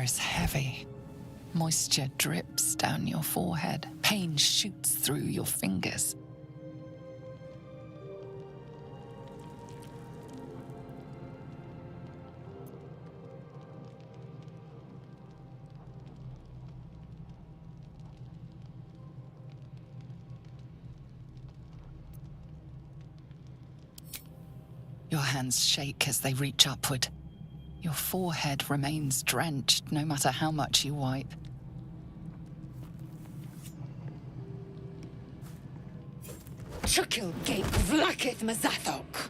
is heavy. Moisture drips down your forehead. Pain shoots through your fingers. Your hands shake as they reach upward. Your forehead remains drenched no matter how much you wipe. Chukil Gate Vlakith Mazathok!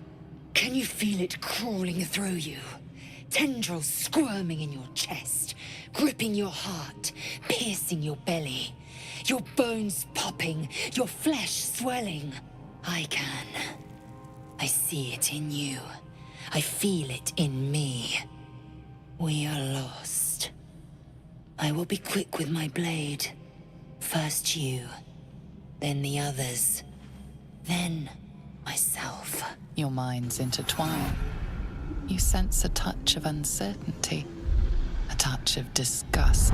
Can you feel it crawling through you? Tendrils squirming in your chest, gripping your heart, piercing your belly. Your bones popping, your flesh swelling. I can. I see it in you. I feel it in me. We are lost. I will be quick with my blade. First you, then the others, then myself. Your minds intertwine. You sense a touch of uncertainty, a touch of disgust.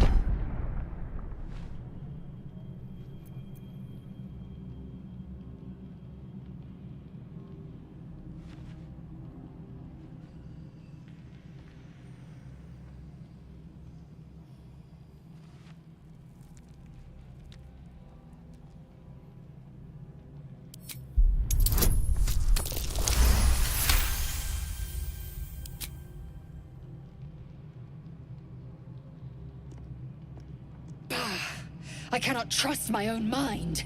I cannot trust my own mind,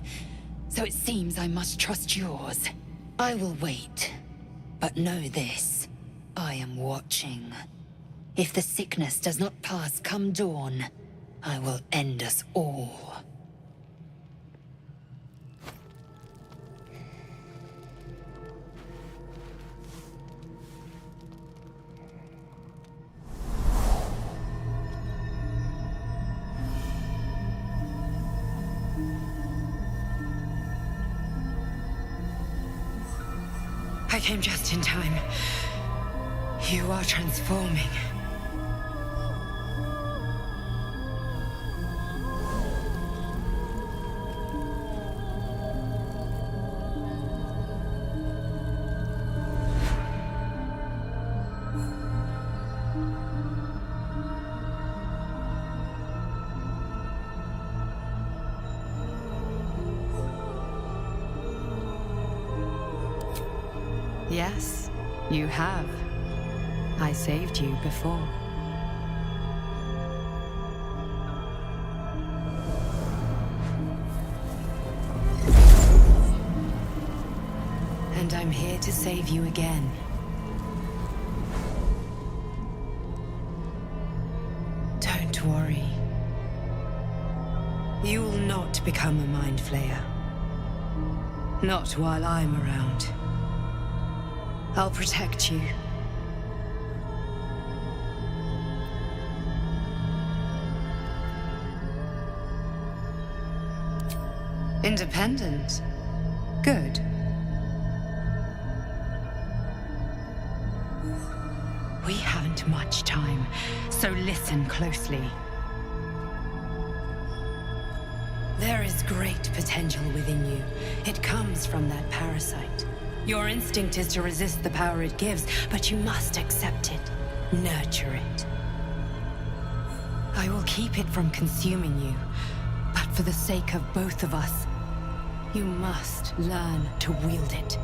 so it seems I must trust yours. I will wait, but know this. I am watching. If the sickness does not pass come dawn, I will end us all. I came just in time. You are transforming. Yes, you have. I saved you before. And I'm here to save you again. Don't worry. You will not become a Mind Flayer. Not while I'm around. I'll protect you. Independent? Good. We haven't much time, so listen closely. There is great potential within you. It comes from that parasite. Your instinct is to resist the power it gives, but you must accept it, nurture it. I will keep it from consuming you, but for the sake of both of us, you must learn to wield it.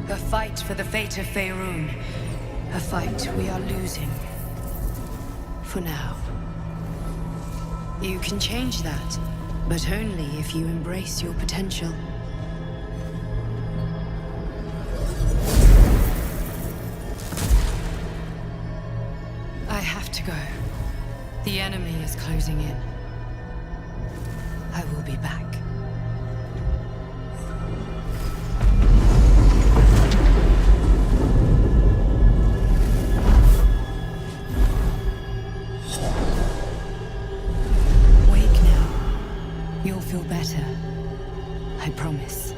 A fight for the fate of Faerun. A fight we are losing. For now. You can change that, but only if you embrace your potential. I have to go. The enemy is closing in. I will be back. better. I promise.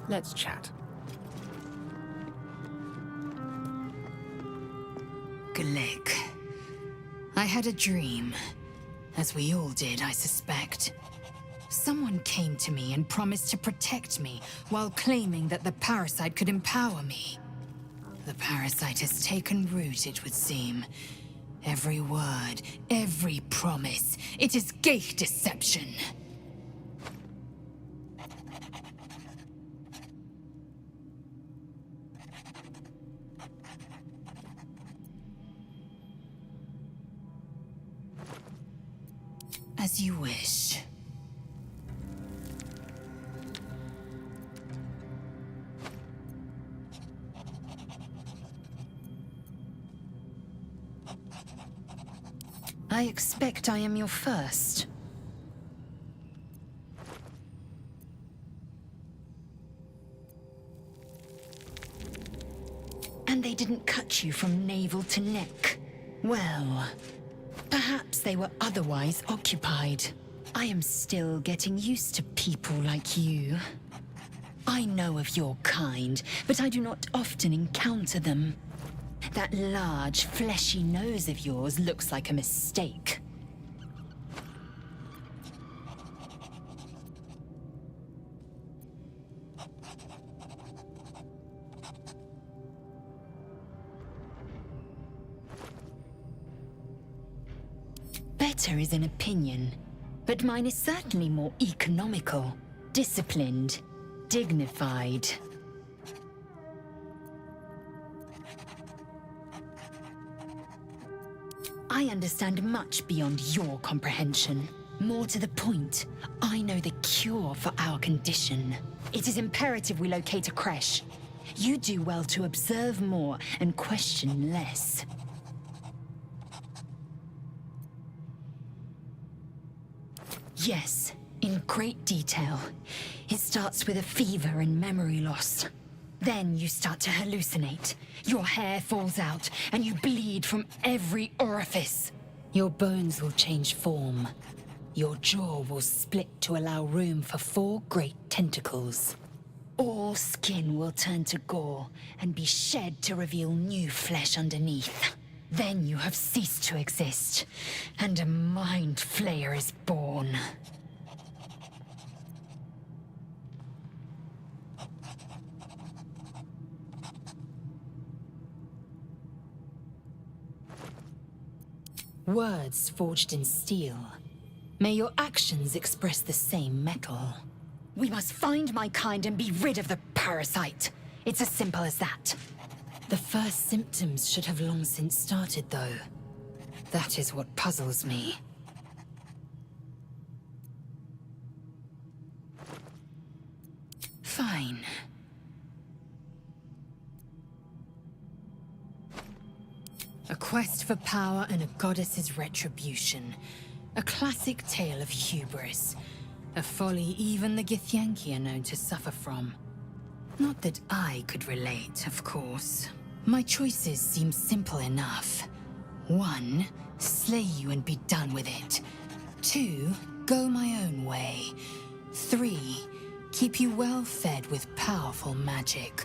Let's chat. Galik. I had a dream. As we all did, I suspect. Someone came to me and promised to protect me, while claiming that the parasite could empower me. The parasite has taken root, it would seem. Every word, every promise, it is Geich deception. As you wish. I expect I am your first. And they didn't cut you from navel to neck. Well, perhaps they were otherwise occupied. I am still getting used to people like you. I know of your kind, but I do not often encounter them. That large, fleshy nose of yours looks like a mistake. Better is an opinion, but mine is certainly more economical, disciplined, dignified. I understand much beyond your comprehension. More to the point, I know the cure for our condition. It is imperative we locate a creche. You do well to observe more and question less. Yes, in great detail. It starts with a fever and memory loss. Then you start to hallucinate. Your hair falls out, and you bleed from every orifice. Your bones will change form. Your jaw will split to allow room for 4 great tentacles. All skin will turn to gore and be shed to reveal new flesh underneath. Then you have ceased to exist, and a mind flayer is born. Words forged in steel. May your actions express the same metal. We must find my kind and be rid of the parasite. It's as simple as that. The first symptoms should have long since started, though. That is what puzzles me. Fine. A quest for power and a goddess's retribution. A classic tale of hubris. A folly even the Githyanki are known to suffer from. Not that I could relate, of course. My choices seem simple enough. 1, slay you and be done with it. 2, go my own way. 3, keep you well fed with powerful magic.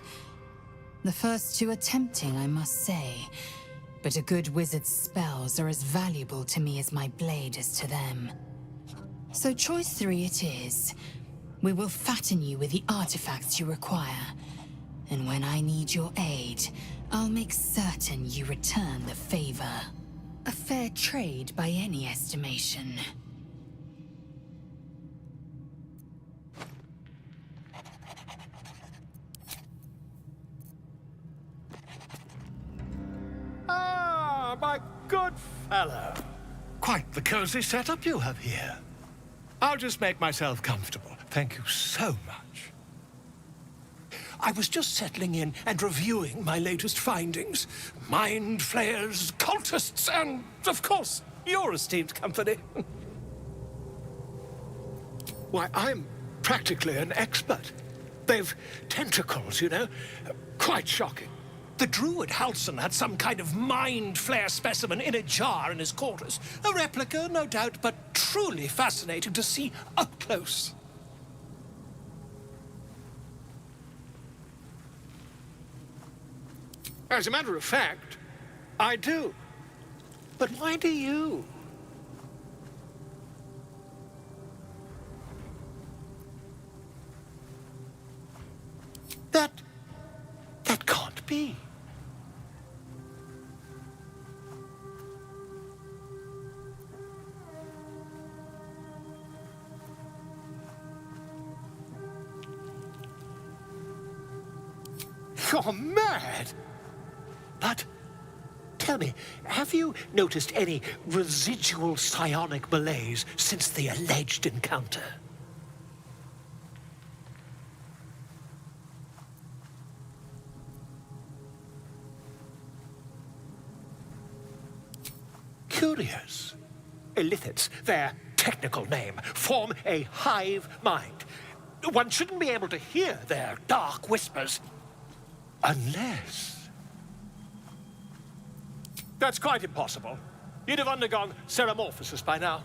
The first 2 are tempting, I must say. But a good wizard's spells are as valuable to me as my blade is to them. So choice 3 it is. We will fatten you with the artifacts you require. And when I need your aid, I'll make certain you return the favor. A fair trade by any estimation. Ah, my good fellow. Quite the cozy setup you have here. I'll just make myself comfortable. Thank you so much. I was just settling in and reviewing my latest findings. Mind flayers, cultists, and, of course, your esteemed company. Why, I'm practically an expert. They've tentacles, you know. Quite shocking. The druid Halson had some kind of mind flayer specimen in a jar in his quarters. A replica, no doubt, but truly fascinating to see up close. As a matter of fact, I do. But why do you? That can't be. You're mad! But, tell me, have you noticed any residual psionic malaise since the alleged encounter? Curious. Illithids, their technical name, form a hive mind. One shouldn't be able to hear their dark whispers unless... That's quite impossible. You'd have undergone ceramorphosis by now.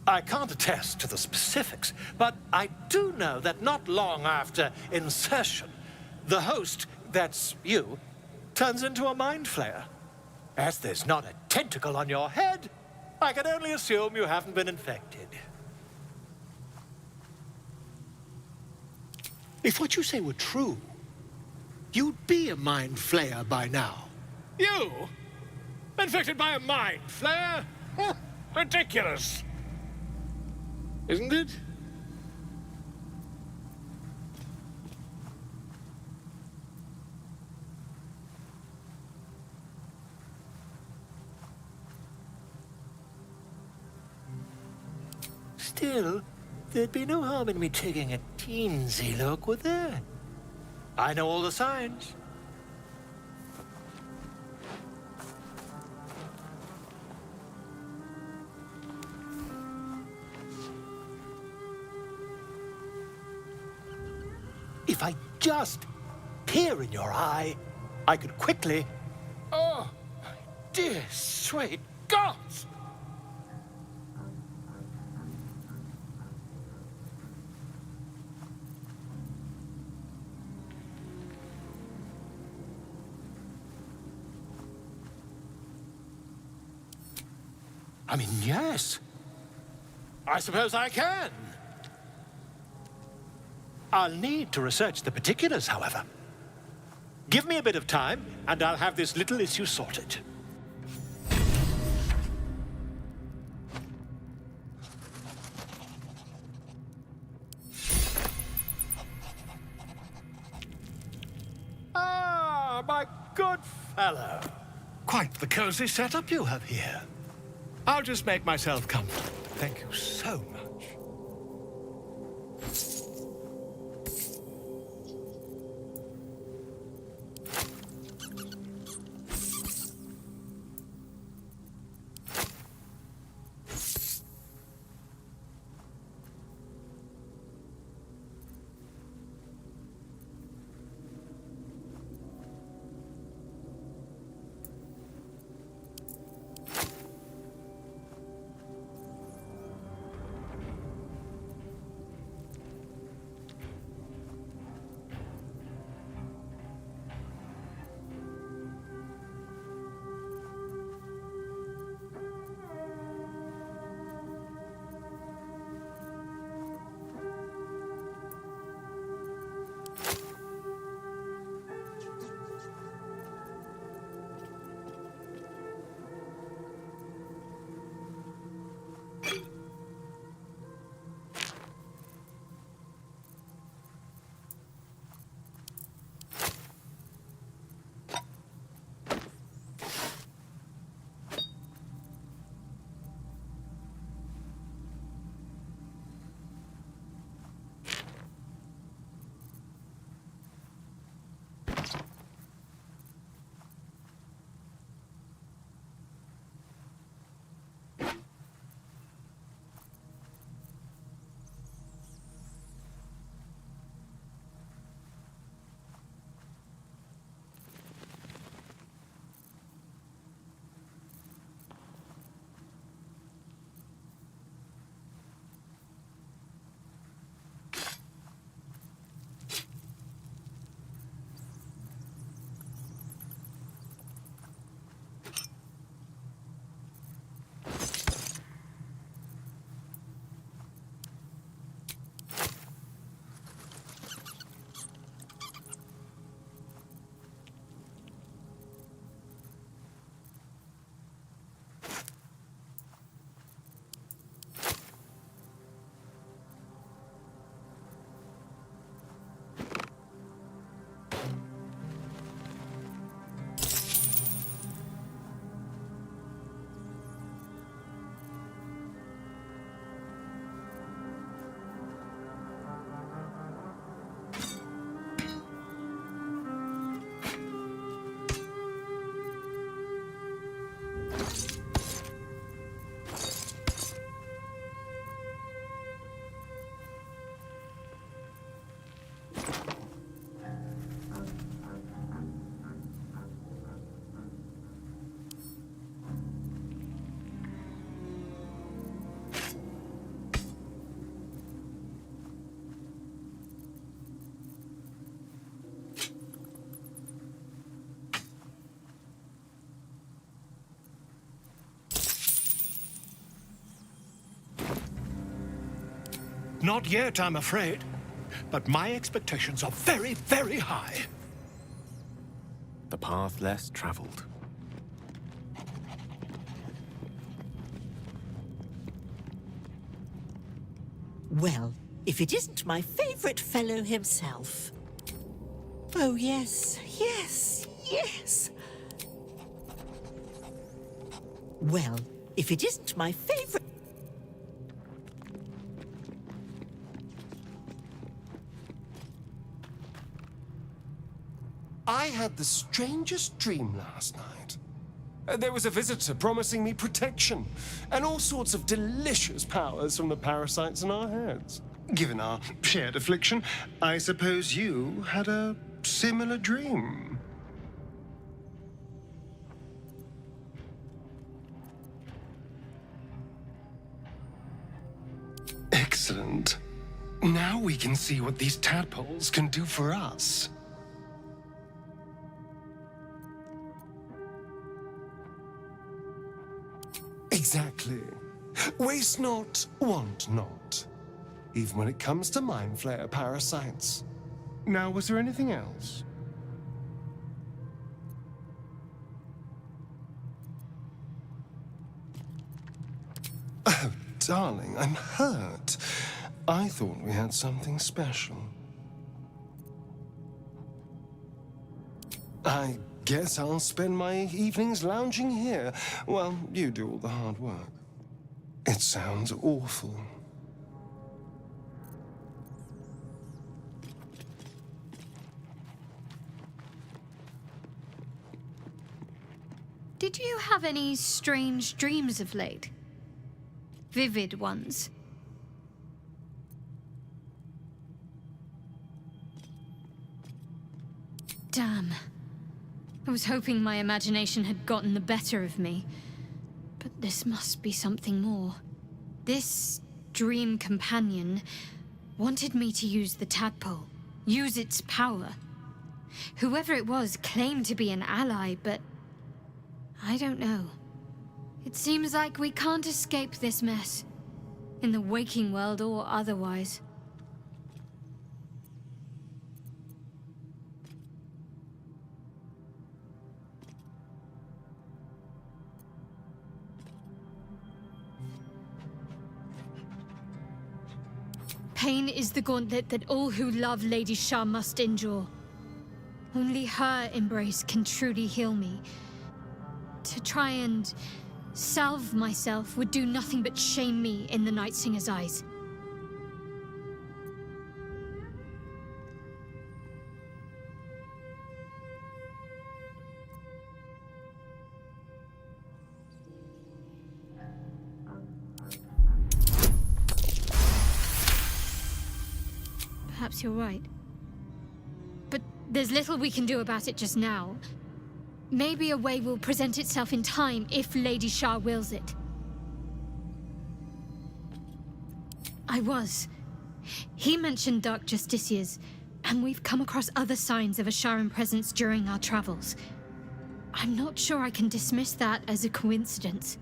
I can't attest to the specifics, but I do know that not long after insertion, the host, that's you, turns into a mind flayer. As there's not a tentacle on your head, I can only assume you haven't been infected. If what you say were true, you'd be a mind flayer by now. You? Infected by a mind flayer? Ridiculous. Isn't it? Still, there'd be no harm in me taking a teensy look, would there? I know all the signs. If I just peer in your eye, I could quickly... Oh, my dear sweet gods! I mean, yes. I suppose I can. I'll need to research the particulars, however. Give me a bit of time, and I'll have this little issue sorted. Ah, my good fellow. Quite the cozy setup you have here. I'll just make myself comfortable. Thank you so much. Not yet, I'm afraid. But my expectations are very, very high. The path less traveled. Well, if it isn't my favorite fellow himself. Oh, yes, yes, yes. Well, if it isn't my favorite... I had the strangest dream last night. There was a visitor promising me protection and all sorts of delicious powers from the parasites in our heads. Given our shared affliction, I suppose you had a similar dream. Excellent. Now we can see what these tadpoles can do for us. Exactly. Waste not, want not. Even when it comes to mind flayer parasites. Now, was there anything else? Oh, darling, I'm hurt. I thought we had something special. I guess I'll spend my evenings lounging here while you do all the hard work. It sounds awful. Did you have any strange dreams of late? Vivid ones? Damn. I was hoping my imagination had gotten the better of me. But this must be something more. This dream companion wanted me to use the tadpole, use its power. Whoever it was claimed to be an ally, but I don't know. It seems like we can't escape this mess, in the waking world or otherwise. Pain is the gauntlet that all who love Lady Shah must endure. Only her embrace can truly heal me. To try and salve myself would do nothing but shame me in the Night Singer's eyes. Perhaps you're right. But there's little we can do about it just now. Maybe a way will present itself in time if Lady Shah wills it. I was. He mentioned Dark Justiciars, and we've come across other signs of a Sharan presence during our travels. I'm not sure I can dismiss that as a coincidence.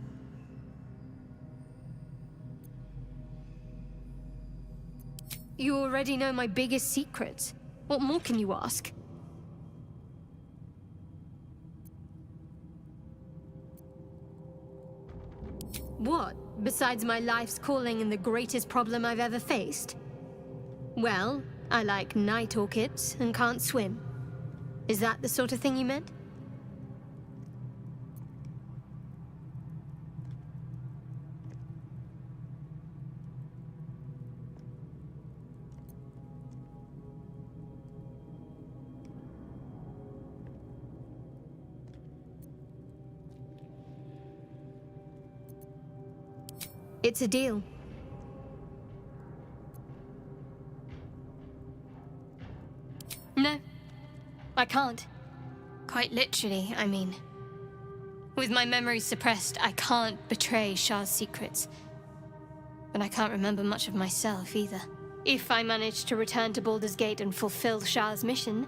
You already know my biggest secrets. What more can you ask? What, besides my life's calling and the greatest problem I've ever faced? Well, I like night orchids and can't swim. Is that the sort of thing you meant? It's a deal. No, I can't. Quite literally, I mean. With my memories suppressed, I can't betray Shah's secrets. But I can't remember much of myself either. If I manage to return to Baldur's Gate and fulfill Shah's mission,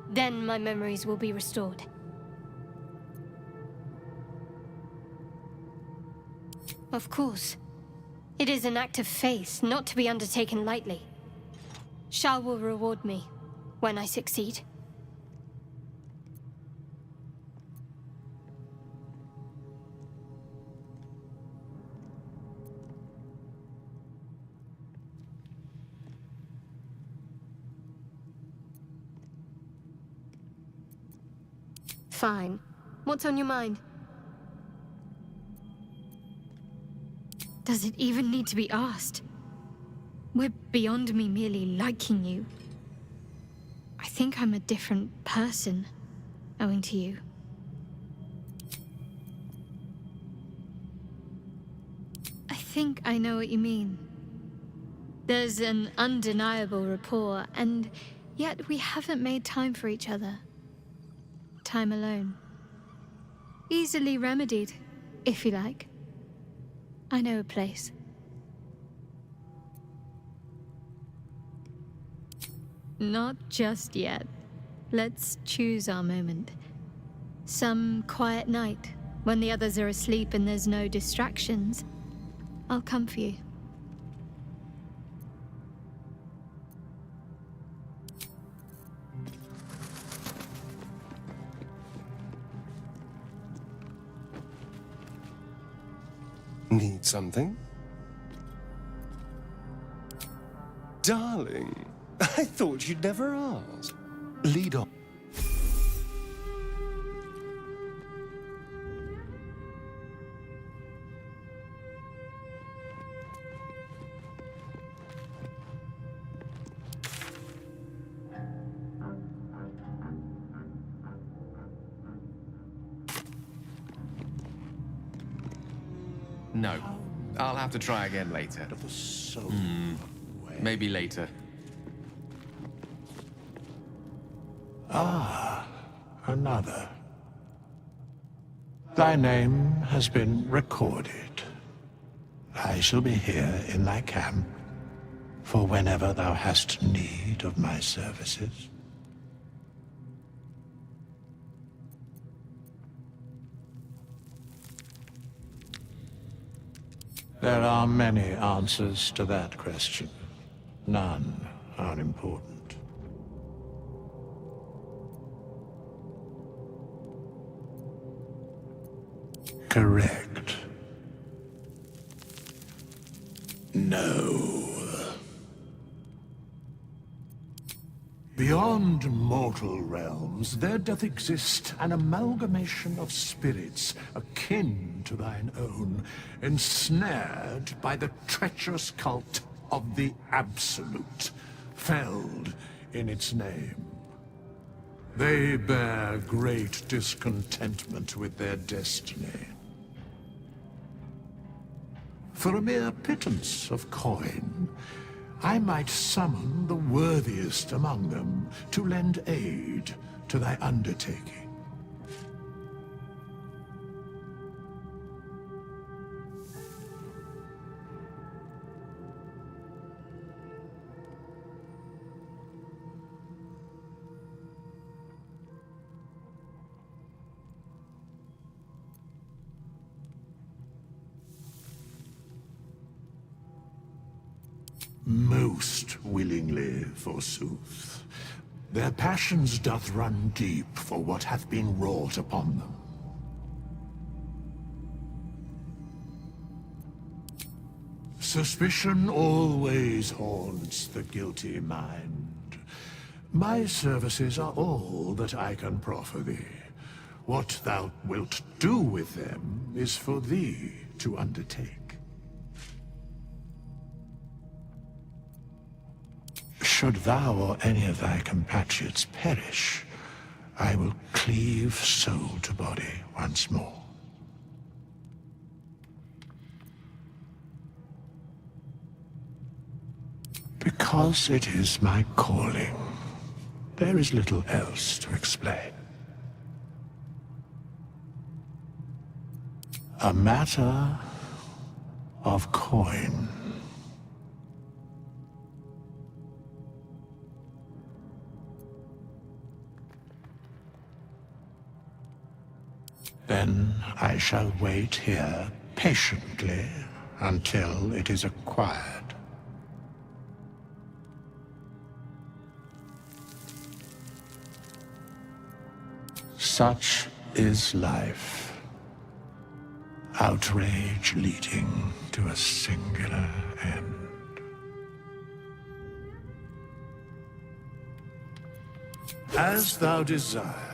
then my memories will be restored. Of course. It is an act of faith, not to be undertaken lightly. Shah will reward me when I succeed. Fine. What's on your mind? Does it even need to be asked? We're beyond me merely liking you. I think I'm a different person, owing to you. I think I know what you mean. There's an undeniable rapport, and yet we haven't made time for each other. Time alone. Easily remedied, if you like. I know a place. Not just yet. Let's choose our moment. Some quiet night, when the others are asleep and there's no distractions, I'll come for you. Need something? Darling, I thought you'd never ask. Lead on. No. I'll have to try again later. Maybe later. Another. Thy name has been recorded. I shall be here in thy camp for whenever thou hast need of my services. There are many answers to that question. None are important. Correct. No. Beyond mortal realms, there doth exist an amalgamation of spirits akin to thine own, ensnared by the treacherous cult of the Absolute, felled in its name. They bear great discontentment with their destiny. For a mere pittance of coin, I might summon the worthiest among them to lend aid to thy undertaking. Most willingly, forsooth. Their passions doth run deep for what hath been wrought upon them. Suspicion always haunts the guilty mind. My services are all that I can proffer thee. What thou wilt do with them is for thee to undertake. Should thou or any of thy compatriots perish, I will cleave soul to body once more. Because it is my calling. There is little else to explain. A matter of coin. Then I shall wait here patiently until it is acquired. Such is life. Outrage leading to a singular end. As thou desire.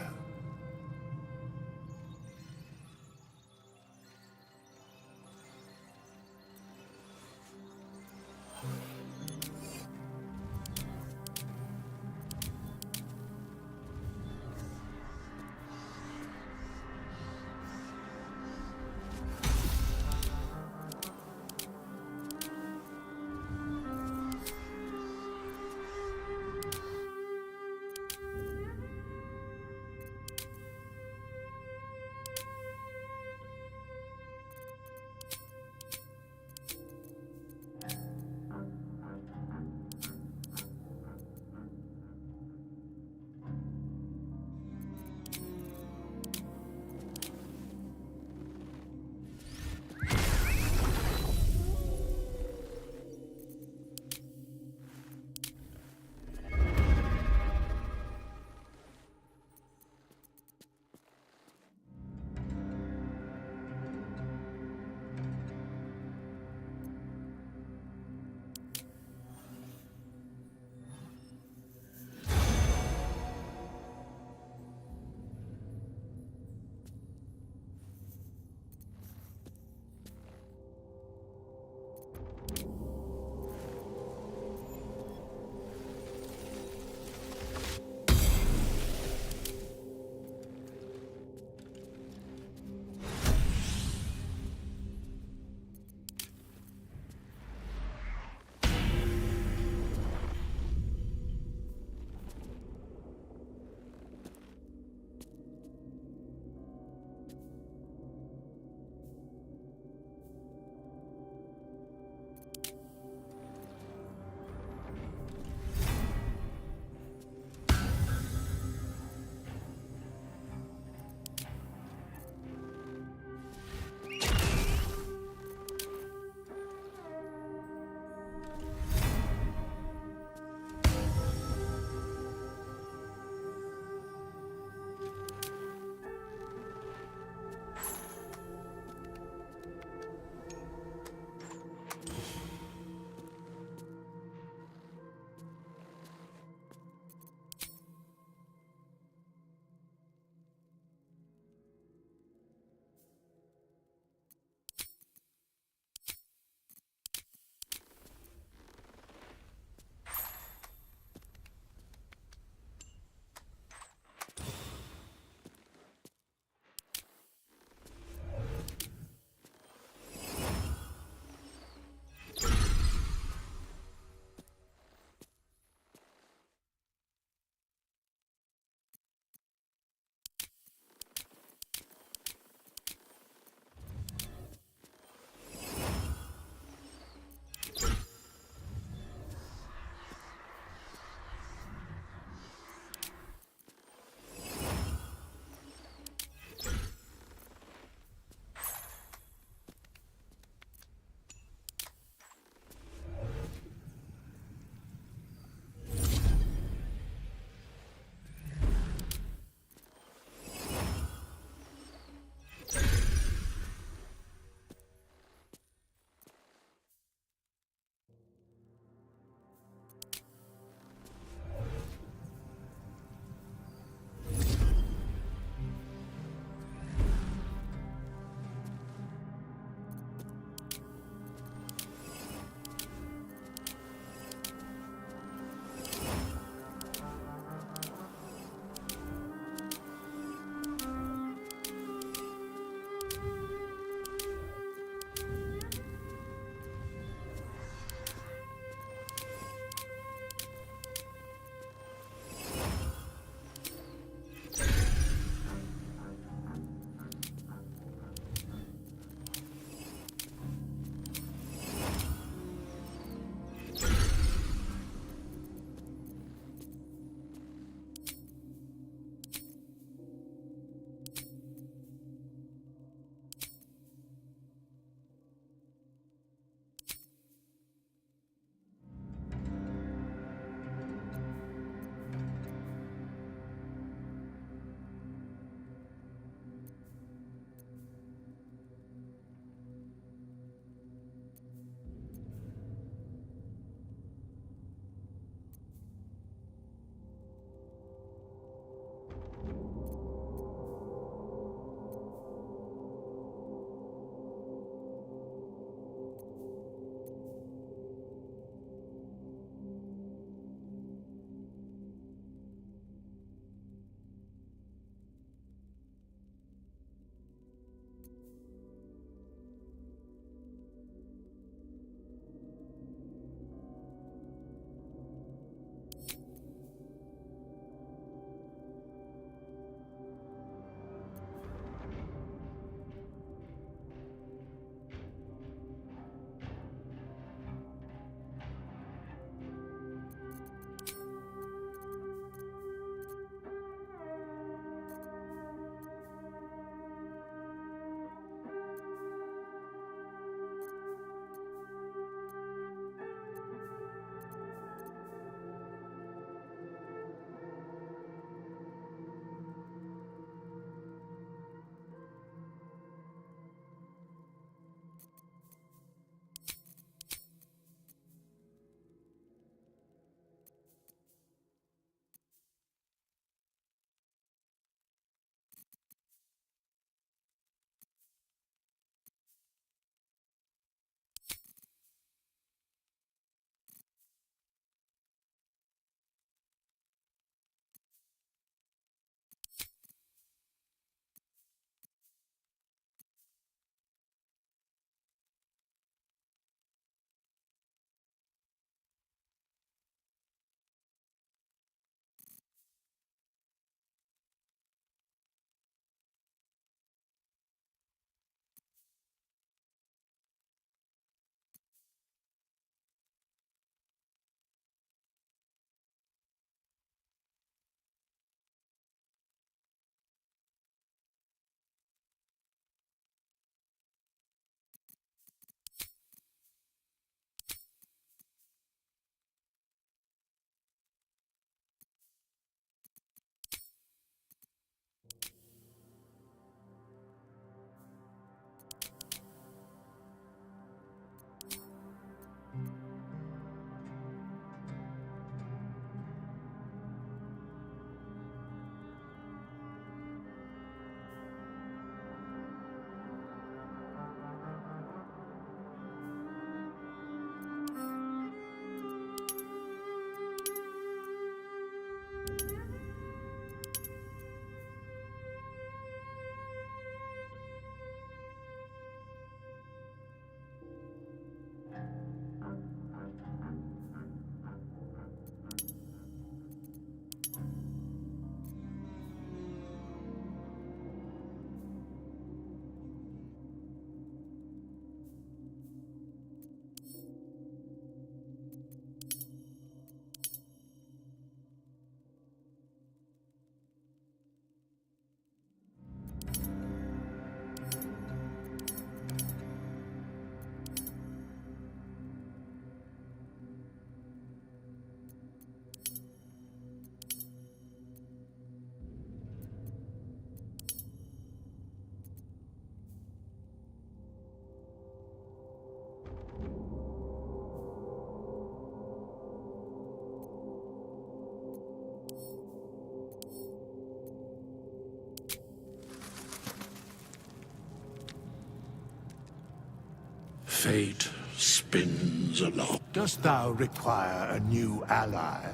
Fate spins along. Dost thou require a new ally?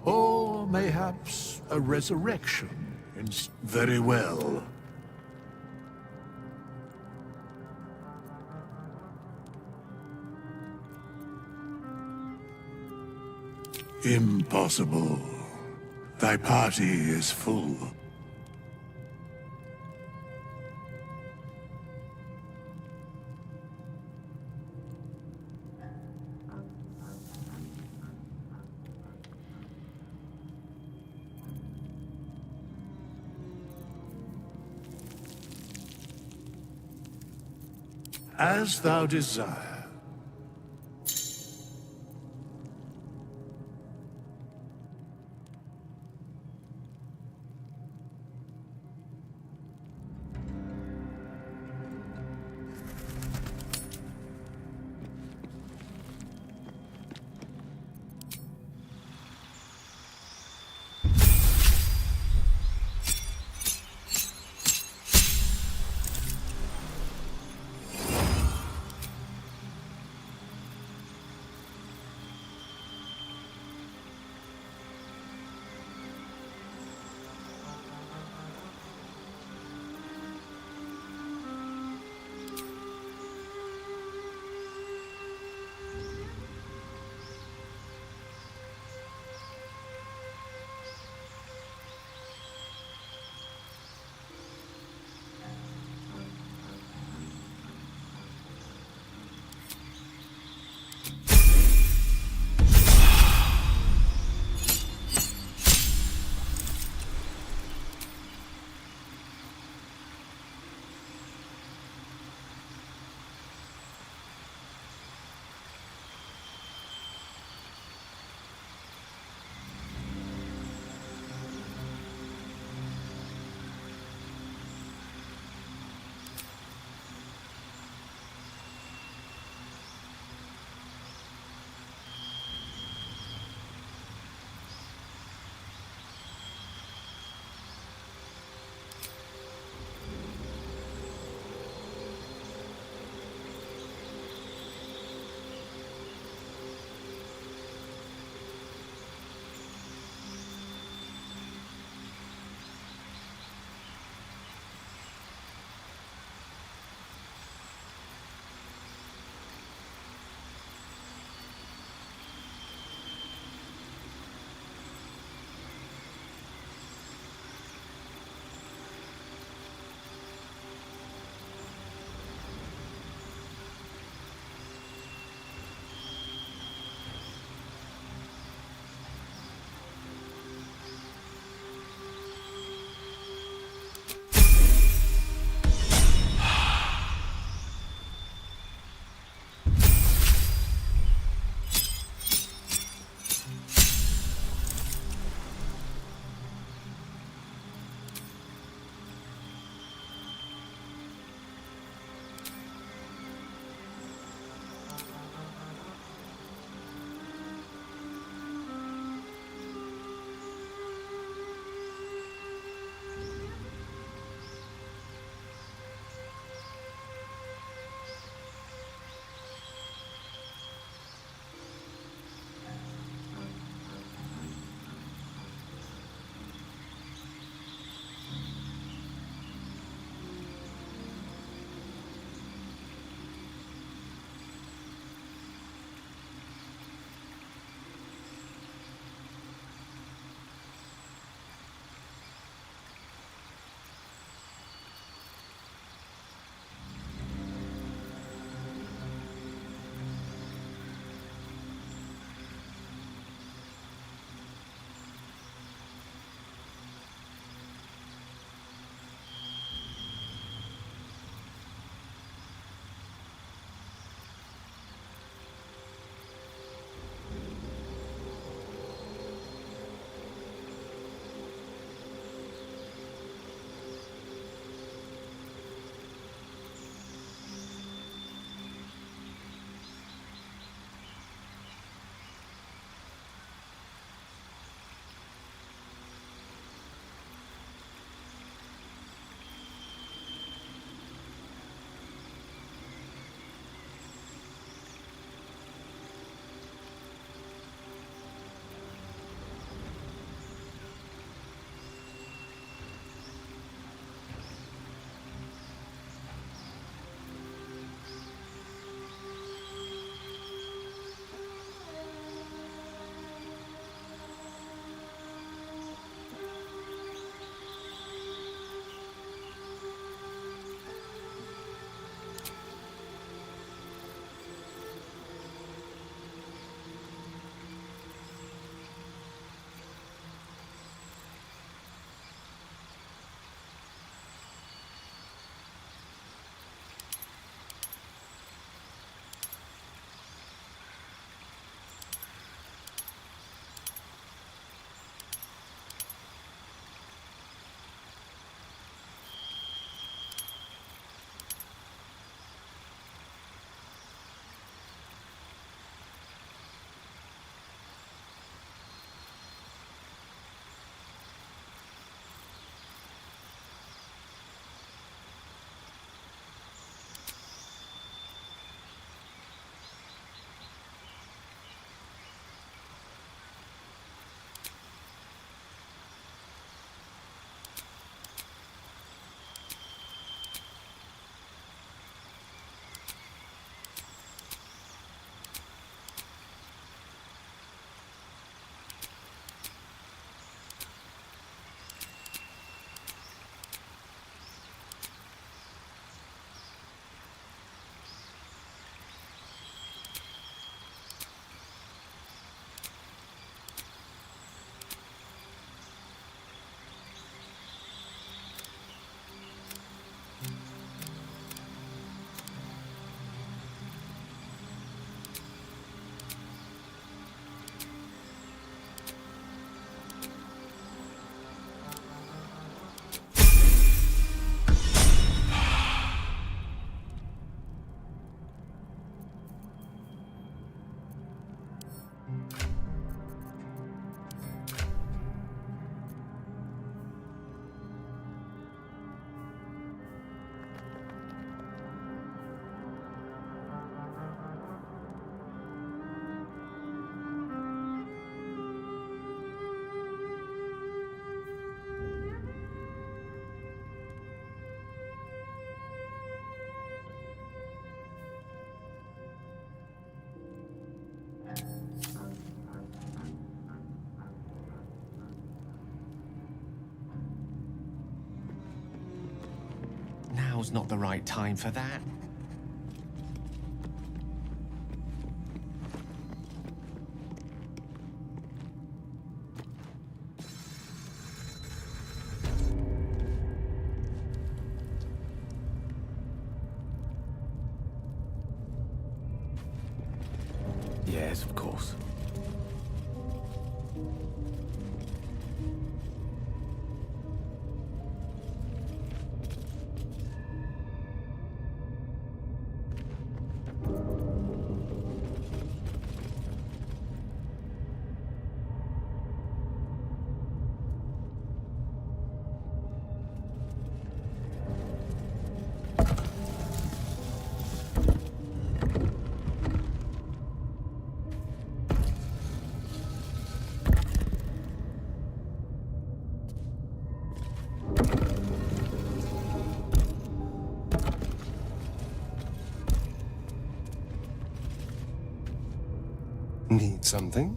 Or mayhaps a resurrection? Very well. Impossible. Thy party is full. As thou desire. Now's not the right time for that. Yes, of course. Need something?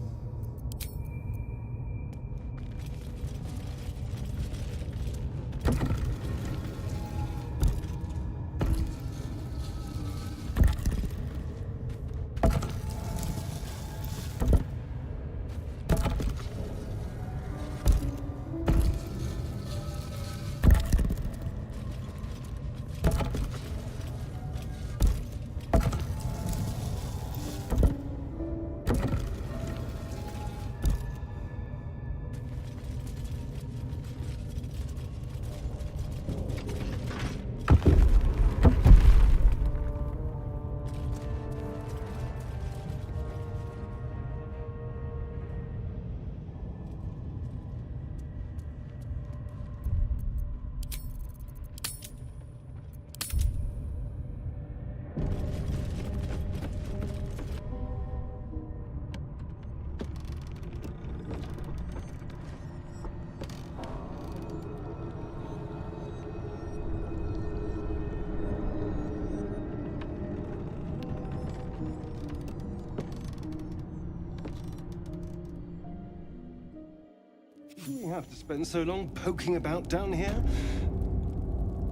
You have to spend so long poking about down here.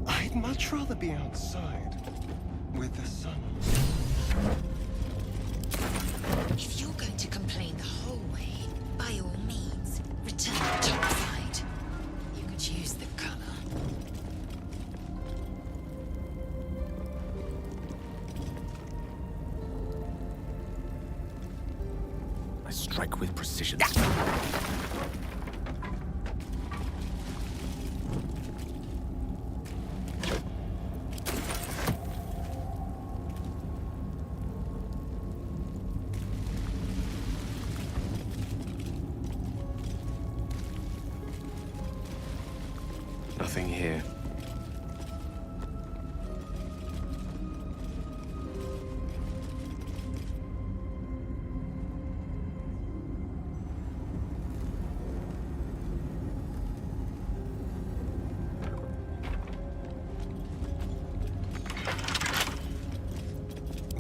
I'd much rather be outside with the sun. If you're going to complain the whole way, by all means, return to topside. You could use the color. I strike with precision. Nothing here.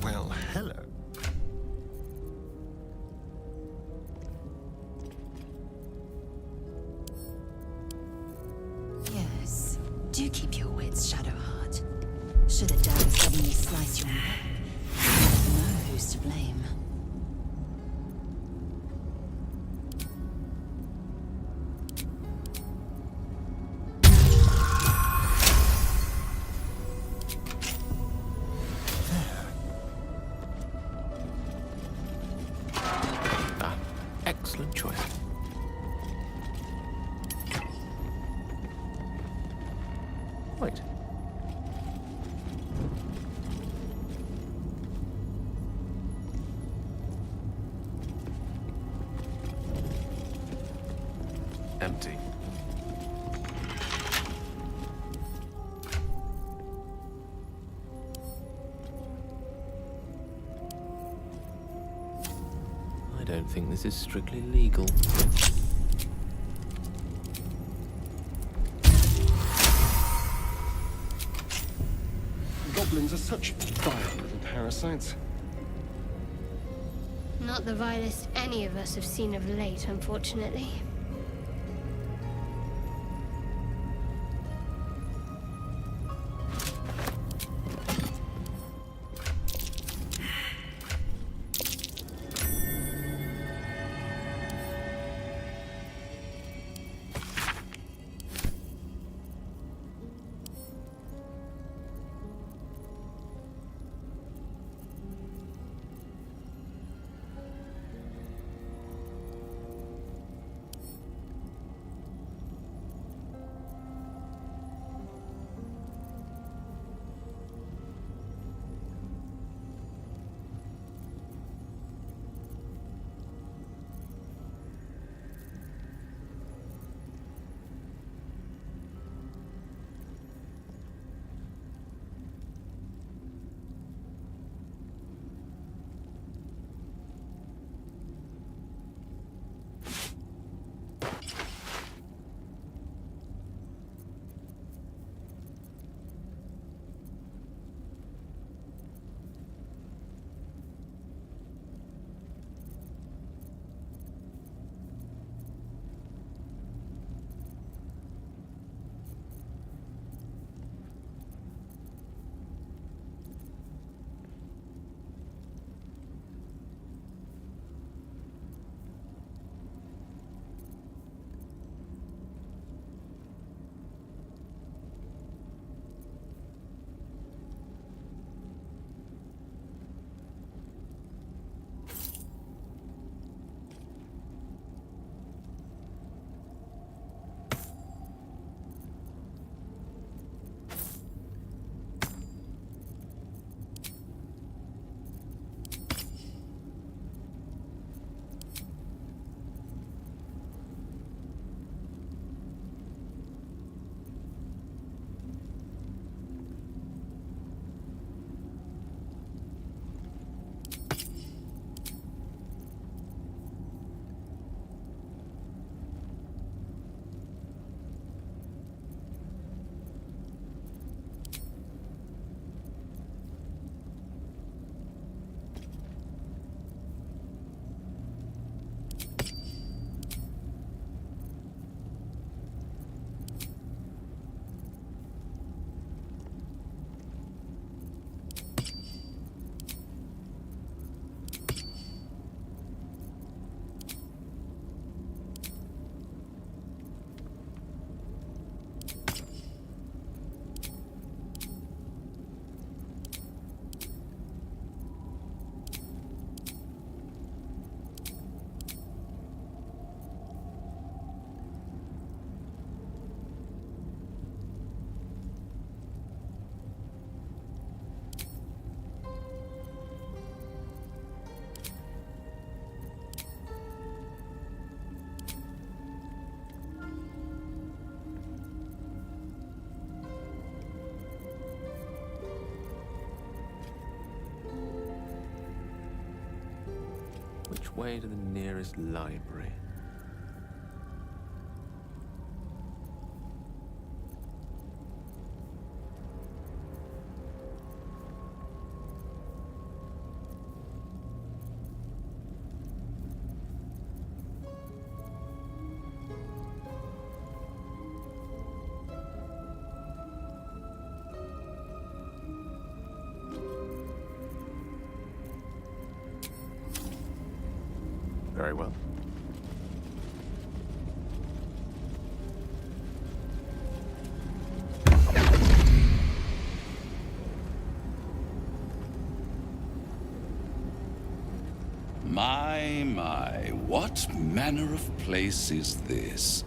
Well, hello. Yes. Do keep your wits, Shadowheart. Should the devil suddenly slice your neck, you never know who's to blame. Excellent choice. Wait. Empty. I don't think this is strictly legal. Goblins are such vile little parasites. Not the vilest any of us have seen of late, unfortunately. way to the nearest library. Very well. My, what manner of place is this?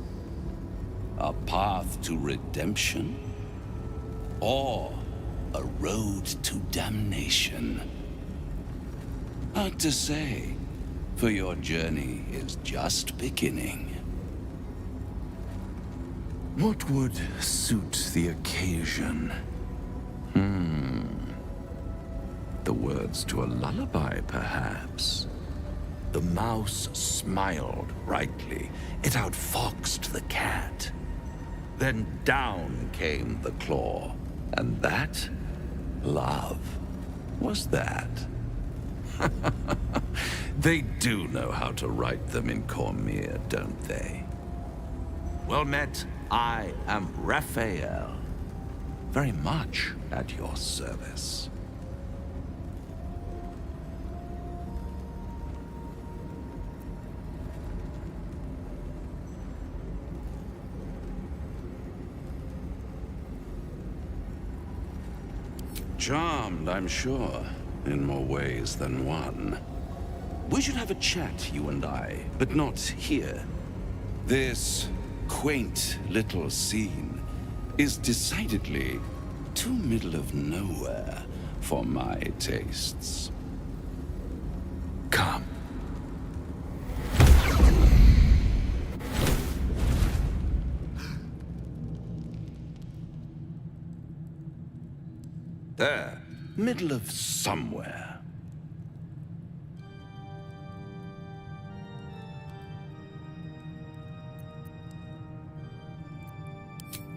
A path to redemption? Or a road to damnation? Hard to say, for your journey is just beginning. What would suit the occasion? The words to a lullaby, perhaps? The mouse smiled brightly. It outfoxed the cat. Then down came the claw. And that, love, was that. They do know how to write them in Cormyr, don't they? Well met, I am Raphael. Very much at your service. Charmed, I'm sure, in more ways than one. We should have a chat, you and I, but not here. This quaint little scene is decidedly too middle of nowhere for my tastes. Come. There, middle of somewhere.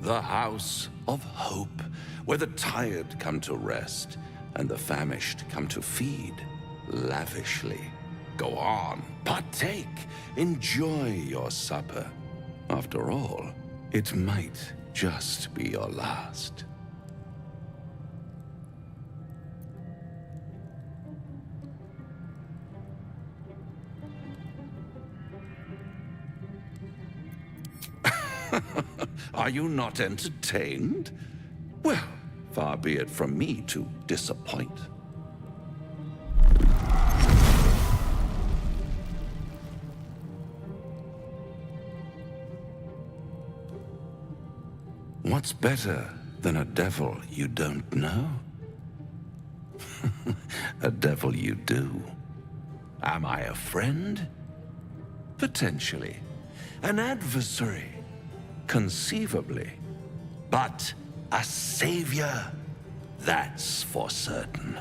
The House of Hope, where the tired come to rest and the famished come to feed lavishly. Go on, partake, enjoy your supper. After all, it might just be your last. Are you not entertained? Well, far be it from me to disappoint. What's better than a devil you don't know? A devil you do. Am I a friend? Potentially. An adversary? Conceivably. But a savior? That's for certain.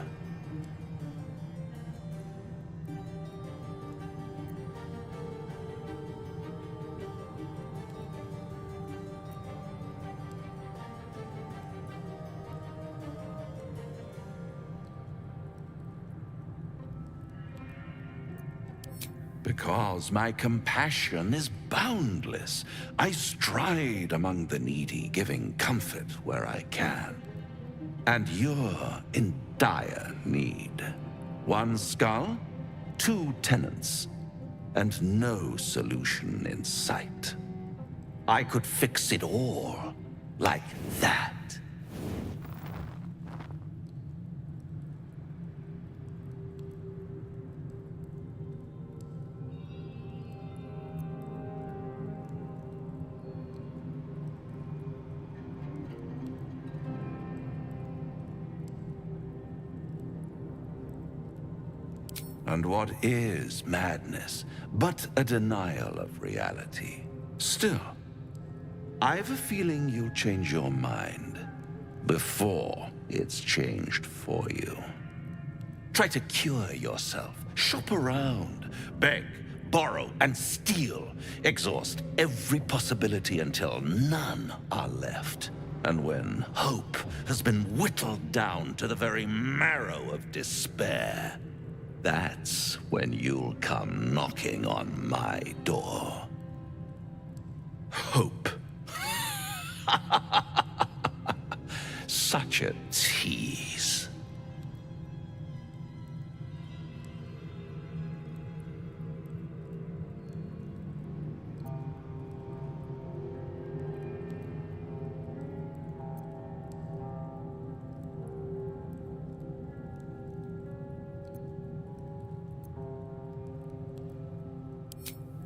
Because my compassion is boundless. I stride among the needy, giving comfort where I can. And you're in dire need. One skull, 2 tenants, and no solution in sight. I could fix it all, like that. And what is madness but a denial of reality? Still, I've a feeling you'll change your mind before it's changed for you. Try to cure yourself, Shop around, beg, borrow, and steal. Exhaust every possibility until none are left. And when hope has been whittled down to the very marrow of despair, that's when you'll come knocking on my door. Hope. Such a tease.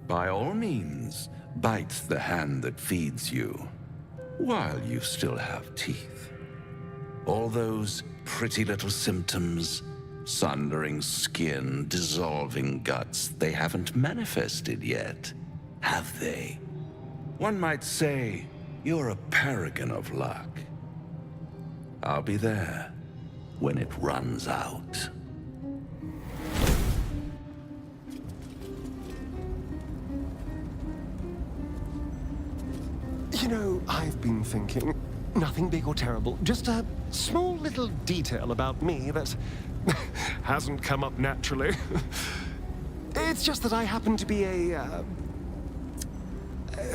By all means, bite the hand that feeds you, while you still have teeth. All those pretty little symptoms, sundering skin, dissolving guts, they haven't manifested yet, have they? One might say you're a paragon of luck. I'll be there when it runs out. You know, I've been thinking, nothing big or terrible, just a small little detail about me that hasn't come up naturally. It's just that I happen to be a,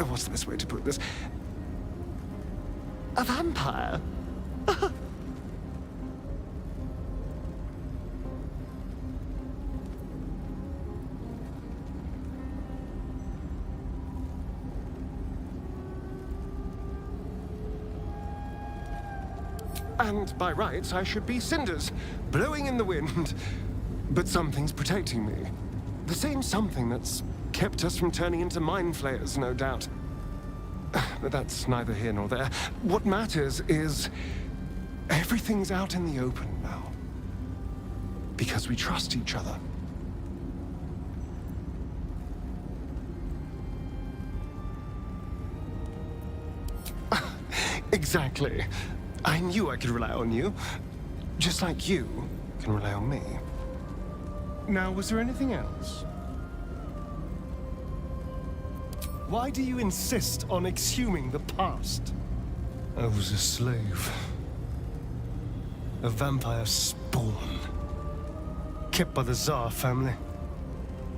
what's the best way to put this? A vampire. And by rights, I should be cinders, blowing in the wind. But something's protecting me. The same something that's kept us from turning into mind flayers, no doubt. But that's neither here nor there. What matters is everything's out in the open now. Because we trust each other. Exactly. I knew I could rely on you, just like you can rely on me. Now, was there anything else? Why do you insist on exhuming the past? I was a slave. A vampire spawn. Kept by the Tsar family.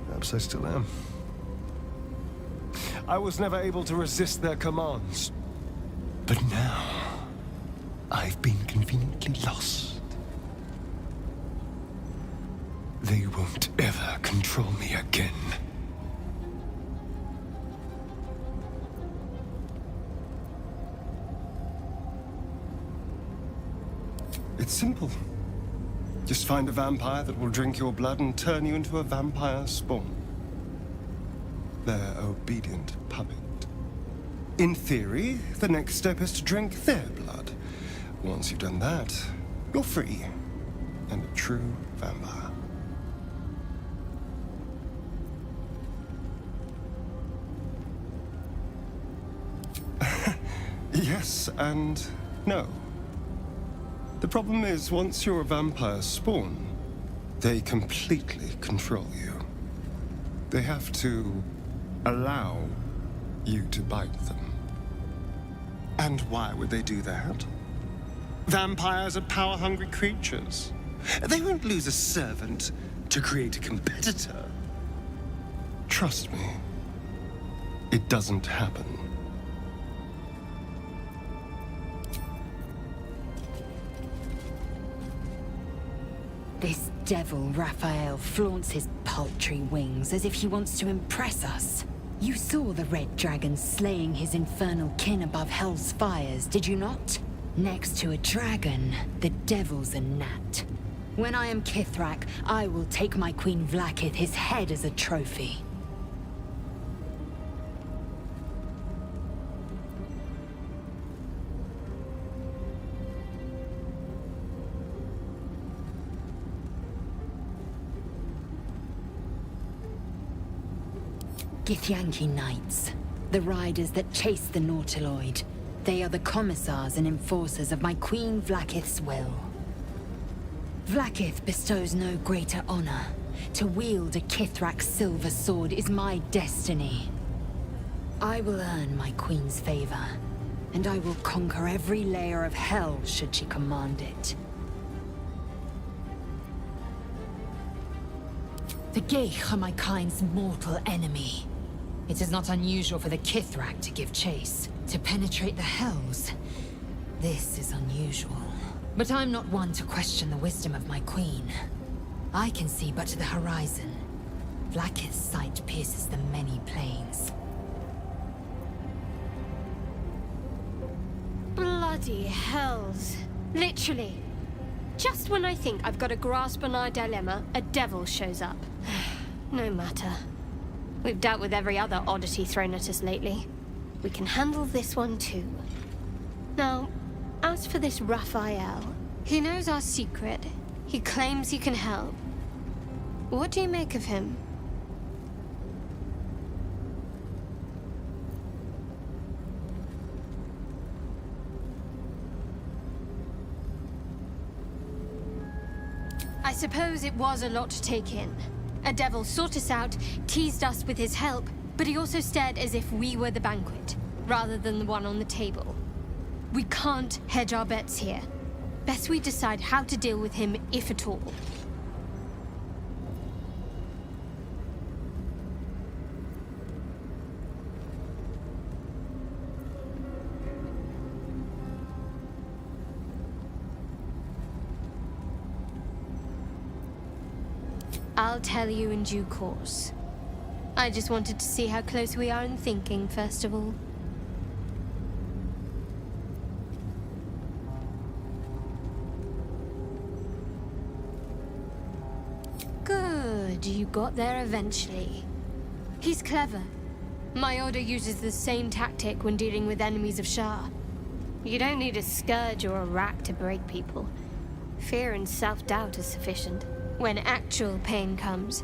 Perhaps I still am. I was never able to resist their commands. But now, I've been conveniently lost. They won't ever control me again. It's simple. Just find a vampire that will drink your blood and turn you into a vampire spawn. Their obedient puppet. In theory, the next step is to drink their blood. Once you've done that, you're free and a true vampire. Yes and no. The problem is, once you're a vampire spawn, they completely control you. They have to allow you to bite them. And why would they do that? Vampires are power-hungry creatures. They won't lose a servant to create a competitor. Trust me, it doesn't happen. This devil, Raphael, flaunts his paltry wings as if he wants to impress us. You saw the Red Dragon slaying his infernal kin above Hell's fires, did you not? Next to a dragon, the devil's a gnat. When I am Kithrak, I will take my Queen Vlaakith his head as a trophy. Githyanki Knights, the riders that chase the Nautiloid. They are the commissars and enforcers of my Queen Vlaakith's will. Vlaakith bestows no greater honor To wield a Kithrak silver sword is my destiny. I will earn my queen's favor, and I will conquer every layer of hell should she command it. The Geich are my kind's mortal enemy. It is not unusual for the Kithrak to give chase, to penetrate the hells. This is unusual. But I'm not one to question the wisdom of my queen. I can see but to the horizon. Vlaakith's sight pierces the many planes. Bloody hells. Literally. Just when I think I've got a grasp on our dilemma, a devil shows up. No matter. We've dealt with every other oddity thrown at us lately. We can handle this one too. Now, as for this Raphael, he knows our secret. He claims he can help. What do you make of him? I suppose it was a lot to take in. A devil sought us out, teased us with his help, but he also stared as if we were the banquet, rather than the one on the table. We can't hedge our bets here. Best we decide how to deal with him, if at all. I'll tell you in due course. I just wanted to see how close we are in thinking, first of all. Good, you got there eventually. He's clever. My order uses the same tactic when dealing with enemies of Shah. You don't need a scourge or a rack to break people. Fear and self-doubt is sufficient. When actual pain comes,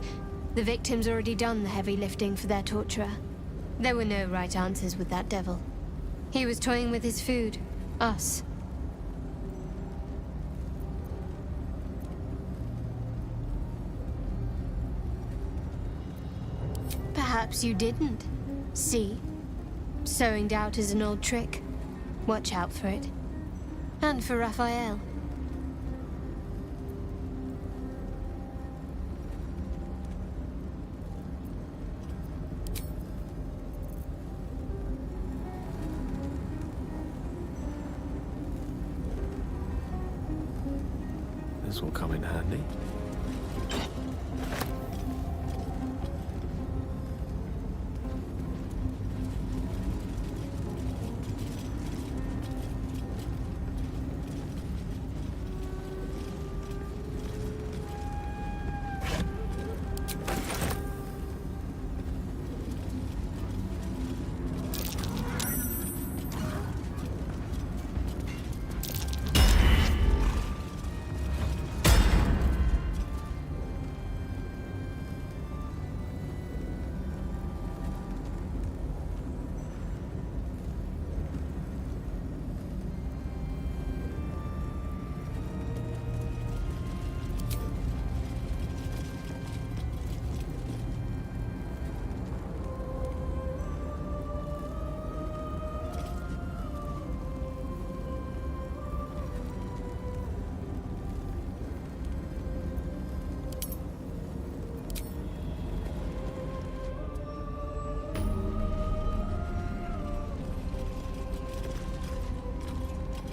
the victim's already done the heavy lifting for their torturer. There were no right answers with that devil. He was toying with his food, us. Perhaps you didn't. See? Sowing doubt is an old trick. Watch out for it. And for Raphael. This will come in handy.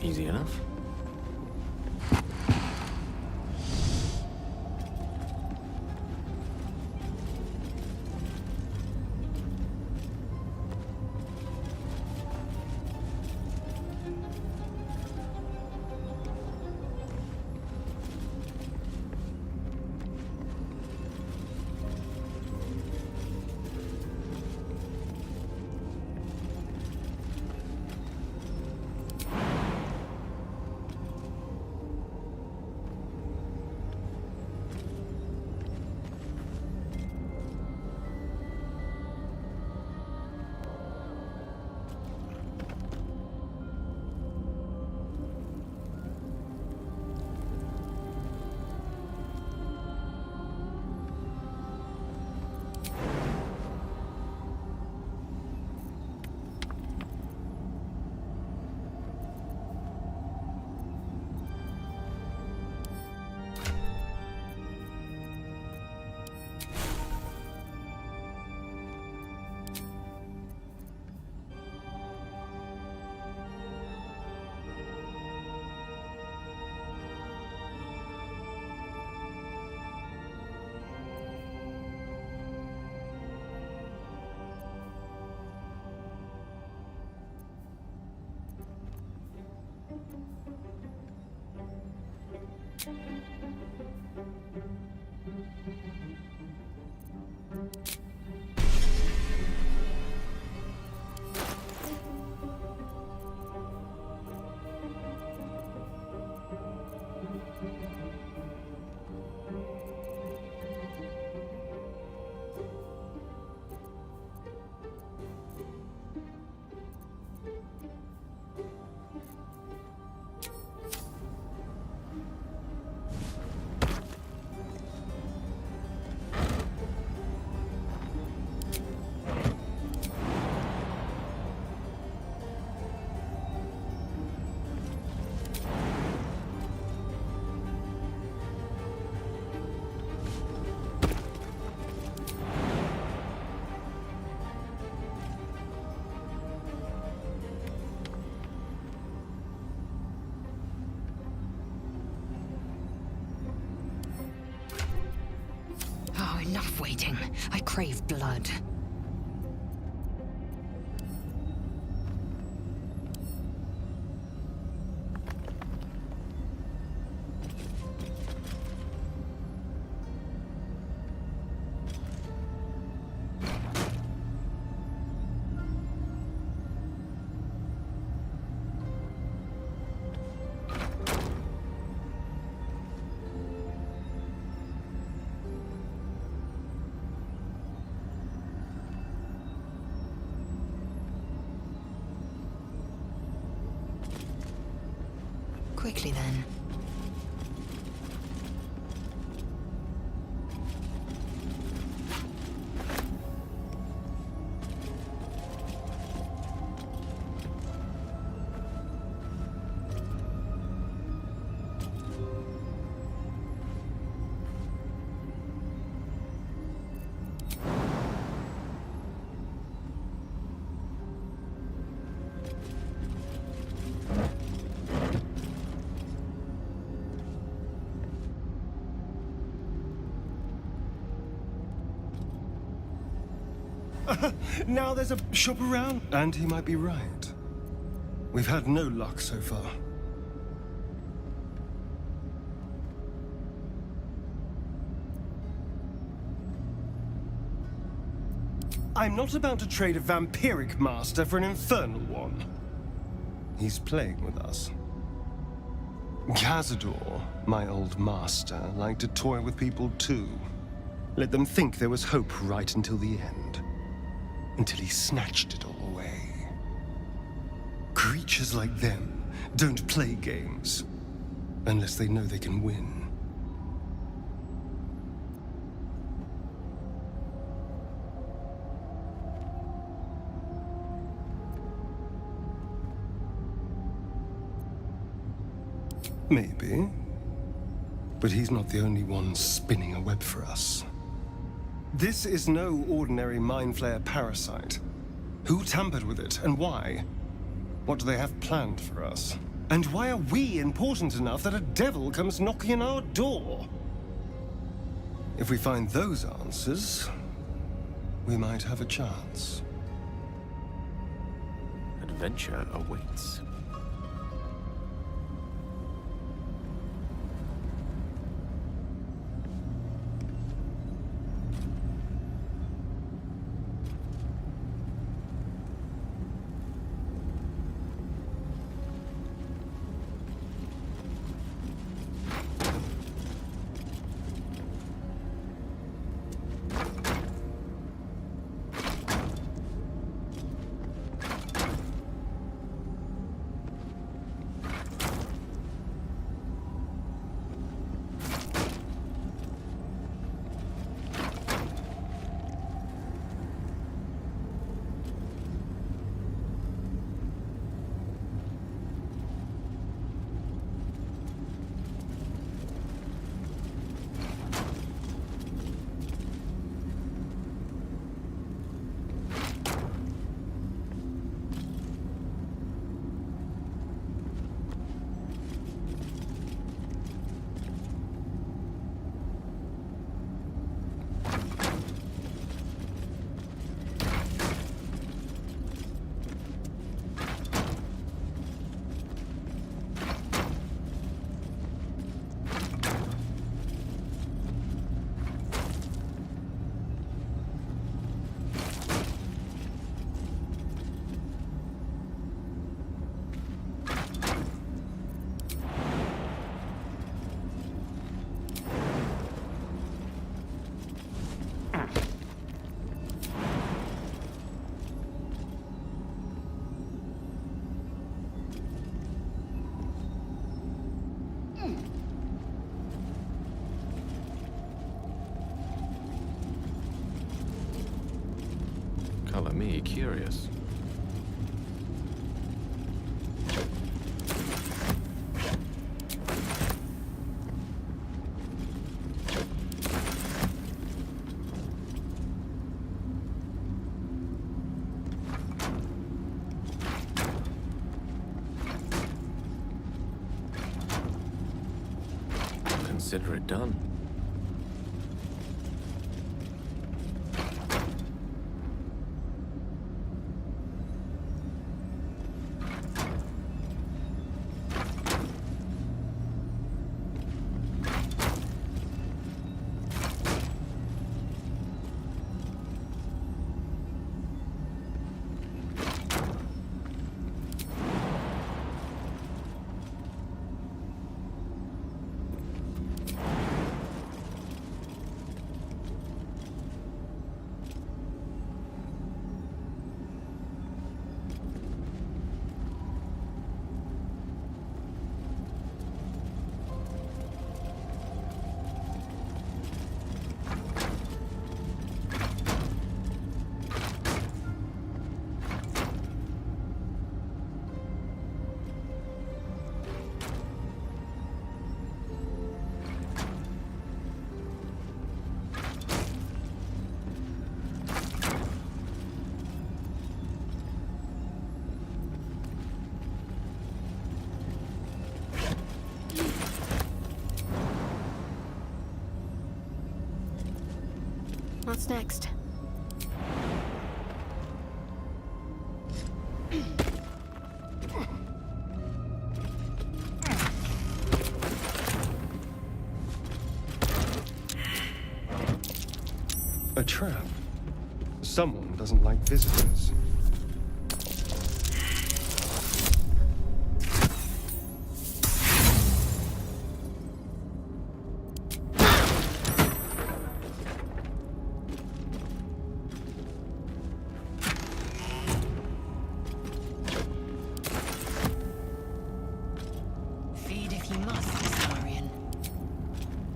Easy enough. Oh, enough waiting. I crave blood. Quickly then. Now there's a shop around, and he might be right. We've had no luck so far. I'm not about to trade a vampiric master for an infernal one. He's playing with us. Cazador, my old master, liked to toy with people too. Let them think there was hope right until the end. Until he snatched it all away. Creatures like them don't play games unless they know they can win. Maybe. But he's not the only one spinning a web for us. This is no ordinary Mind Flayer parasite. Who tampered with it, and why? What do they have planned for us? And why are we important enough that a devil comes knocking on our door? If we find those answers, we might have a chance. Adventure awaits. color me curious. Consider it done. What's next? A trap. Someone doesn't like visitors. Feed if you must, Historian.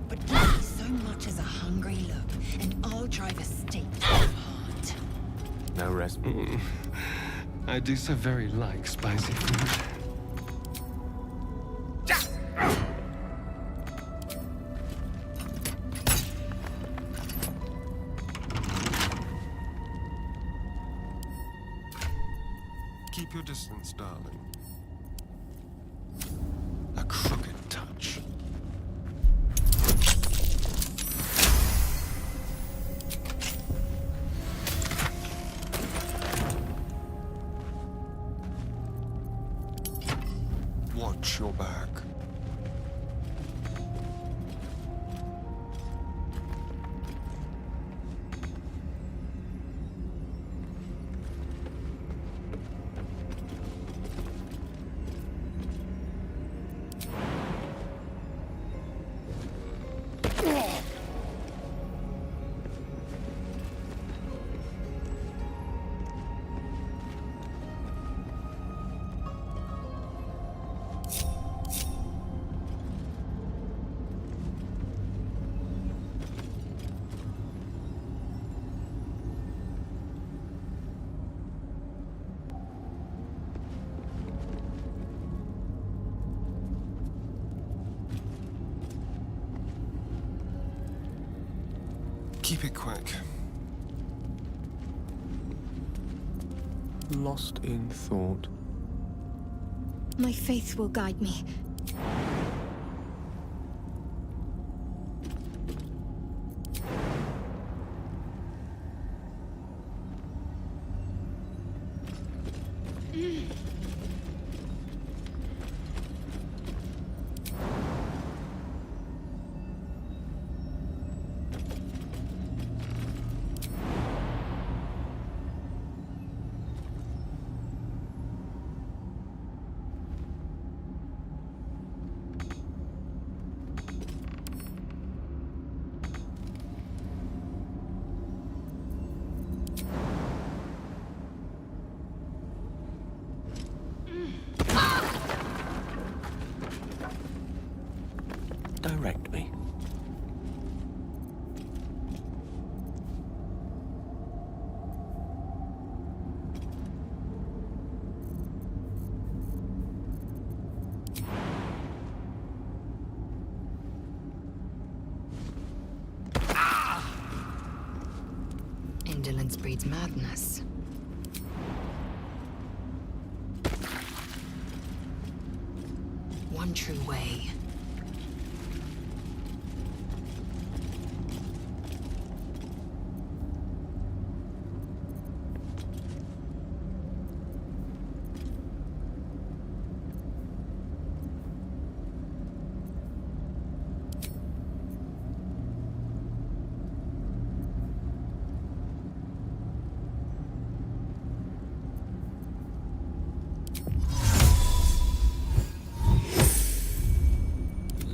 But give me so much as a hungry look, and I'll drive a stake to your heart. No rest. I do so very like spicy food. Keep your distance, darling. A crooked touch. Watch your back. Keep it quick. Lost in thought. My faith will guide me. indolence breeds madness. One true way.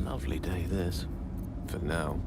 Lovely day, this. For now.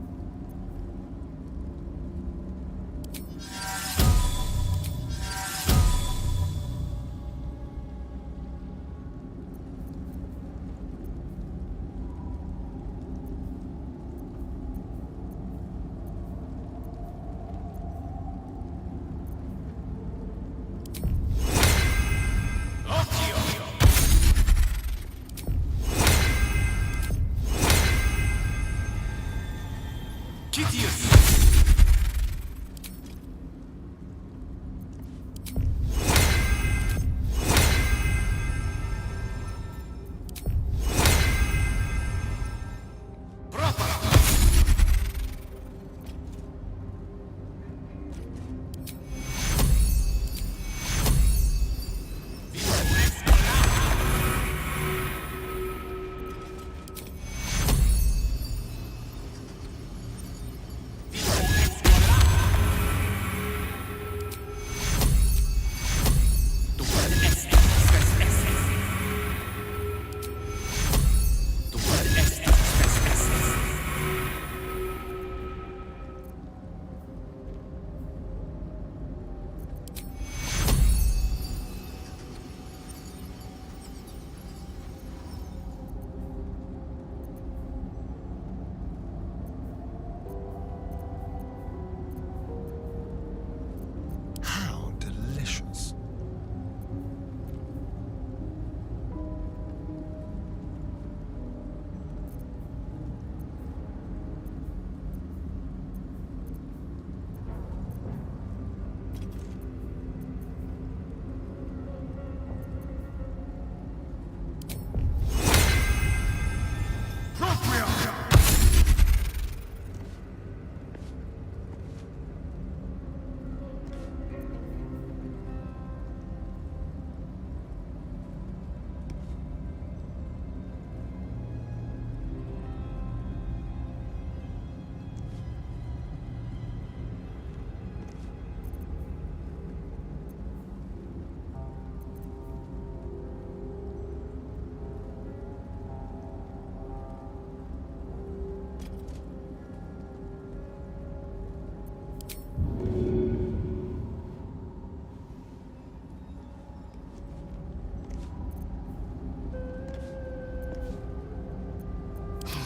How delicious.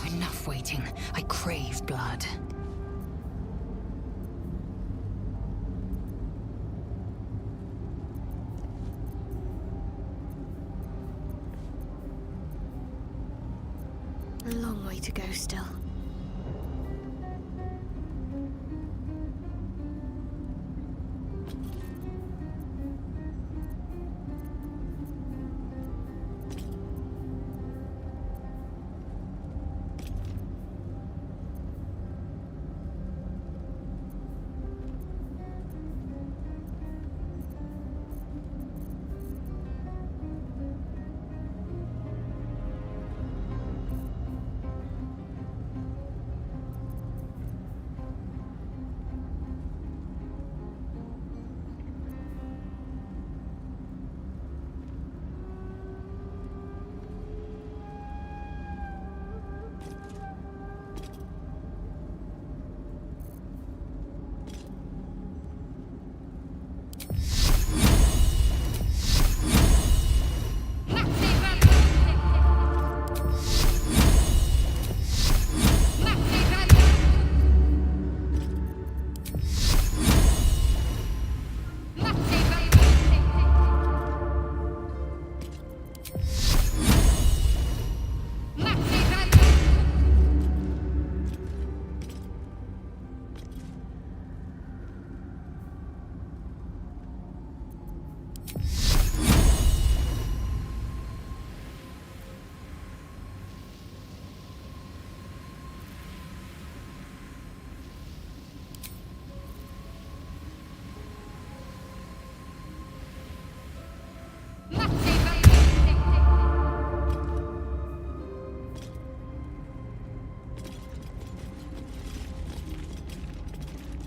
Enough waiting. I crave blood. A long way to go still.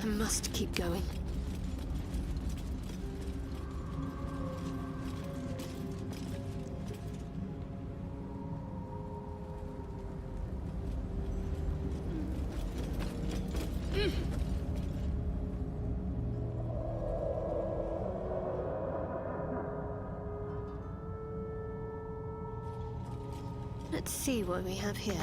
must keep going. Let's see what we have here.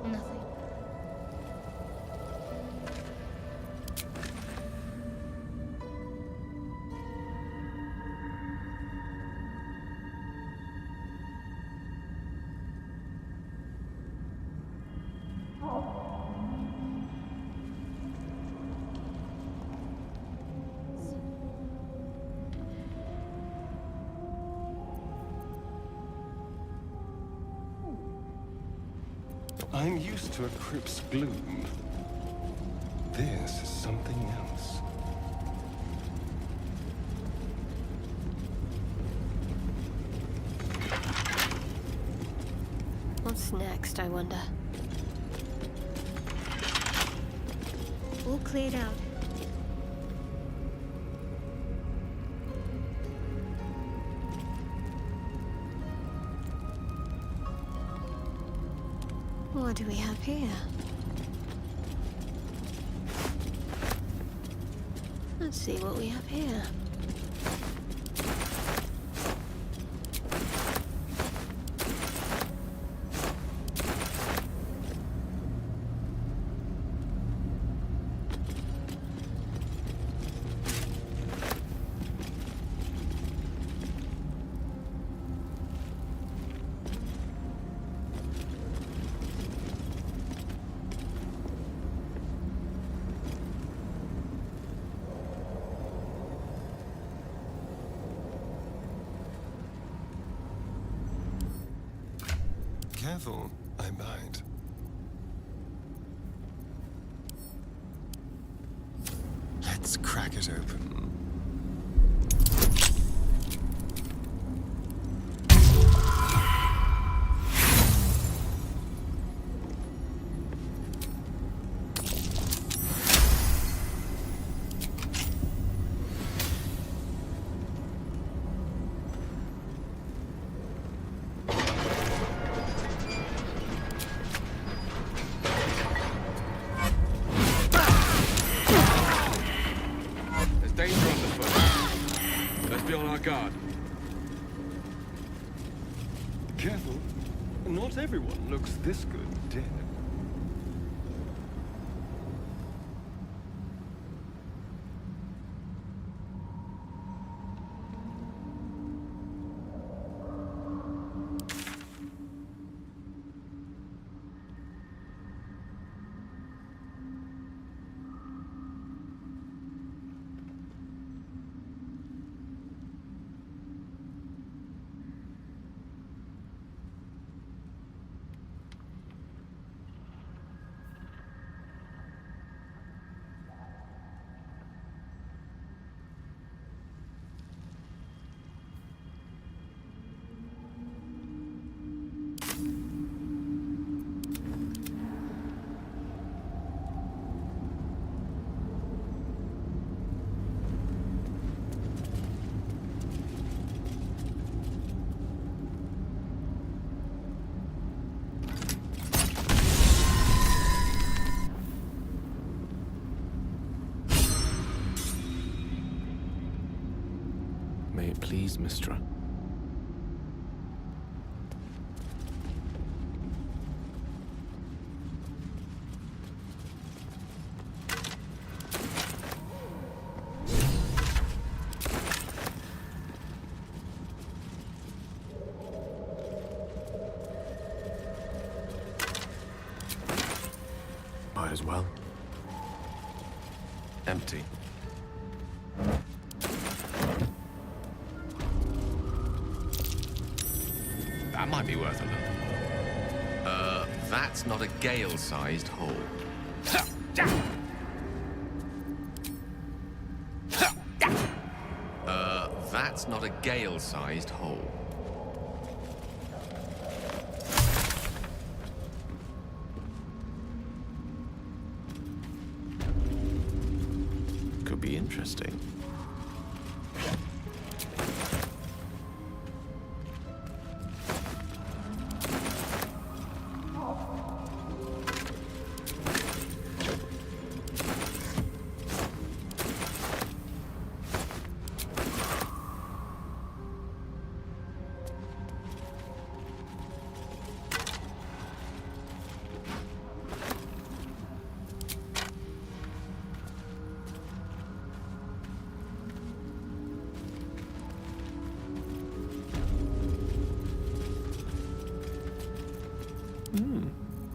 Nothing. I'm used to a crypt's gloom. This is something else. What's next, I wonder? All cleared out. What do we have here? Let's see what we have here. Careful, I might. Let's crack it open. Guard. Careful. Not everyone looks this good dead. May it please, Mistra. Might as well. Empty. That might be worth a look. That's not a Gale-sized hole. That's not a gale-sized hole. Could be interesting.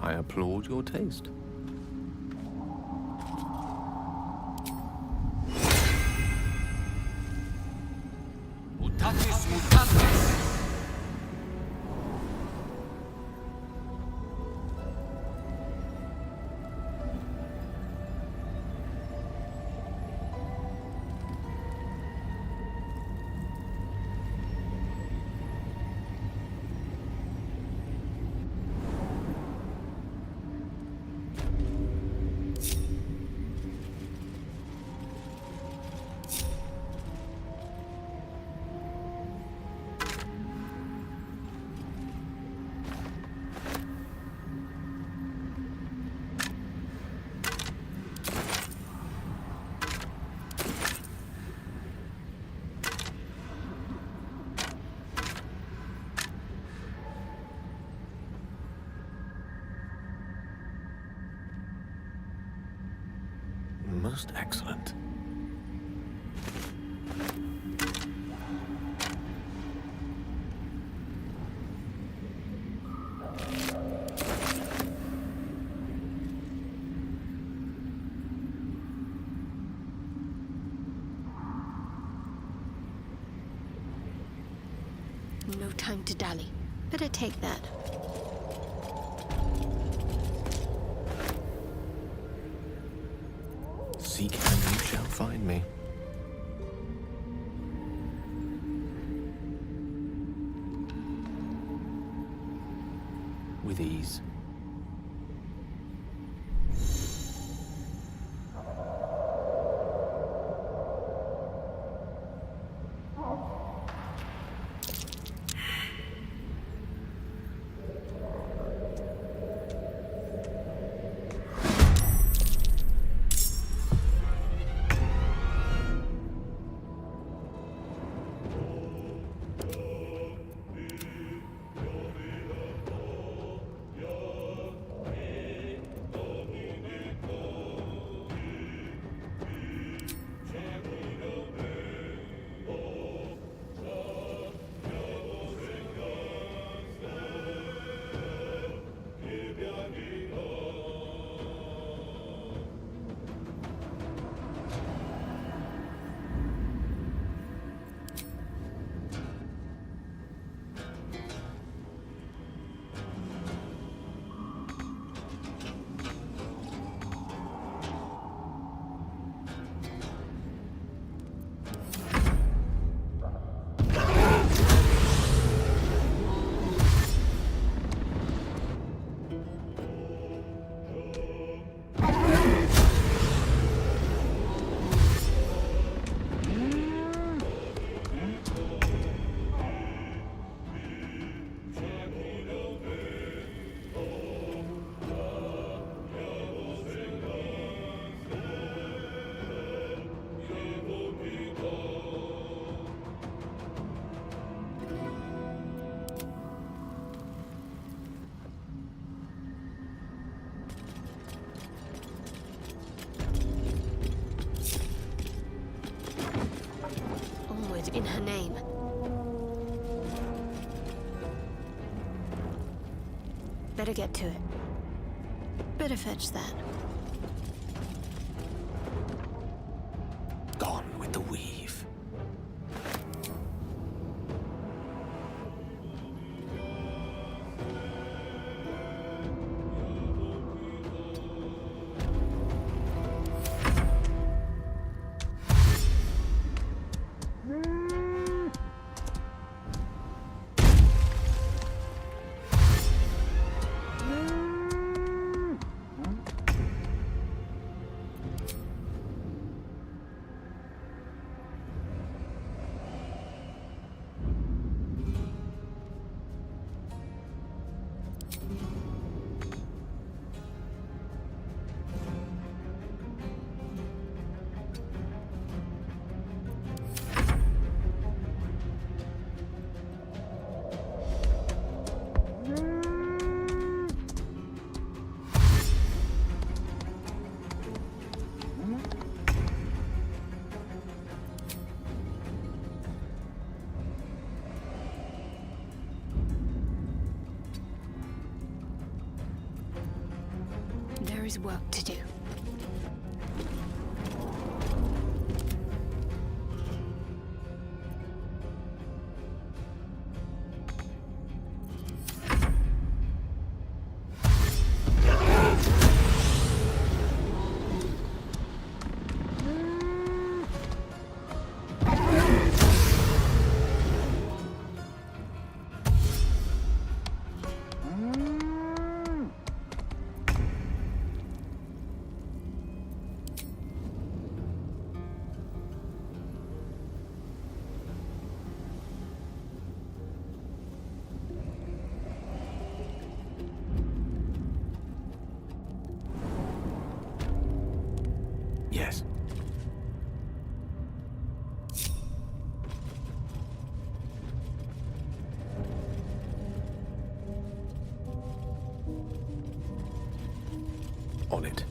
I applaud your taste. Mutatis mutandis! Most excellent. No time to dally. Better take that. Seek and you shall find me. With ease. In her name. Better get to it. Better fetch that. Gone with the weave. is work to do. Yes. On it.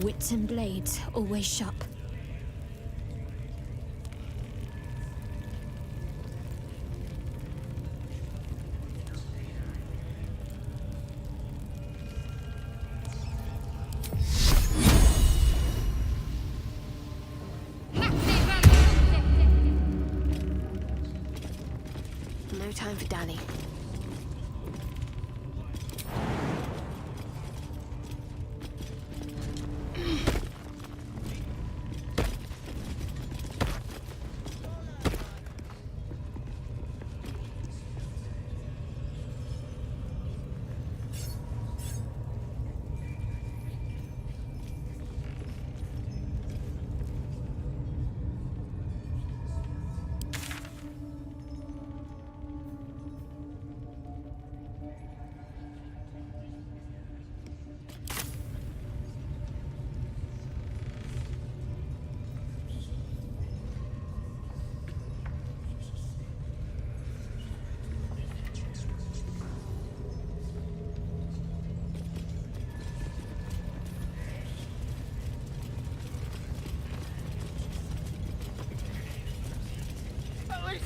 Wits and blades, always sharp. No time for Danny.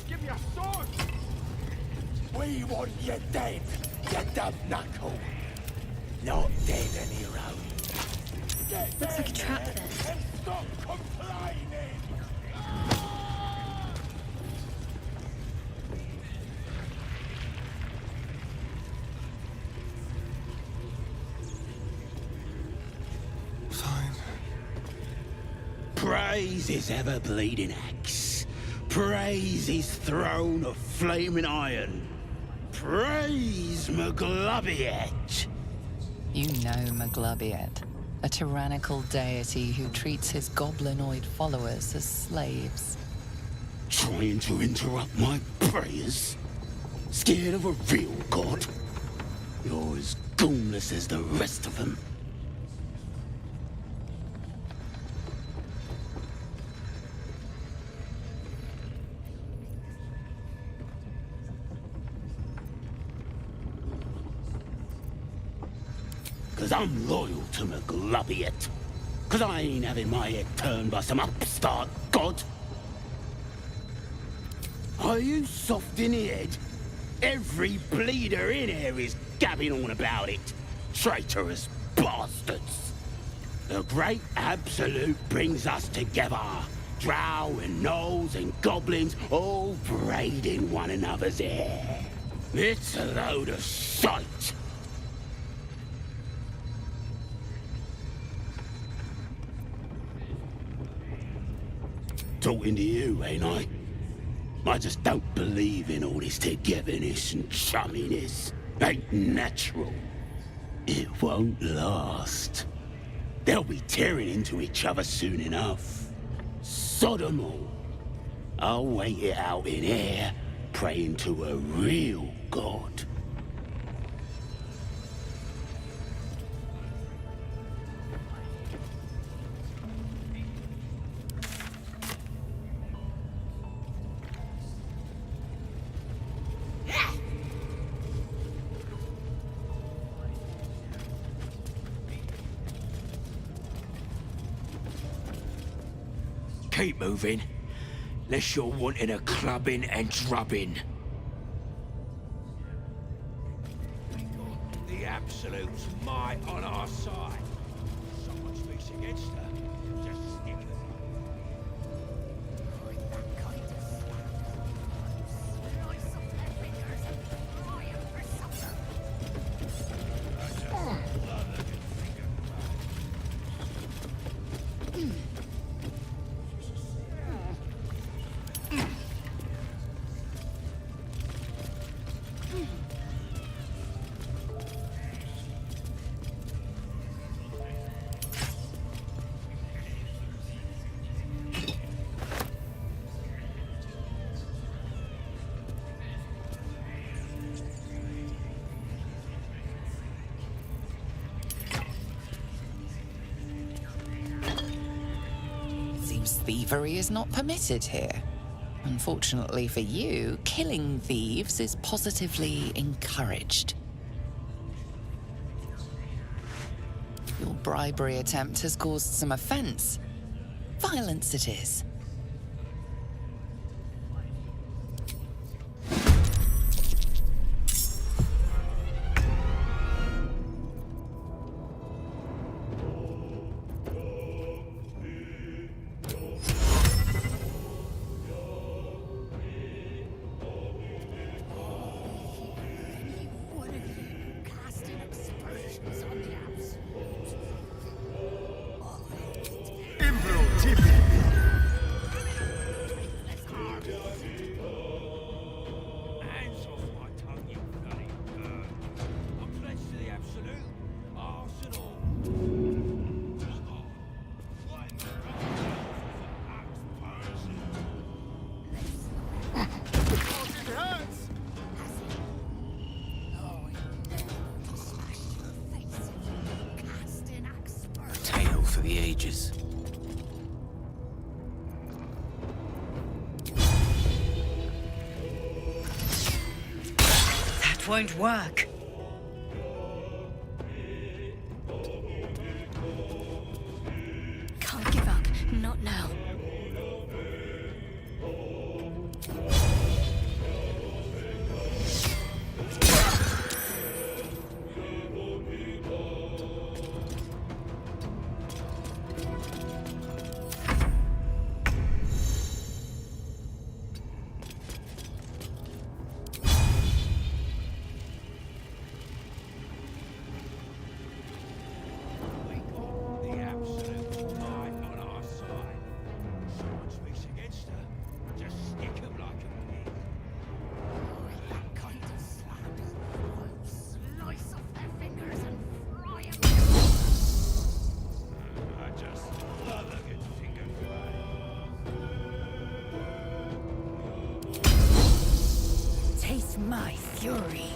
Give me a sword! We want you dead, you dumb knuckle. Not dead any road. Looks like a trap there. And stop complaining! Fine. Praise his ever-bleeding axe. Praise his throne of flaming iron. Praise Maglubiet. You know Maglubiet, a tyrannical deity who treats his goblinoid followers as slaves. Trying to interrupt my prayers? Scared of a real god? You're as goonless as the rest of them. 'Cause I'm loyal to McGlubbiot. 'Cause I ain't having my head turned by some upstart god. Are you soft in the head? Every bleeder in here is gabbing on about it. Traitorous bastards. The great absolute brings us together. Drow and gnolls and goblins all braiding one another's hair. It's a load of shite. Talking to you, ain't I? I just don't believe in all this togetherness and chumminess. Ain't natural. It won't last. They'll be tearing into each other soon enough. Sodom all. I'll wait it out in here, praying to a real god. Keep moving, lest you're wanting a clubbing and drubbing. The Absolute's might on our side. Someone speaks against her, just stick them. Thievery is not permitted here. Unfortunately for you, killing thieves is positively encouraged. Your bribery attempt has caused some offense. Violence it is. For the ages. That won't work. Can't give up. Not now. My fury.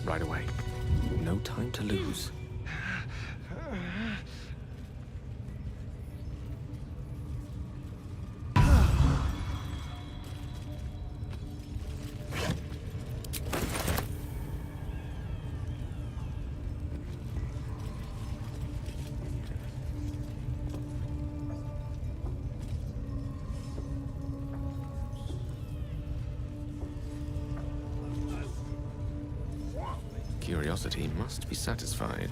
Right away. No time to lose. Curiosity must be satisfied.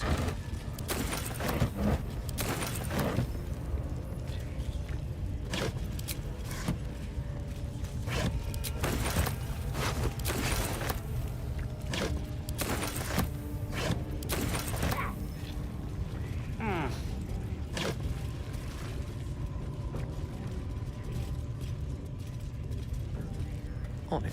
On it.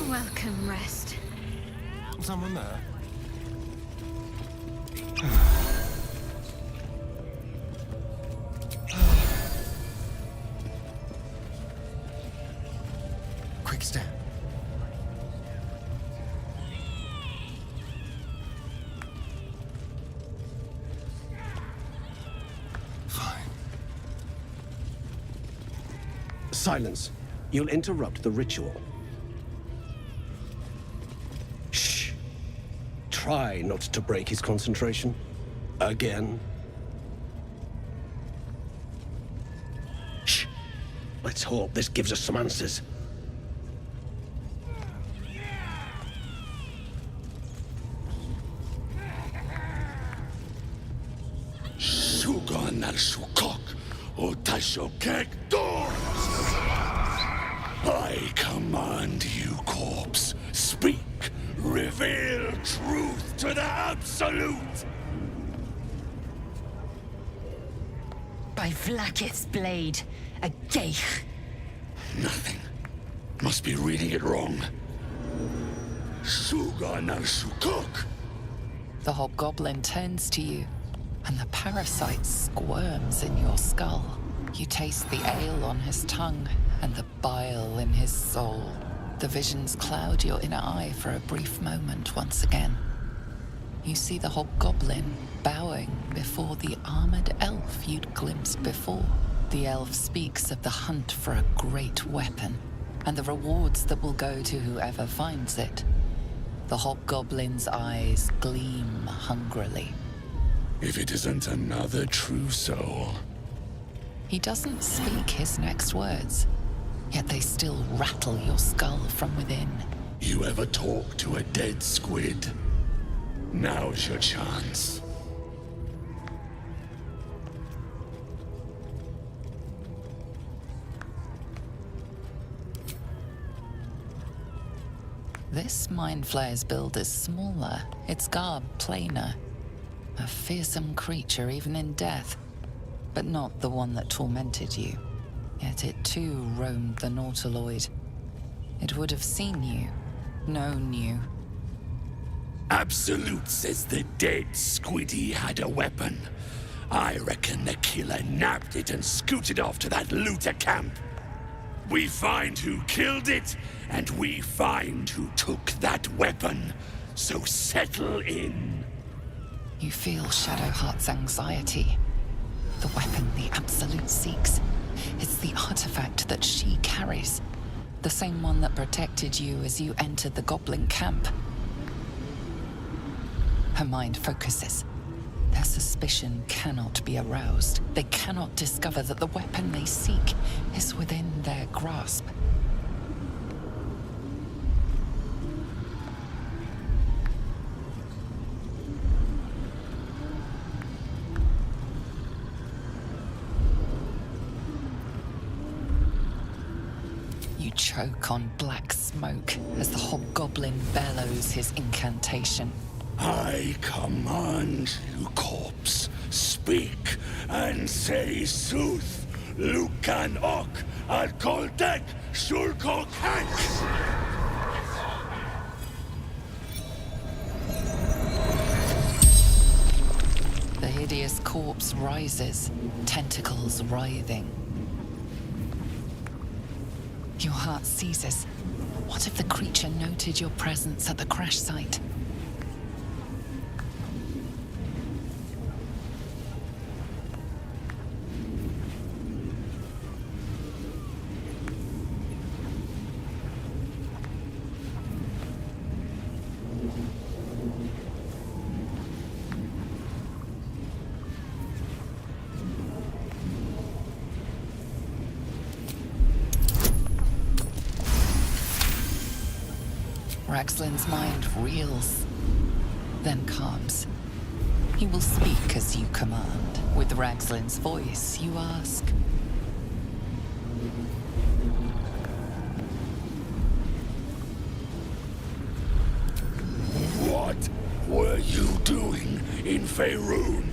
Welcome, rest. Someone there? Quick step. Fine. Silence. You'll interrupt the ritual. Shh. Try not to break his concentration. Again? Shh! Let's hope this gives us some answers. Sugan al Shukok, Otashokek Dor! I command you, corpse. Speak. Reveal truth to the Absolute! By Vlaakith's blade, a geich. Nothing. Must be reading it wrong. Sugan al Shukok! The hobgoblin turns to you, and the parasite squirms in your skull. You taste the ale on his tongue and the bile in his soul. The visions cloud your inner eye for a brief moment once again. You see the hobgoblin bowing before the armored elf you'd glimpsed before. The elf speaks of the hunt for a great weapon and the rewards that will go to whoever finds it. The hobgoblin's eyes gleam hungrily. If it isn't another true soul. He doesn't speak his next words, yet they still rattle your skull from within. You ever talk to a dead squid? Now's your chance. This Mind Flayer's build is smaller, its garb plainer. A fearsome creature even in death, but not the one that tormented you. Yet it too roamed the Nautiloid. It would have seen you, known you. Absolute says the dead squiddy had a weapon. I reckon the killer nabbed it and scooted off to that looter camp. We find who killed it, and we find who took that weapon. So settle in. You feel Shadowheart's anxiety. The weapon the Absolute seeks. It's the artifact that she carries. The same one that protected you as you entered the goblin camp. Her mind focuses. Their suspicion cannot be aroused. They cannot discover that the weapon they seek is within their grasp. You choke on black smoke as the hobgoblin bellows his incantation. I command you, corpse. Speak and say sooth. Lucan ok al koldek shulkok hank. The hideous corpse rises, tentacles writhing. Your heart seizes. What if the creature noted your presence at the crash site? Ragslin's mind reels, then calms. He will speak as you command. With Ragslin's voice, you ask. What were you doing in Faerun?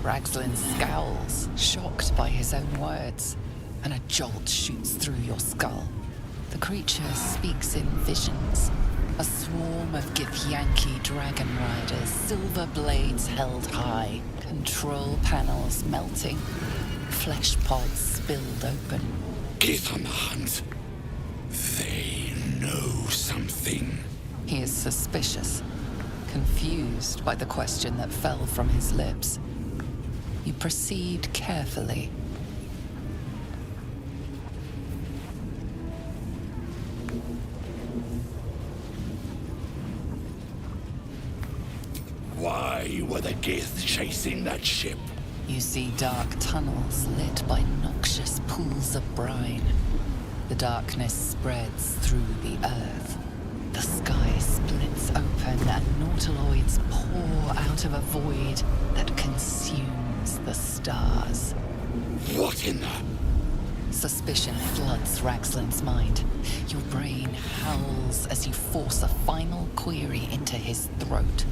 Ragslin scowls, shocked by his own words, and a jolt shoots through your skull. The creature speaks in visions. A swarm of Githyanki dragon riders, silver blades held high, control panels melting, flesh pods spilled open. Gith on the hunt. They know something. He is suspicious, confused by the question that fell from his lips. You proceed carefully. Why me were the Gith chasing that ship. You see dark tunnels lit by noxious pools of brine. The darkness spreads through the earth. The sky splits open and nautiloids pour out of a void that consumes the stars. What in the... Suspicion floods Raxlin's mind. Your brain howls as you force a final query into his throat.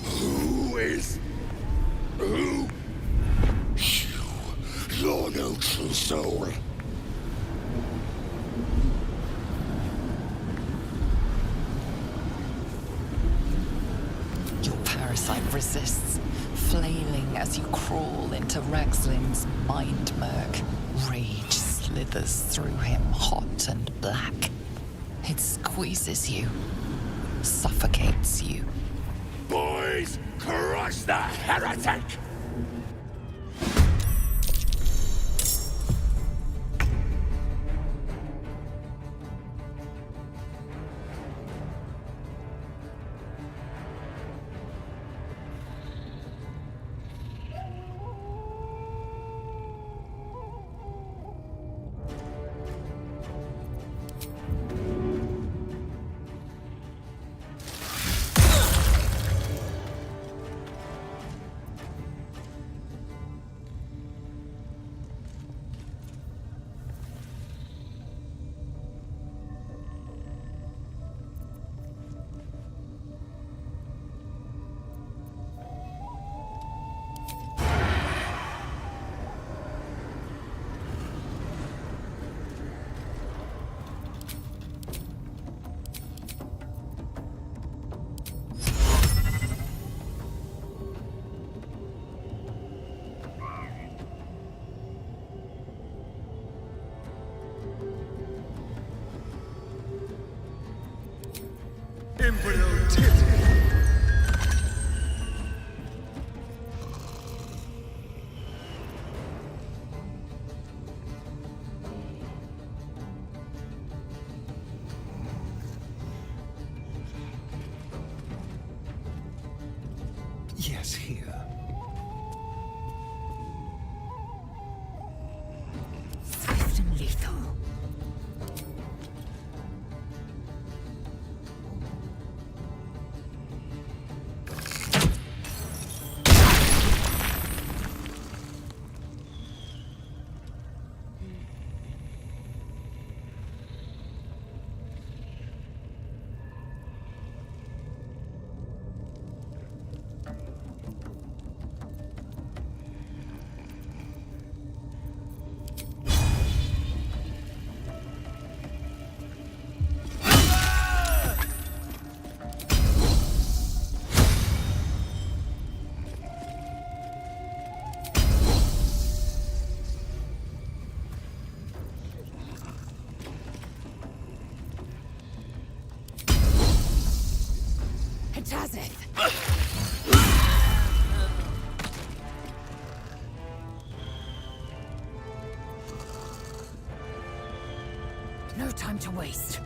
Who is... Who? You're no true soul. Your parasite resists, flailing as you crawl into Raxlin's mind murk. Rage slithers through him, hot and black. It squeezes you, suffocates you. Boys, crush the heretic! Yes, here. Swift and lethal. No time to waste.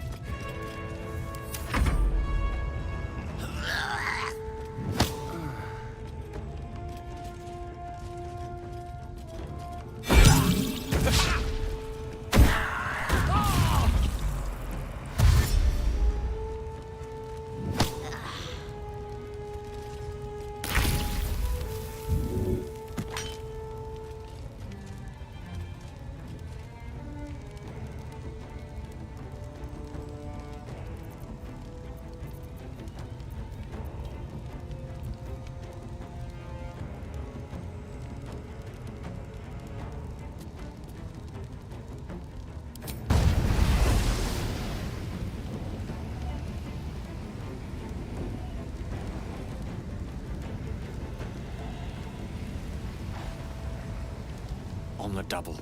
On the double.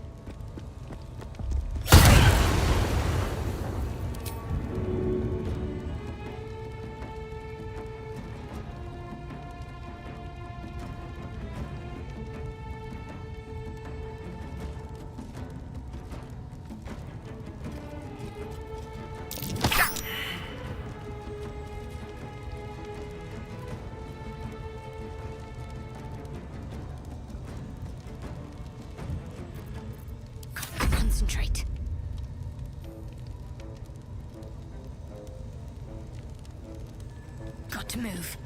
not to move.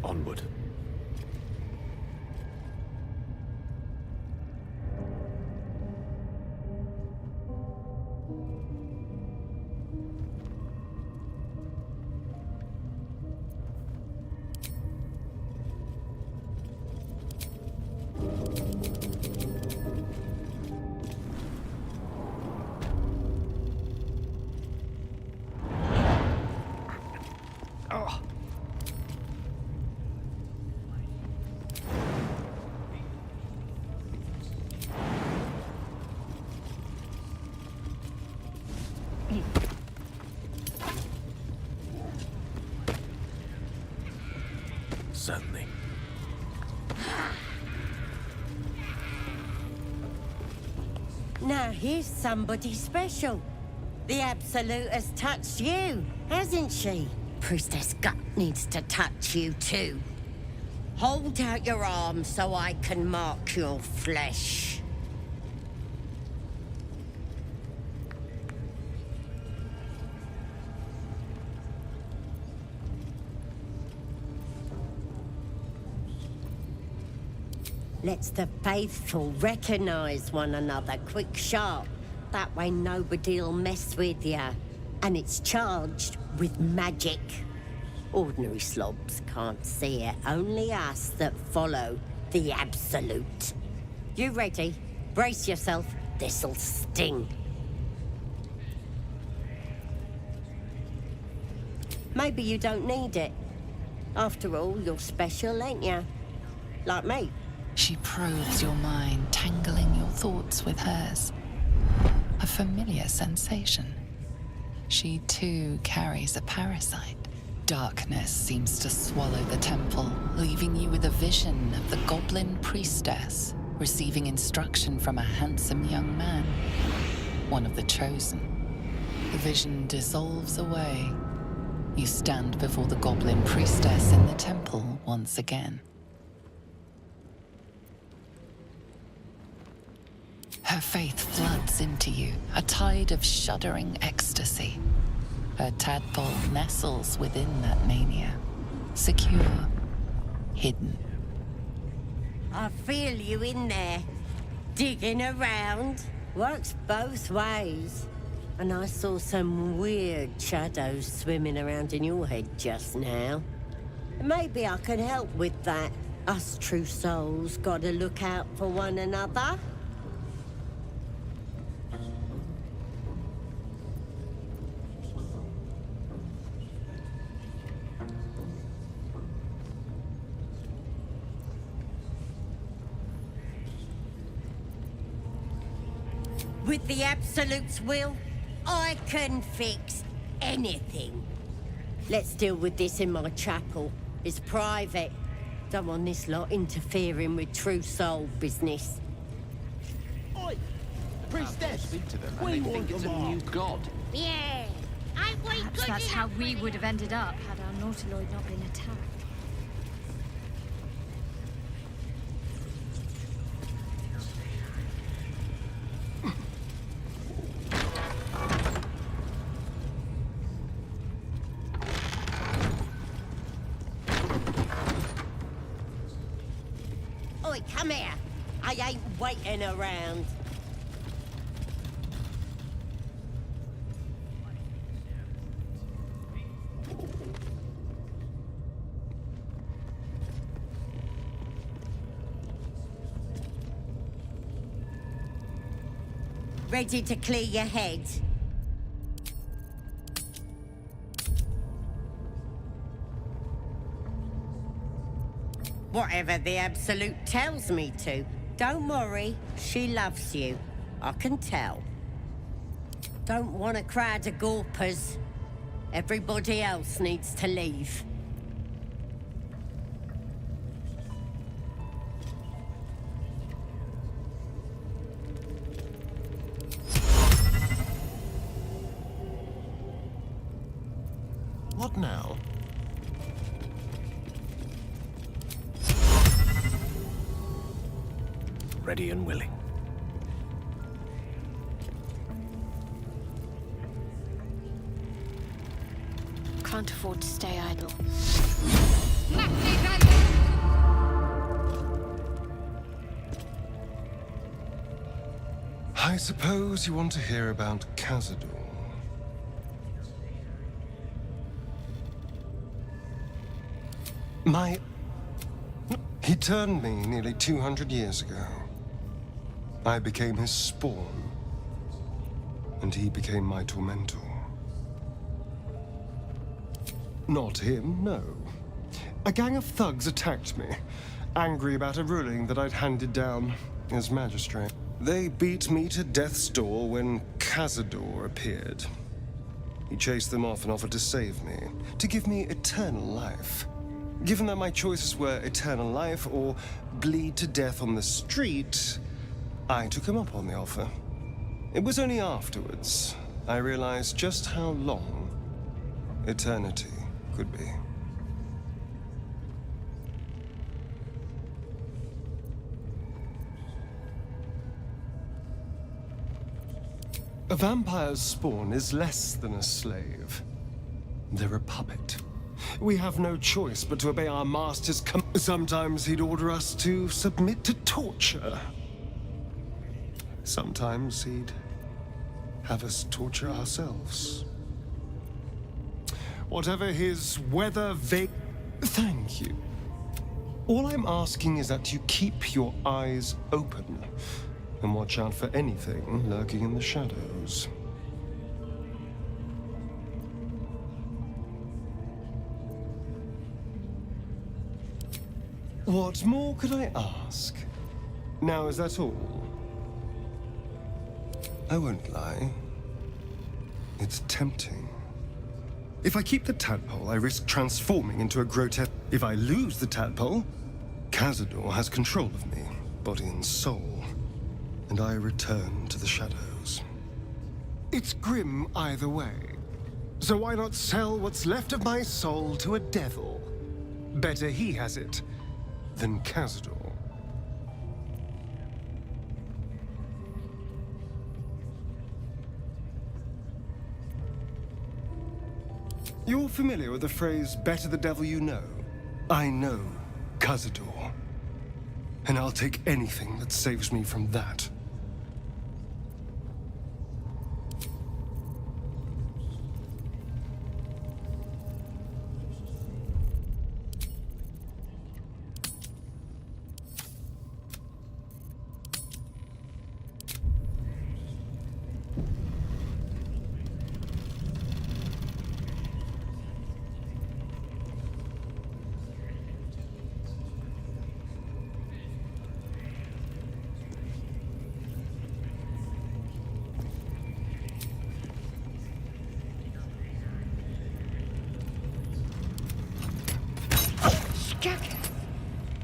Onward. Certainly. Now here's somebody special. The Absolute has touched you, hasn't she? Priestess Gut needs to touch you too. Hold out your arm so I can mark your flesh. Lets the faithful recognize one another quick sharp. That way nobody'll mess with ya. And it's charged with magic. Ordinary slobs can't see it, only us that follow the Absolute. You ready? Brace yourself, this'll sting. Maybe you don't need it. After all, you're special, ain't ya? Like me. She probes your mind, tangling your thoughts with hers. A familiar sensation. She too carries a parasite. Darkness seems to swallow the temple, leaving you with a vision of the goblin priestess receiving instruction from a handsome young man, one of the chosen. The vision dissolves away. You stand before the goblin priestess in the temple once again. Her faith floods into you, a tide of shuddering ecstasy. Her tadpole nestles within that mania, secure, hidden. I feel you in there, digging around. Works both ways. And I saw some weird shadows swimming around in your head just now. Maybe I can help with that. Us true souls gotta look out for one another. With the Absolute's will, I can fix anything. Let's deal with this in my chapel. It's private. Don't want this lot interfering with true soul business. Oi! Priestess! Speak to them, We and they want think it's a them new all. god. Yeah. Perhaps that's how we would have ended up had our Nautiloid not been attacked. Oi, come here. I ain't waiting around. Ready to clear your head? Whatever the Absolute tells me to. Don't worry, she loves you. I can tell. Don't want a crowd of gawpers. Everybody else needs to leave. What now? Ready and willing. Can't afford to stay idle. I suppose you want to hear about Cazador. He turned me nearly 200 years ago. I became his spawn, and he became my tormentor. Not him, no. A gang of thugs attacked me, angry about a ruling that I'd handed down as magistrate. They beat me to death's door when Cazador appeared. He chased them off and offered to save me, to give me eternal life. Given that my choices were eternal life or bleed to death on the street, I took him up on the offer. It was only afterwards I realized just how long eternity could be. A vampire's spawn is less than a slave. They're a puppet. We have no choice but to obey our master's command. Sometimes he'd order us to submit to torture. Sometimes he'd have us torture ourselves. Whatever his weather vague... Thank you. All I'm asking is that you keep your eyes open and watch out for anything lurking in the shadows. What more could I ask? Now, is that all? I won't lie. It's tempting. If I keep the tadpole, I risk transforming into a grotesque... If I lose the tadpole, Cazador has control of me, body and soul, and I return to the shadows. It's grim either way. So why not sell what's left of my soul to a devil? Better he has it than Cazador. You're familiar with the phrase, better the devil you know? I know Cazador, and I'll take anything that saves me from that.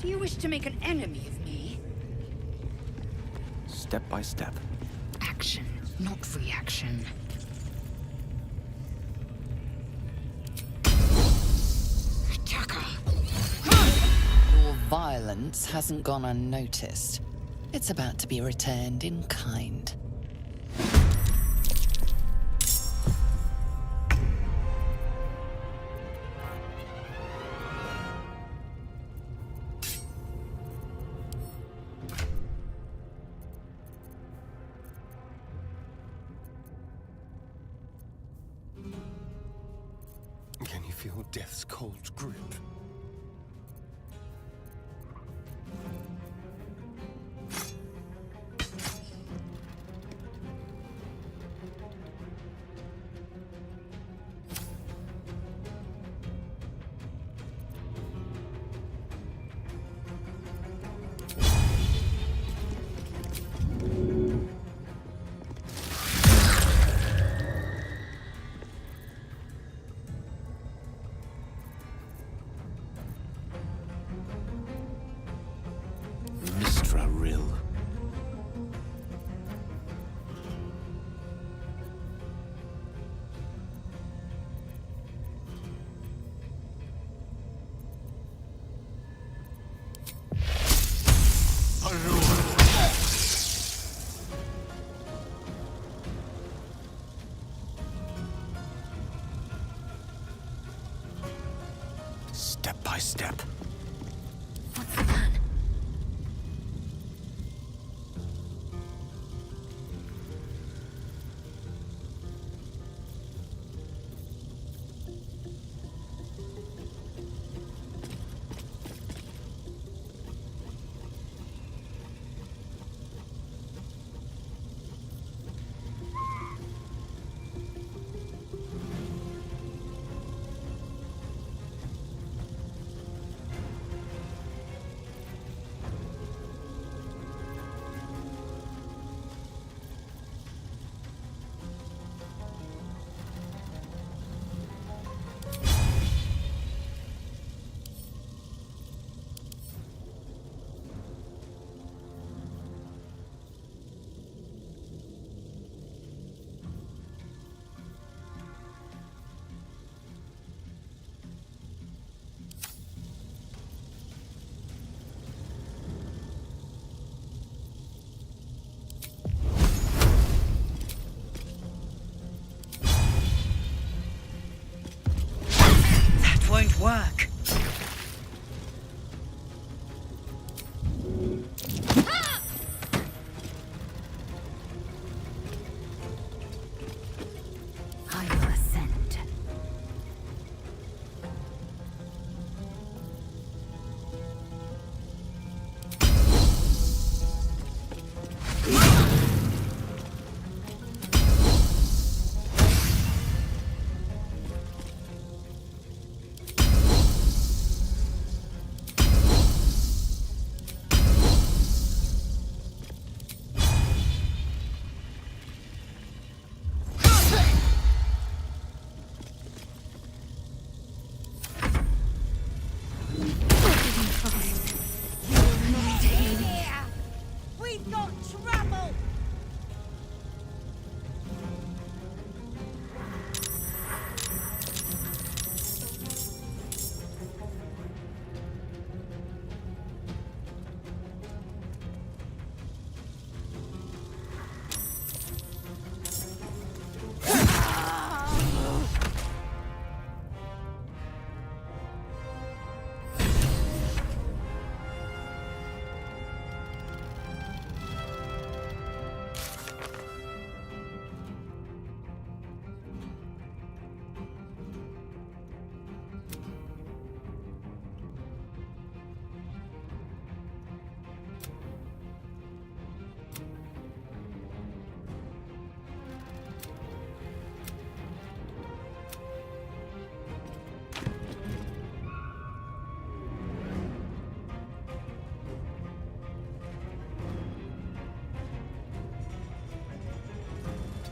Do you wish to make an enemy of me? Step by step. Action, not reaction. Your violence hasn't gone unnoticed. It's about to be returned in kind. Can you feel death's cold grip? Step by step. What's the plan?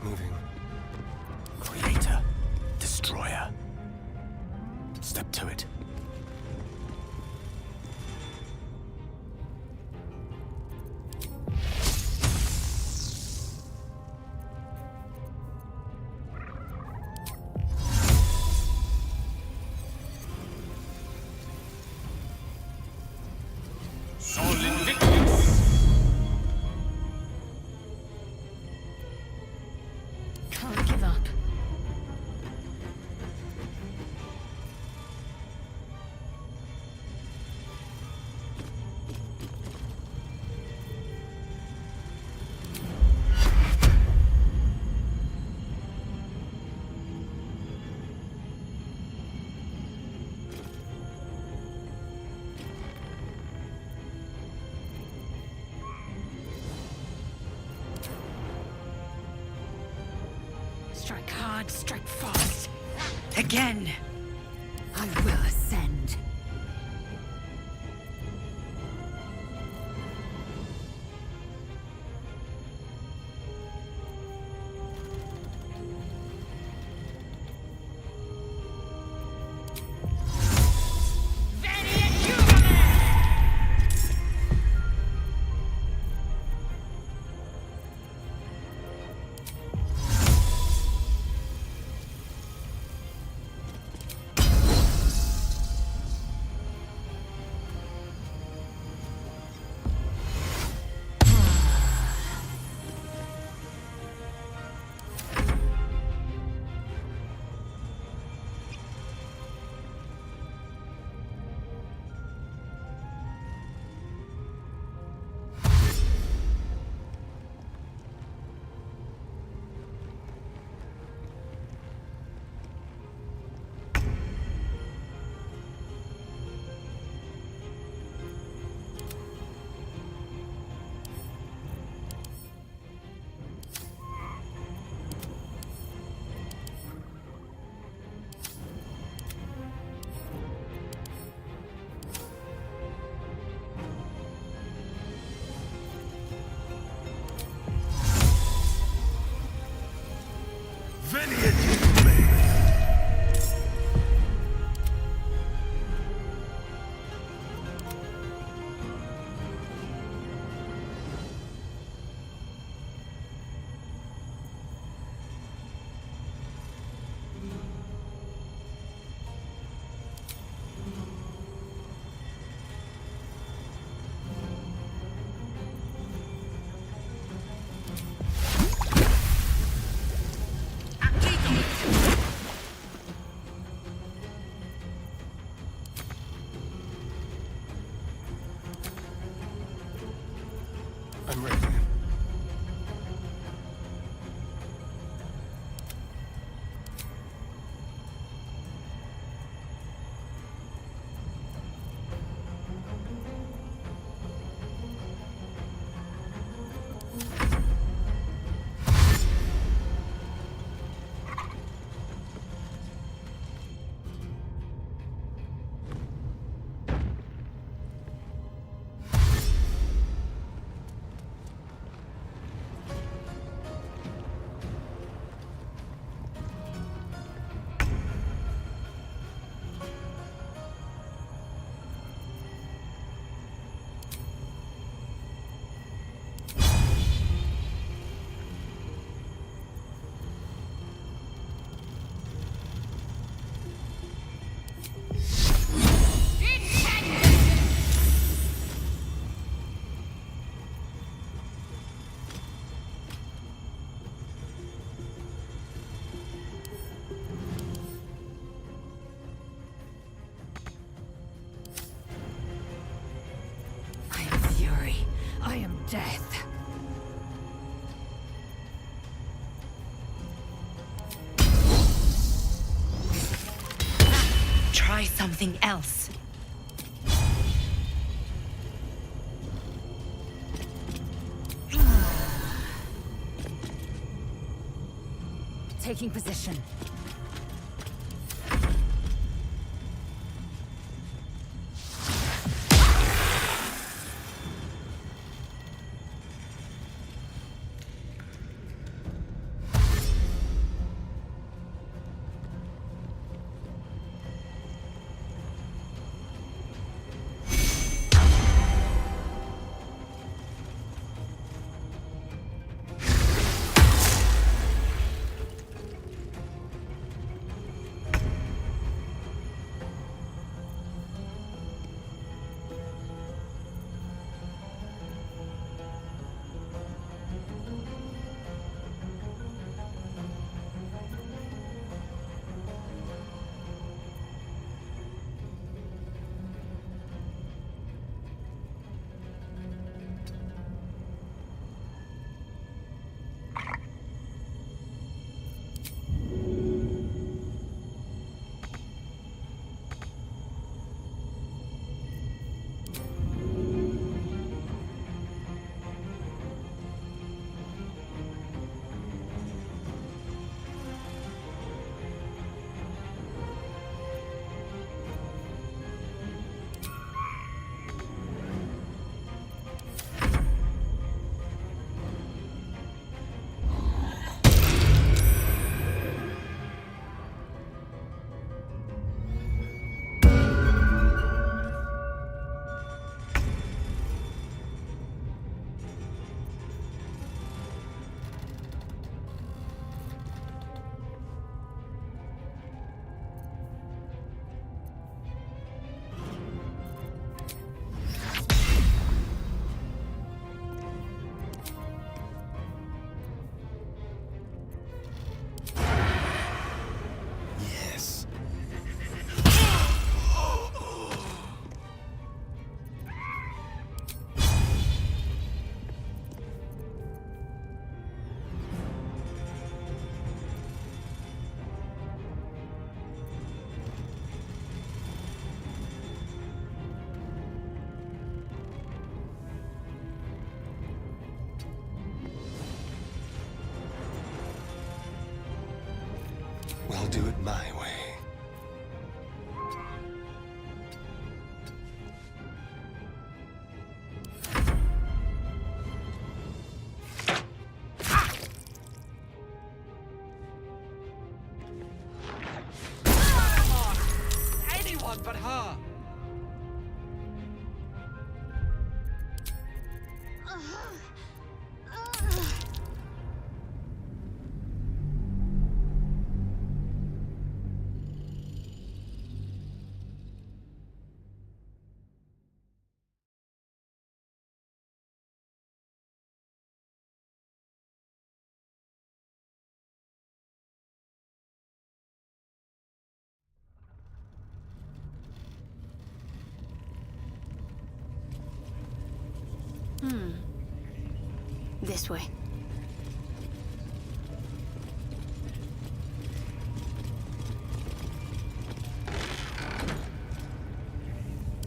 moving. Creator. Destroyer. Step to it. Sol Invictus! Can't give up. Strike hard, strike fast. Again! I will ascend. I'm ready. I am fury. I am death. Try something else. Taking position. I'll do it my way. Anyone but her! This way.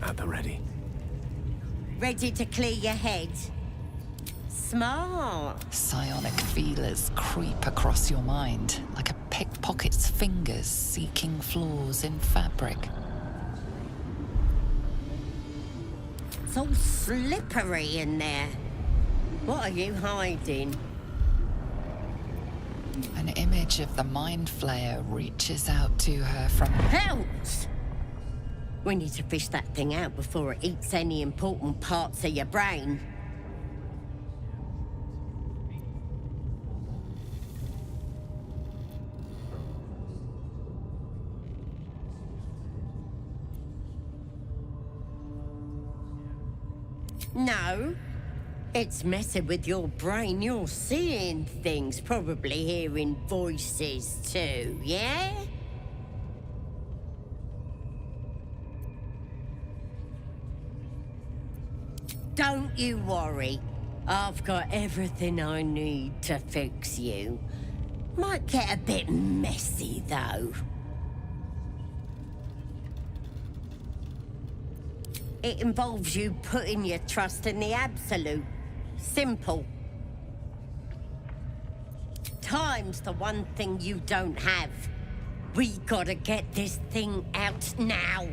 At the ready. Ready to clear your head? Smart. Psionic feelers creep across your mind like a pickpocket's fingers seeking flaws in fabric. It's all slippery in there. What are you hiding? An image of the Mind Flayer reaches out to her from... Help! We need to fish that thing out before it eats any important parts of your brain. No. It's messing with your brain. You're seeing things, probably hearing voices too, yeah? Don't you worry. I've got everything I need to fix you. Might get a bit messy, though. It involves you putting your trust in the Absolute. Simple. Time's the one thing you don't have. We gotta get this thing out now.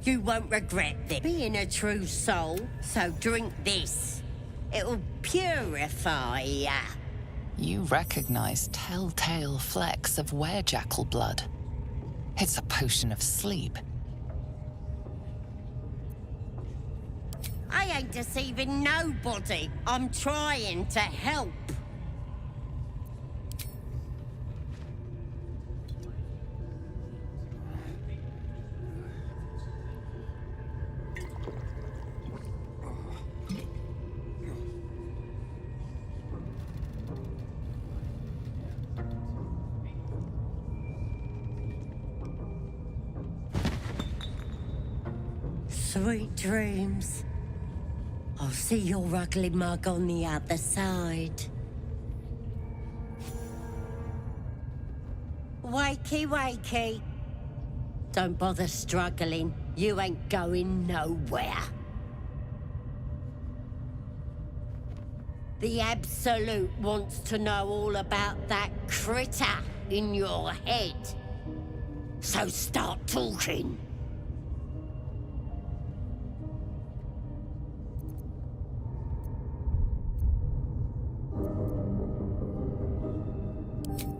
You won't regret this. Being a true soul, so drink this. It'll purify ya. You recognize telltale flecks of werejackal blood. It's a potion of sleep. I ain't deceiving nobody. I'm trying to help. Sweet dreams. I'll see your ugly mug on the other side. Wakey, wakey. Don't bother struggling. You ain't going nowhere. The Absolute wants to know all about that critter in your head. So start talking.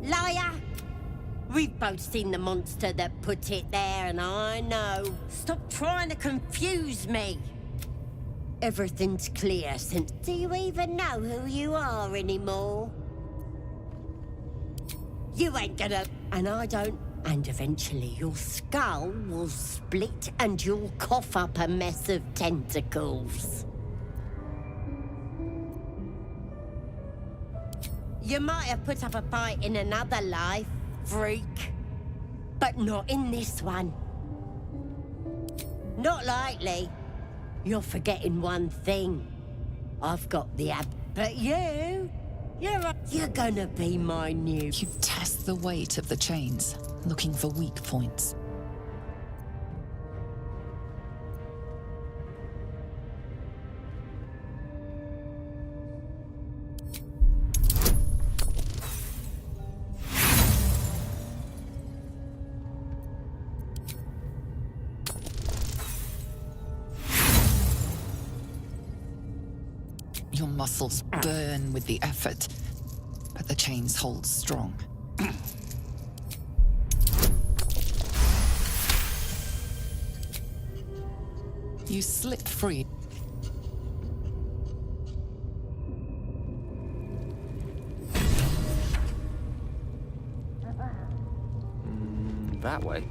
Liar! We've both seen the monster that put it there, and I know. Stop trying to confuse me. Everything's clear since... Do you even know who you are anymore? You ain't gonna... And I don't. And eventually your skull will split and you'll cough up a mess of tentacles. You might have put up a fight in another life, freak. But not in this one. Not likely. You're forgetting one thing. I've got the but you're gonna be my new... You test the weight of the chains, looking for weak points. Your muscles burn with the effort, but the chains hold strong. You slip free. That way.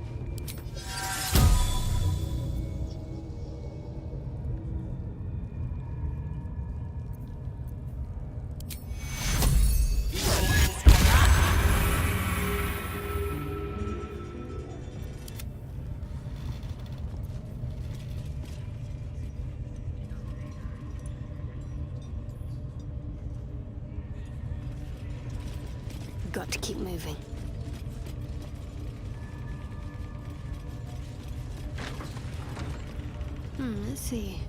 Got to keep moving. Let's see.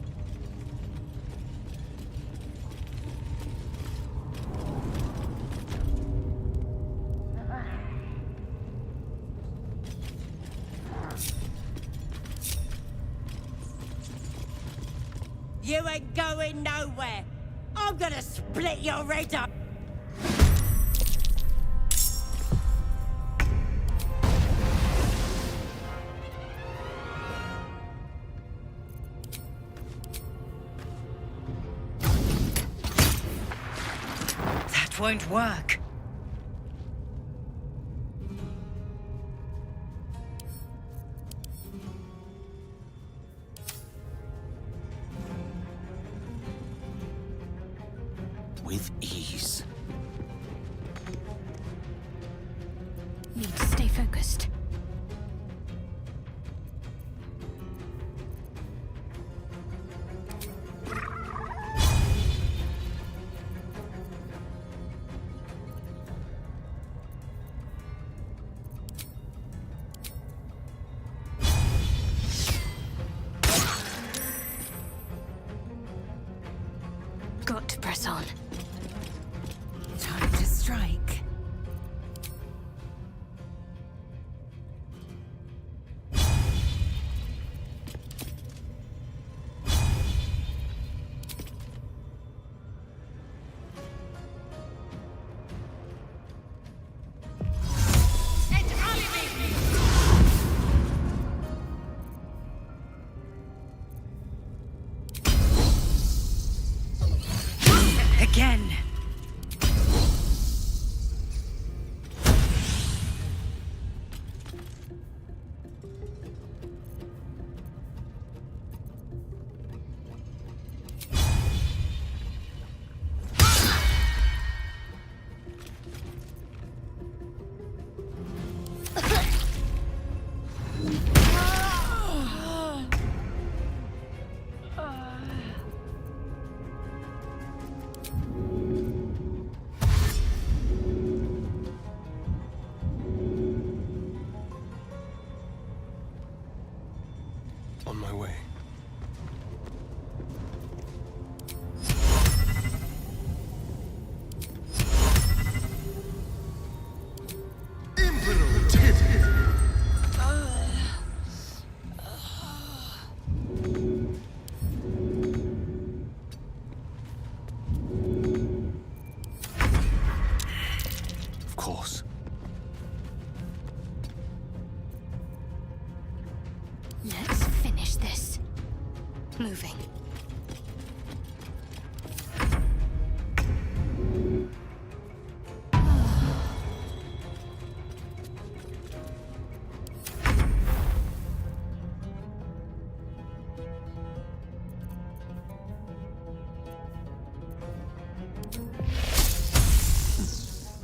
You ain't going nowhere. I'm gonna split your head up. That won't work. With ease. Need to stay focused. Got to press on. Time to strike. Again. On my way. Of course. Let's finish this. Moving.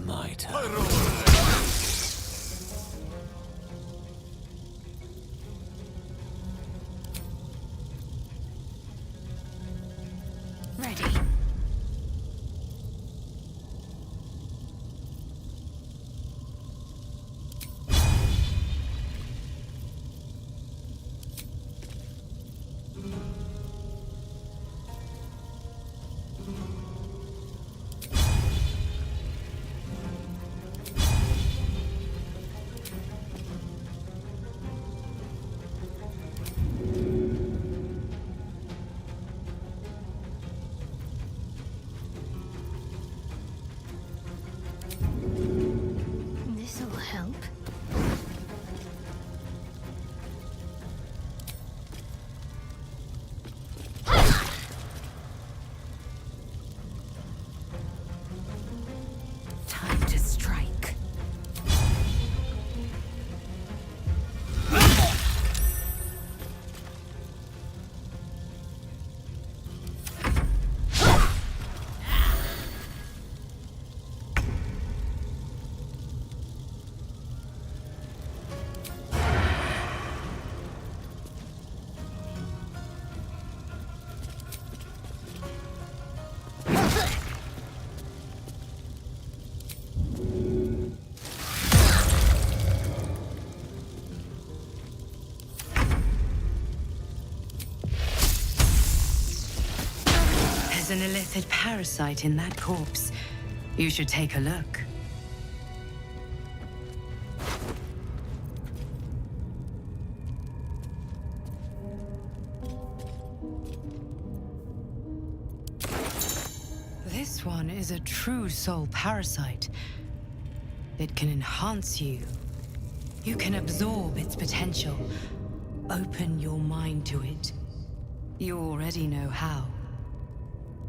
My turn. Ready. There's an illithid parasite in that corpse. You should take a look. This one is a true soul parasite. It can enhance you. You can absorb its potential. Open your mind to it. You already know how.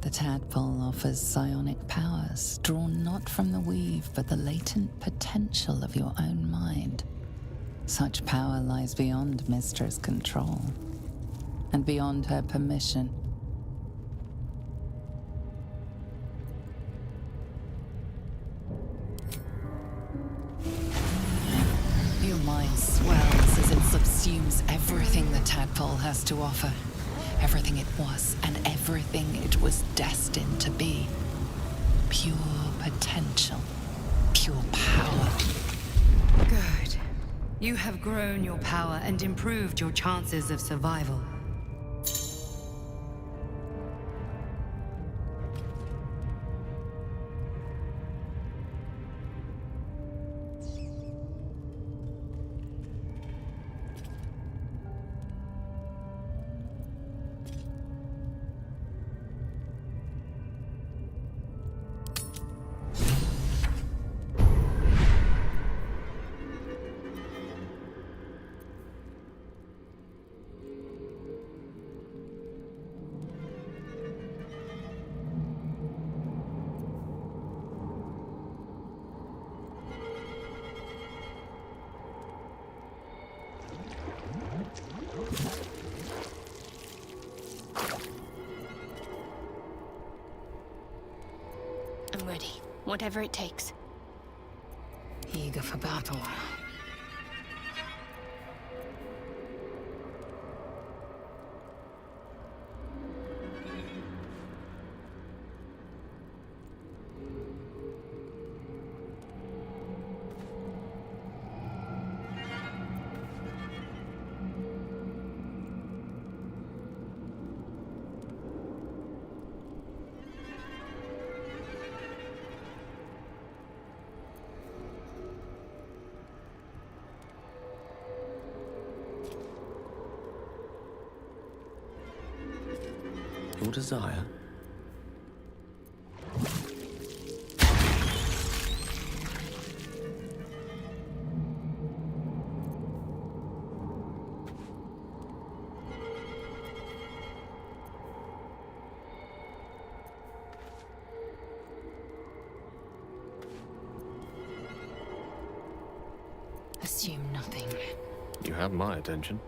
The tadpole offers psionic powers, drawn not from the weave, but the latent potential of your own mind. Such power lies beyond Mistra's control, and beyond her permission. Your mind swells as it subsumes everything the tadpole has to offer. Everything it was and everything it was destined to be. Pure potential. Pure power. Good. You have grown your power and improved your chances of survival. I'm ready. Whatever it takes. Eager for battle. Your desire? Assume nothing. You have my attention.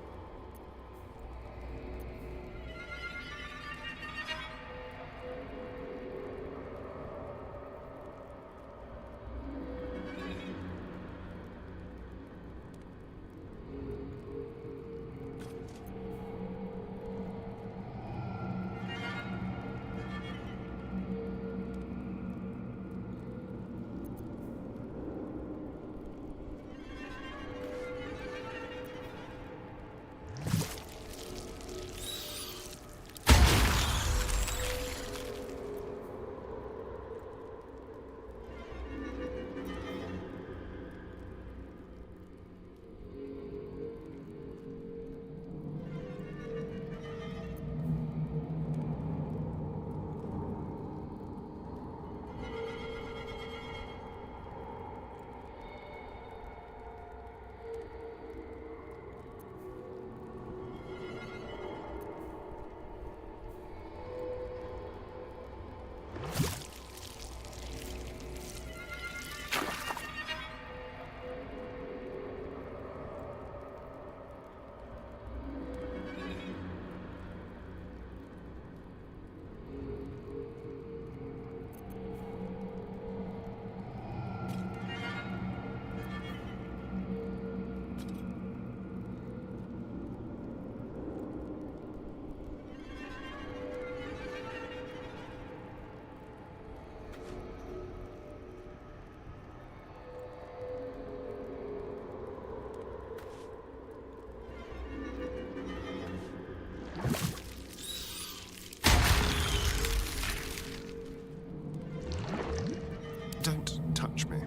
Don't touch me.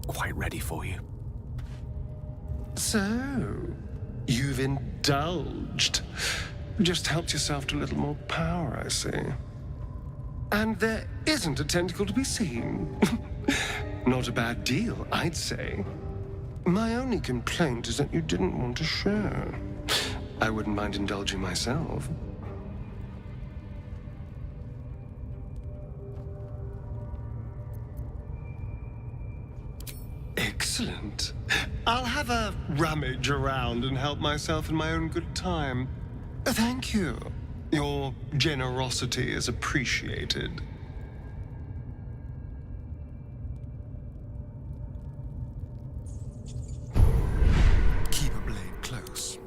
Quite ready for you. So, you've indulged. Just helped yourself to a little more power, I see. And there isn't a tentacle to be seen. Not a bad deal, I'd say. My only complaint is that you didn't want to share. I wouldn't mind indulging myself. Excellent. I'll have a rummage around and help myself in my own good time. Thank you. Your generosity is appreciated. Keep a blade close.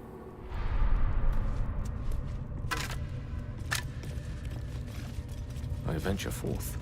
I venture forth.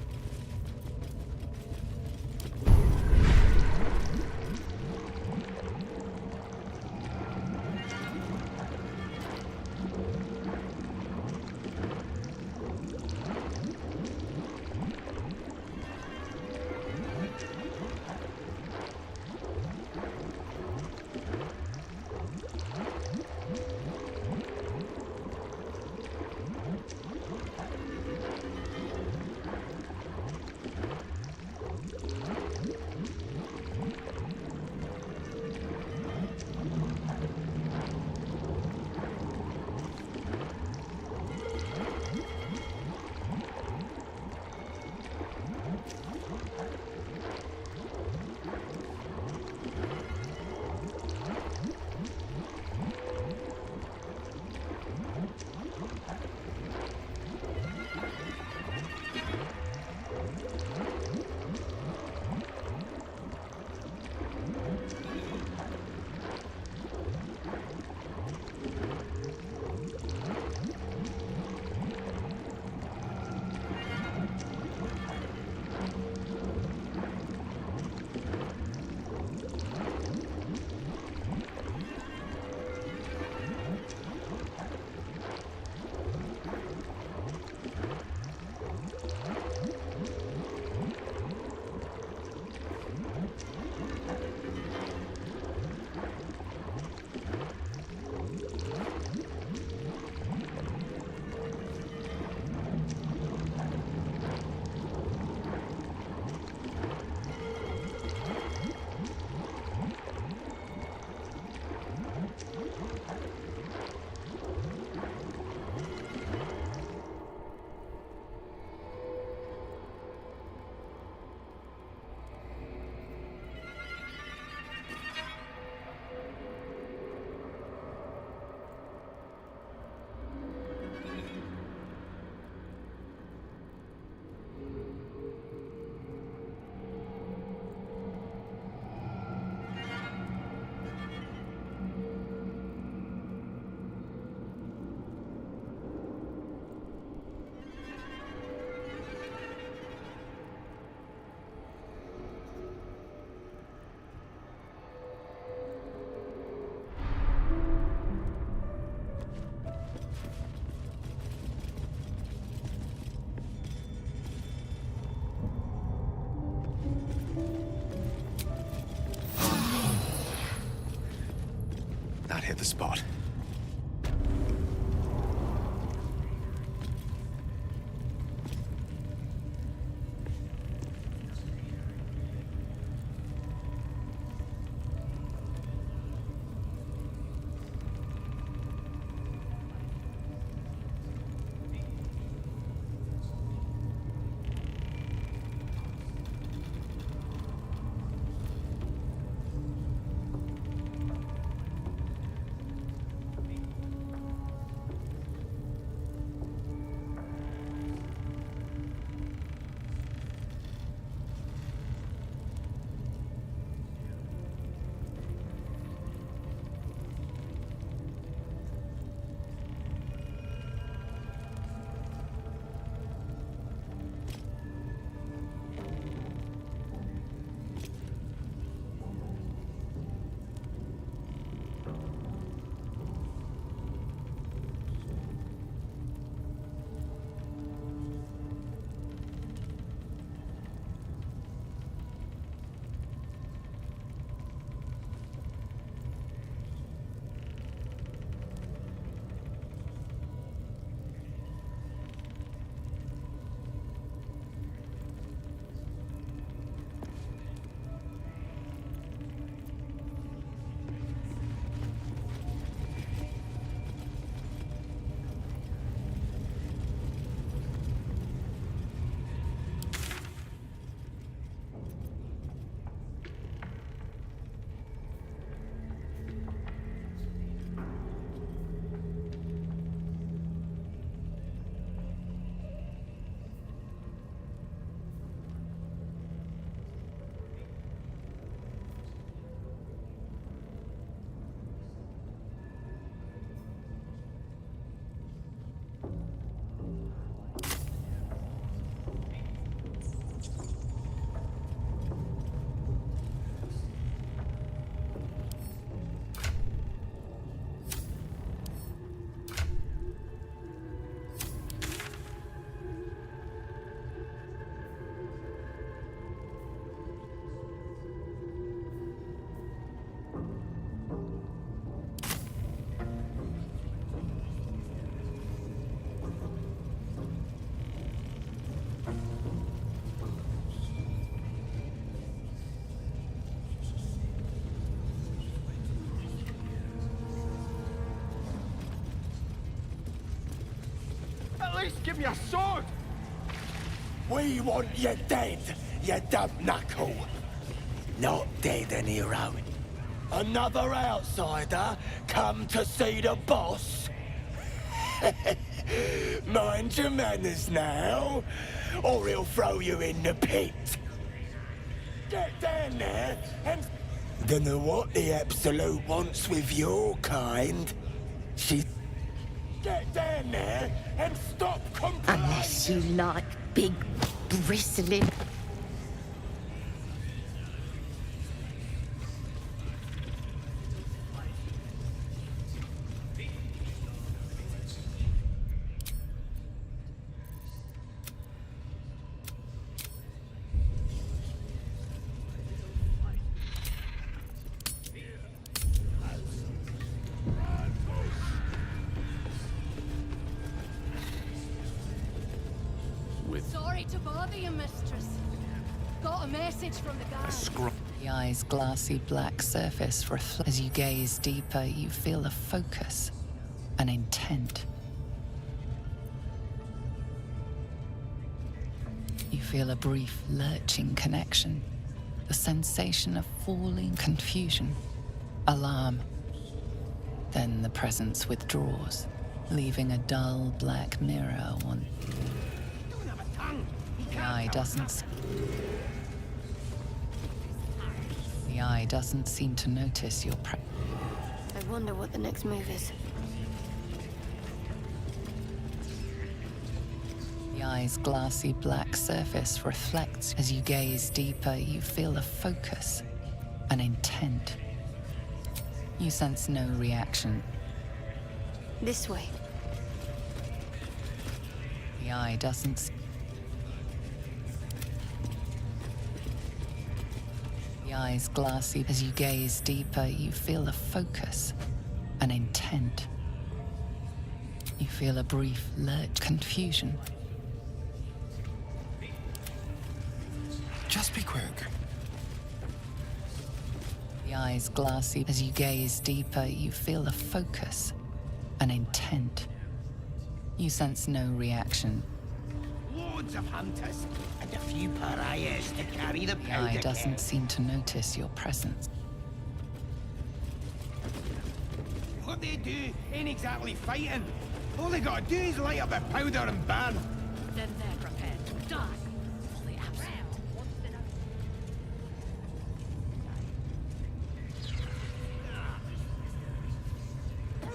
That hit the spot. At least give me a sword! We want you dead, you dumb knuckle. Not dead an hero. Another outsider come to see the boss? Mind your manners now, or he'll throw you in the pit. Get down there and... Dunno what the Absolute wants with your kind. Get down there and stop complaining. Unless you like big, bristling... Sorry to bother you, mistress. Got a message from the guard. The eye's glassy black surface reflects. As you gaze deeper, you feel a focus, an intent. You feel a brief, lurching connection, the sensation of falling confusion, alarm. Then the presence withdraws, leaving a dull black mirror on. The eye doesn't seem to notice your I wonder what the next move is. The eye's glassy black surface reflects. As you gaze deeper, you feel a focus, an intent. You sense no reaction. This way. The eye doesn't. The eye's glassy. As you gaze deeper, you feel a focus, an intent. You feel a brief lurch, confusion. Just be quick. The eye's glassy. As you gaze deeper, you feel a focus, an intent. You sense no reaction. Loads of hunters, and a few pariahs to carry the The powder eye doesn't keg. seem to notice your presence. What they do ain't exactly fighting. All they gotta do is light up a powder and burn. Then they're prepared to die for the absolute.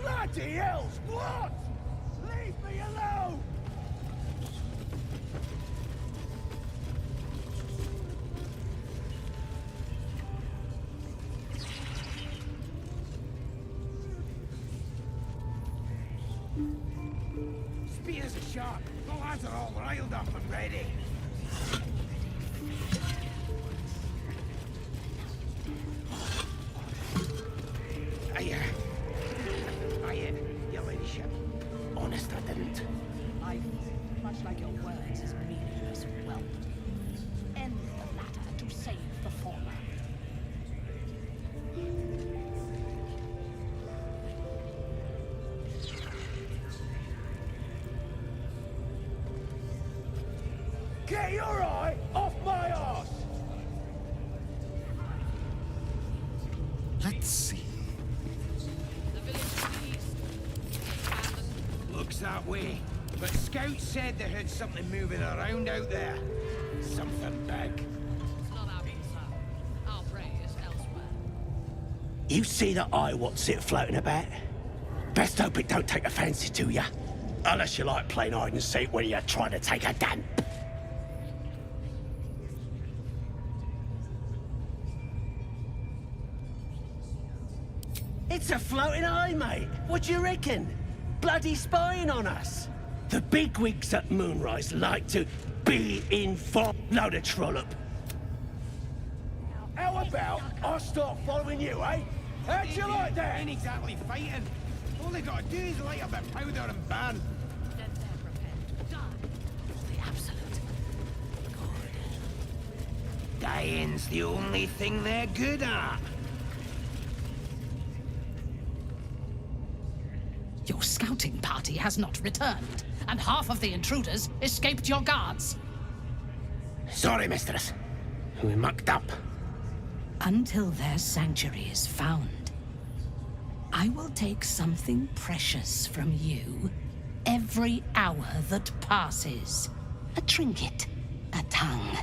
Bloody hell's what? Leave me alone! Spears are sharp. The lads are all riled up and ready. Aye, your ladyship. Honest, I didn't. Much like your words is meaningless whelp. End the latter to save the former. Get your eye off my arse! Let's see. Looks that way. But scouts said they heard something moving around out there. Something big. It's not our concern. Our prey is elsewhere. You see that eye what's it floating about? Best hope it don't take a fancy to ya. Unless you like playing hide and seek when you're trying to take a dump. It's a floating eye, mate. What do you reckon? Bloody spying on us. The bigwigs at Moonrise like to be informed. Load of trollop. How about I start following you, eh? How'd you like that? Ain't exactly fighting. All they gotta do is light up a powder and burn. Then they're prepared to die for the absolute. Dying's the only thing they're good at. Your scouting party has not returned. and half of the intruders escaped your guards. Sorry, mistress. We mucked up. Until their sanctuary is found, I will take something precious from you every hour that passes. A trinket, a tongue,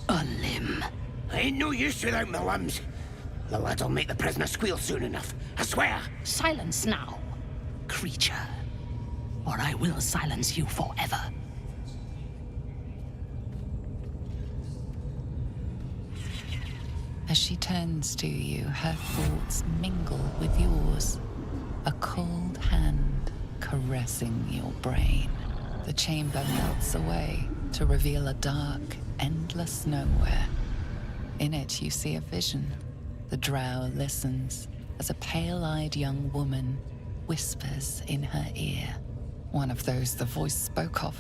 a limb. Ain't no use without my limbs. The lad'll make the prisoner squeal soon enough, I swear. Silence now, creature, or I will silence you forever. As she turns to you, her thoughts mingle with yours. A cold hand caressing your brain. The chamber melts away to reveal a dark, endless nowhere. In it, you see a vision. The drow listens as a pale-eyed young woman whispers in her ear. One of those the voice spoke of.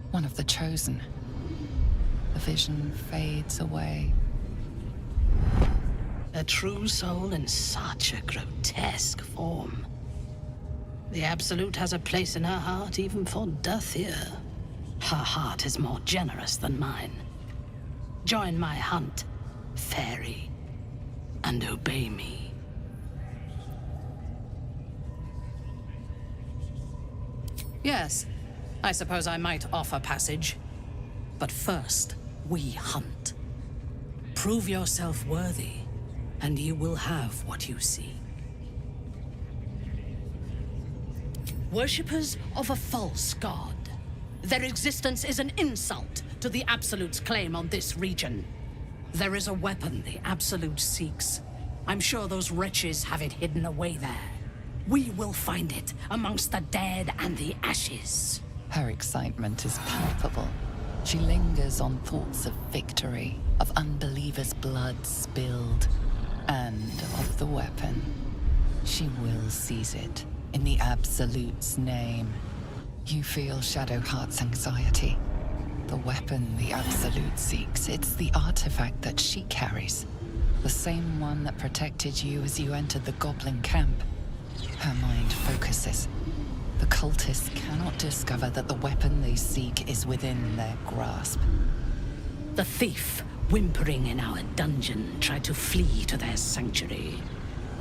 One of the chosen. The vision fades away. A true soul in such a grotesque form. The Absolute has a place in her heart even for Dathir. Her heart is more generous than mine. Join my hunt, fairy, and obey me. Yes, I suppose I might offer passage. But first, we hunt. Prove yourself worthy, and you will have what you seek. Worshippers of a false god. Their existence is an insult to the Absolute's claim on this region. There is a weapon the Absolute seeks. I'm sure those wretches have it hidden away there. We will find it amongst the dead and the ashes. Her excitement is palpable. She lingers on thoughts of victory, of unbelievers' blood spilled, and of the weapon. She will seize it, in the Absolute's name. You feel Shadowheart's anxiety. The weapon the Absolute seeks, it's the artifact that she carries. The same one that protected you as you entered the Goblin camp. Her mind focuses. The cultists cannot discover that the weapon they seek is within their grasp. The thief, whimpering in our dungeon, tried to flee to their sanctuary.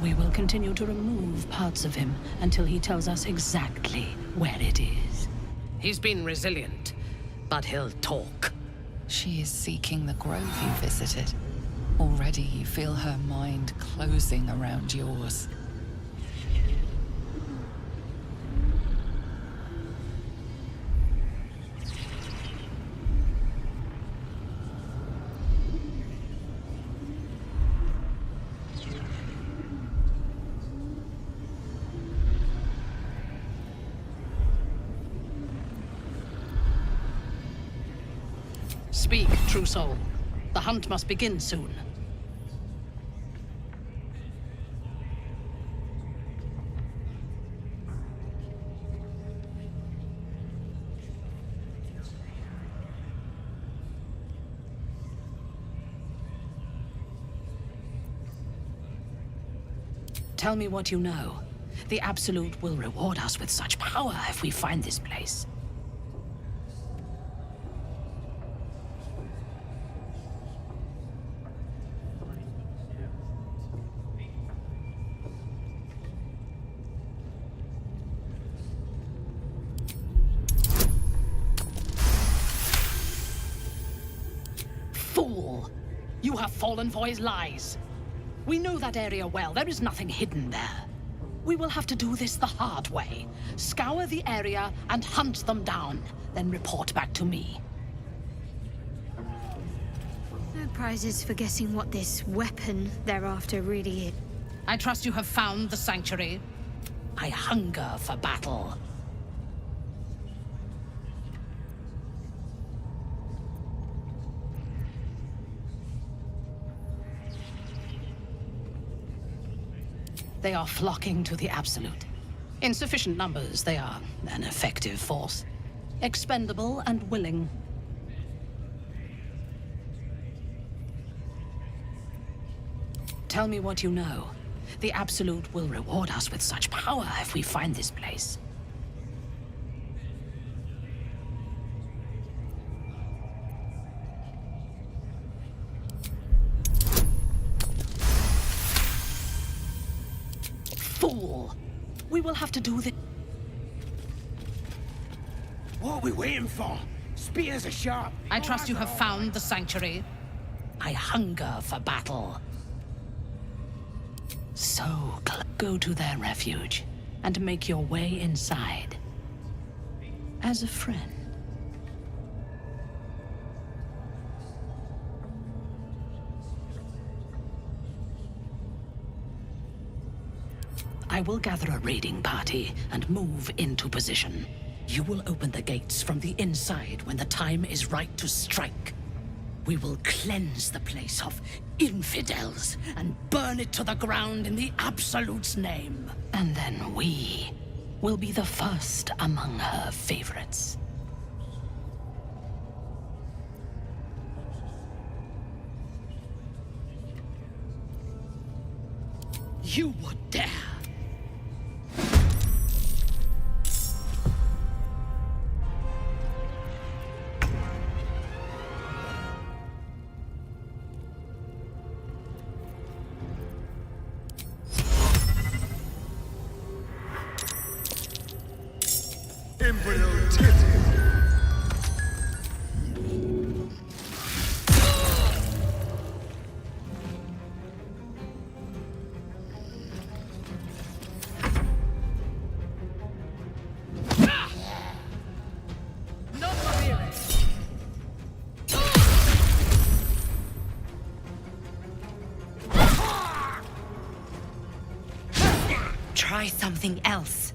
We will continue to remove parts of him until he tells us exactly where it is. He's been resilient, but he'll talk. She is seeking the grove you visited. Already you feel her mind closing around yours. Speak, true soul. The hunt must begin soon. Tell me what you know. The Absolute will reward us with such power if we find this place. Fool! You have fallen for his lies. We know that area well. There is nothing hidden there. We will have to do this the hard way. Scour the area and hunt them down, then report back to me. No prizes for guessing what this weapon they're after really is. I trust you have found the sanctuary. I hunger for battle. They are flocking to the Absolute. In sufficient numbers, they are an effective force. Expendable and willing. Tell me what you know. The Absolute will reward us with such power if we find this place. will have to do this. What are we waiting for? Spears are sharp. I trust you have found the sanctuary. I hunger for battle. So, go to their refuge and make your way inside. As a friend. I will gather a raiding party and move into position. You will open the gates from the inside when the time is right to strike. We will cleanse the place of infidels and burn it to the ground in the Absolute's name. And then we will be the first among her favorites. You would dare! Embryo titty. Try something else.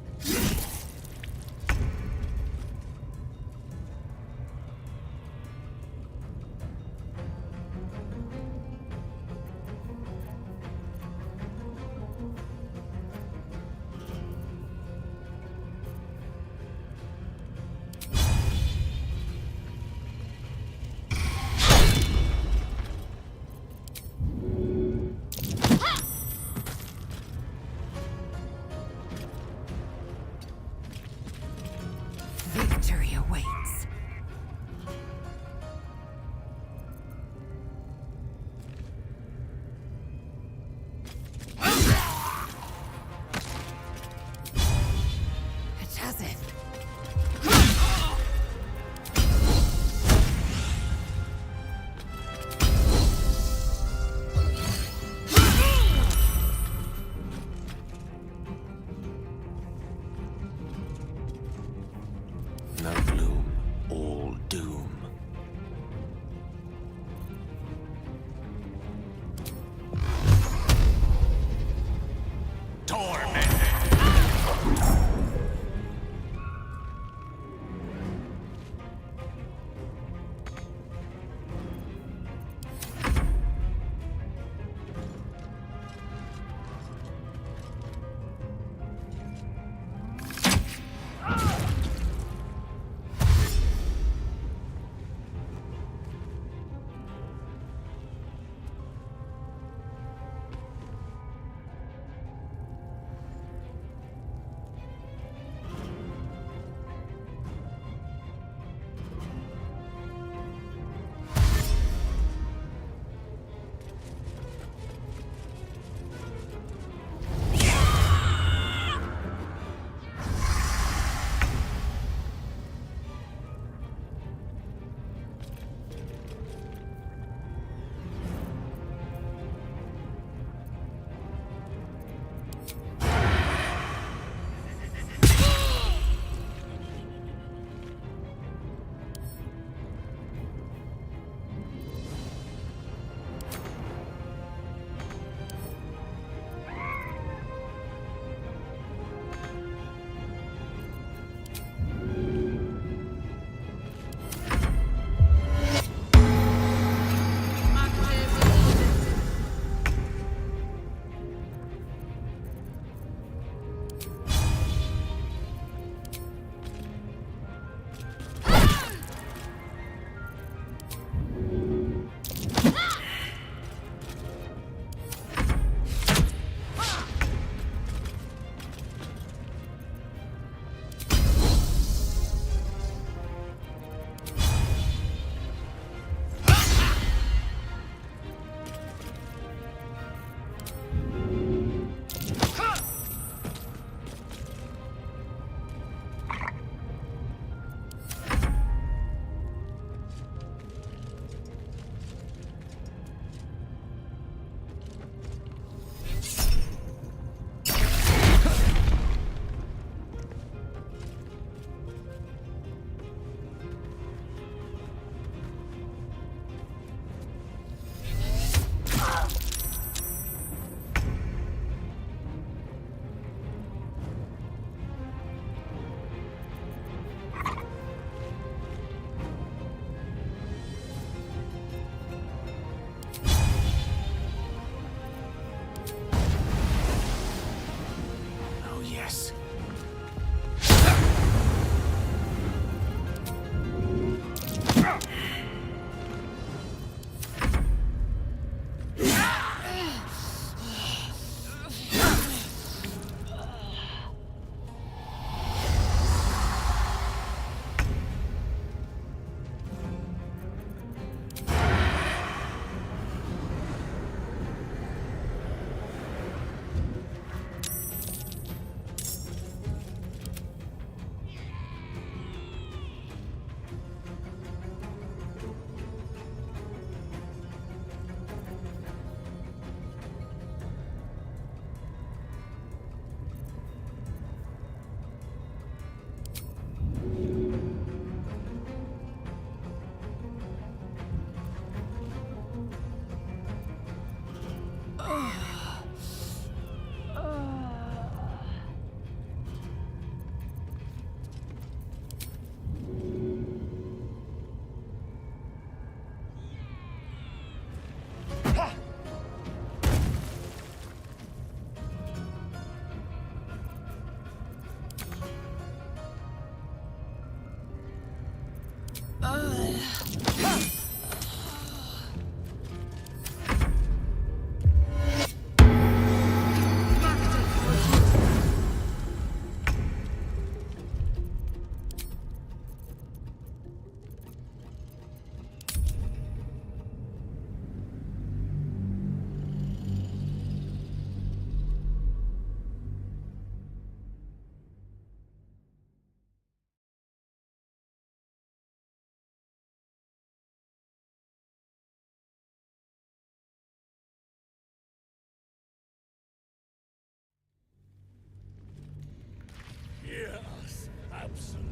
Yes, absolutely.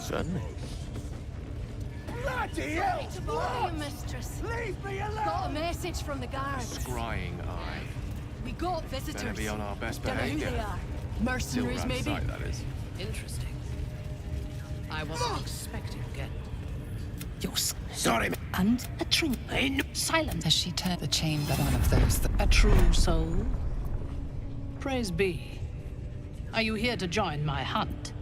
Certainly. Bloody hell! To bother you, mistress. Leave me alone! Got a message from the guards. Scrying eye. We got visitors. Better be on our best Don't know who behavior. they are. Still Mercenaries, round maybe? sight, that is. Interesting. I wasn't expecting it. You're Sorry, and a trinket. Silence. As she turned the chamber, one of those that... A true soul. Praise be. Are you here to join my hunt?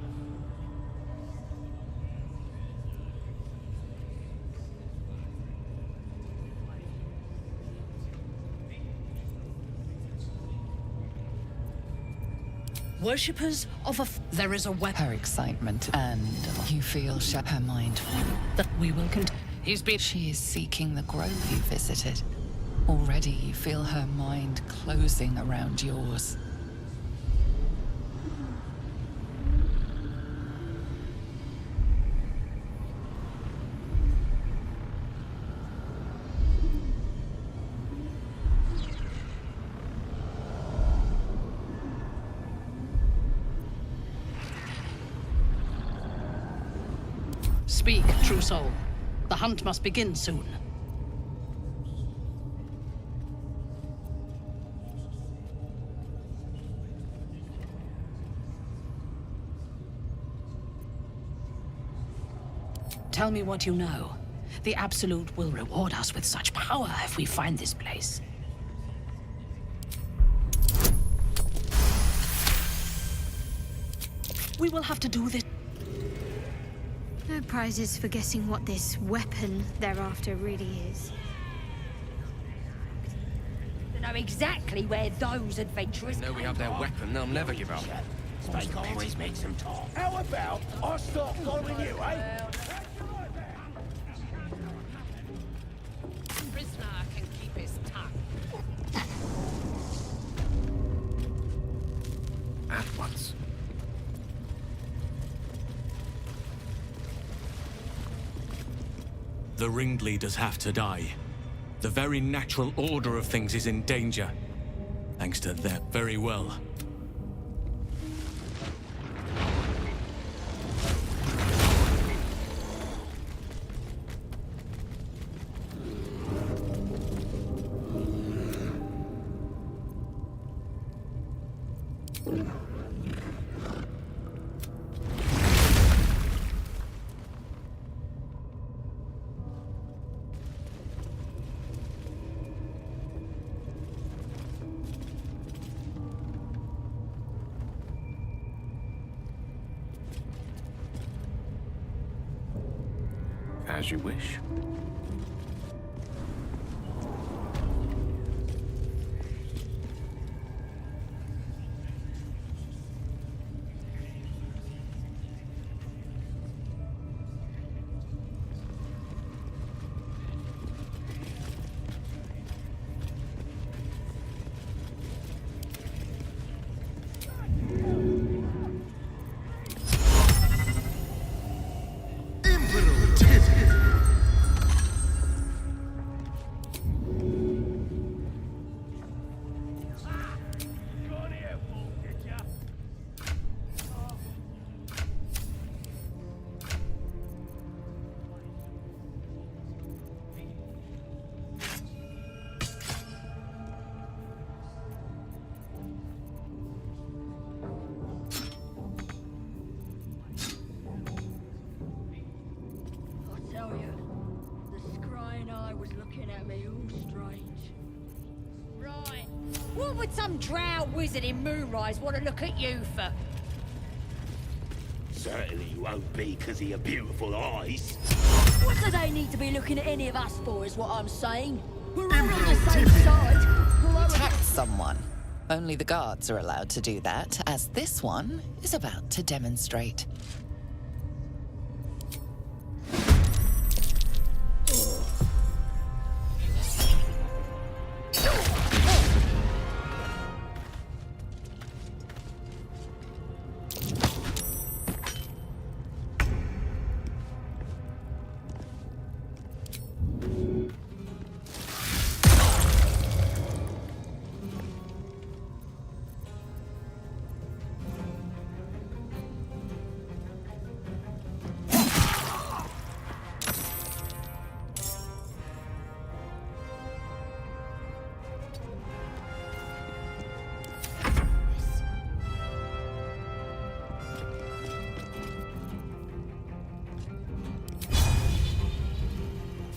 Worshippers of a... There is a weapon. Her excitement, and you feel her mind that we will continue. She is seeking the grove you visited. Already you feel her mind closing around yours. Speak, true soul. The hunt must begin soon. Tell me what you know. The Absolute will reward us with such power if we find this place. We will have to do this. No prizes for guessing what this weapon they're after really is. They know exactly where those adventurers Know we have their weapon, they'll never give up. Spike always makes them talk. How about I start following you, eh? Prisoner can keep his tongue. At once. The ringleaders have to die. The very natural order of things is in danger. Thanks to them. Very well. As you wish. What would some drow wizard in Moonrise want to look at you for? Certainly won't be because of your beautiful eyes. What do they need to be looking at any of us for, is what I'm saying? We're all on the same side. Protect someone. Only the guards are allowed to do that, as this one is about to demonstrate.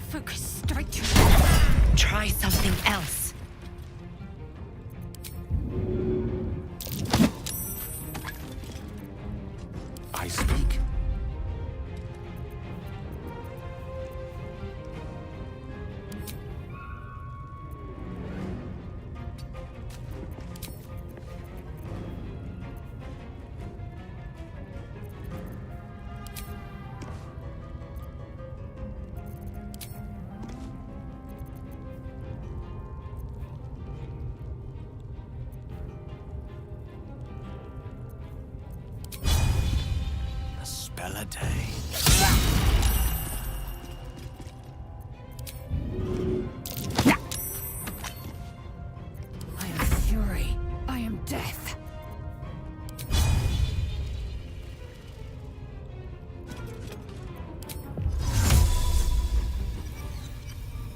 Focus straight to... Try something else. I speak. A spell a day. I am fury. I am death.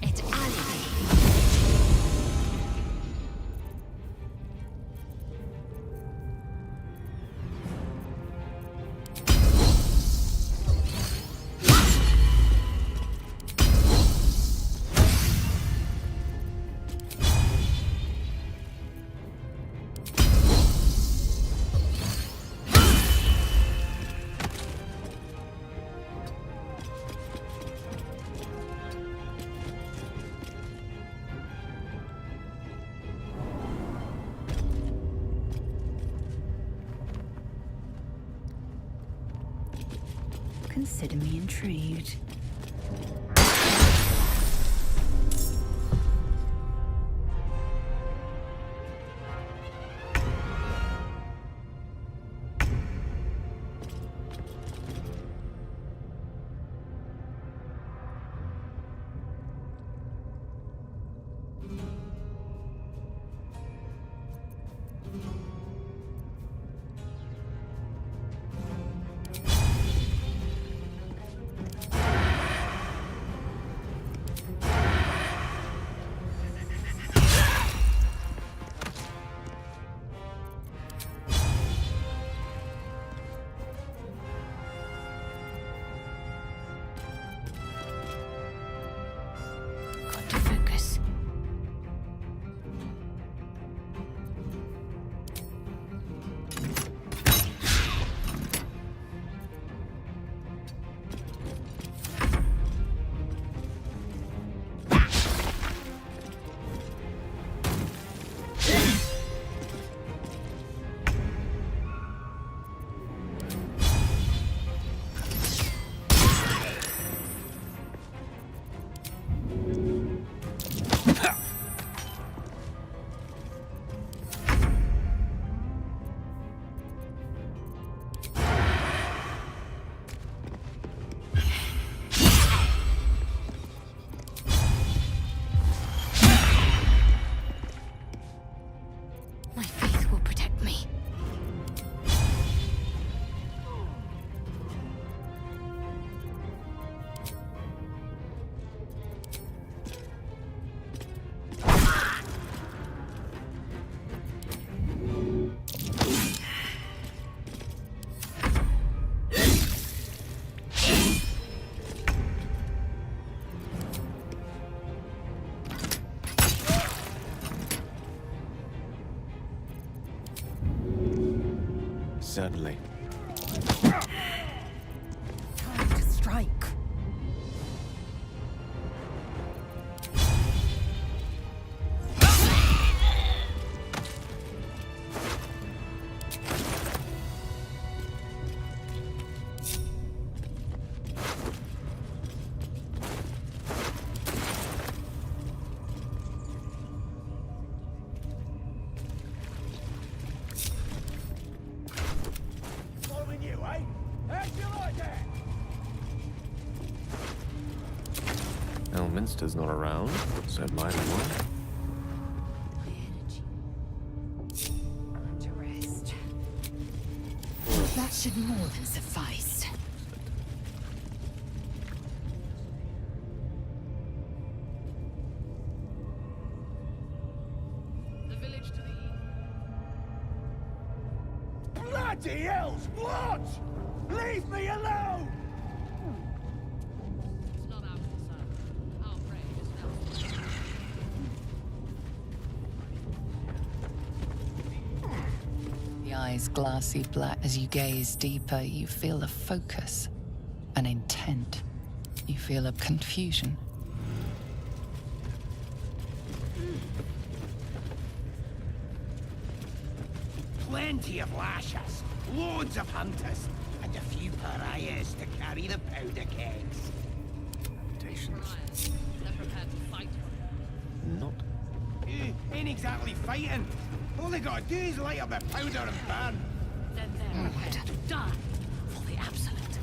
It's alibi. Consider me intrigued. Got to focus. My faith will protect me. Certainly. Minster's not around, so it might as well. To rest. That should more than suffice. Bloody hell's what? Leave me alone! The eyes glassy black. As you gaze deeper, you feel a focus, an intent. You feel a confusion. Plenty of lashers, loads of hunters, and a few pariahs to carry the powder kegs. Reputations. Not. Ain't exactly fighting. All they gotta do is light up a powder and burn. Then they're prepared to die for the absolute.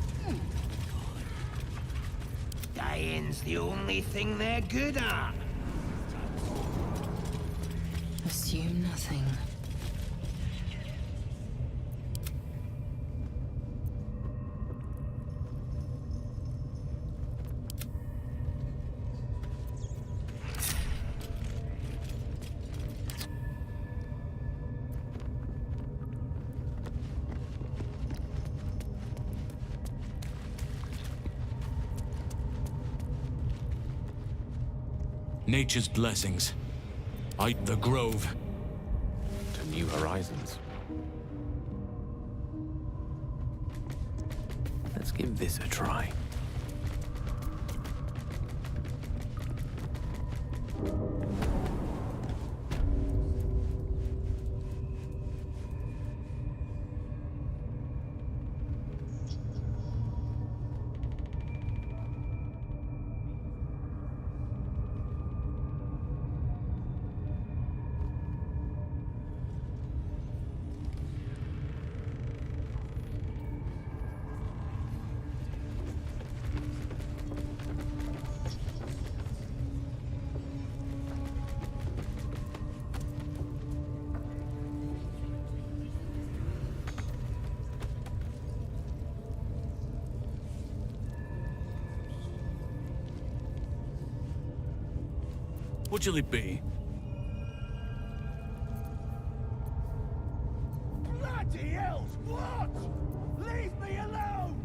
Dying's the only thing they're good at. Assume nothing. Nature's blessings. The grove. To new horizons. Let's give this a try. What shall it be? Bloody hell's what? Leave me alone!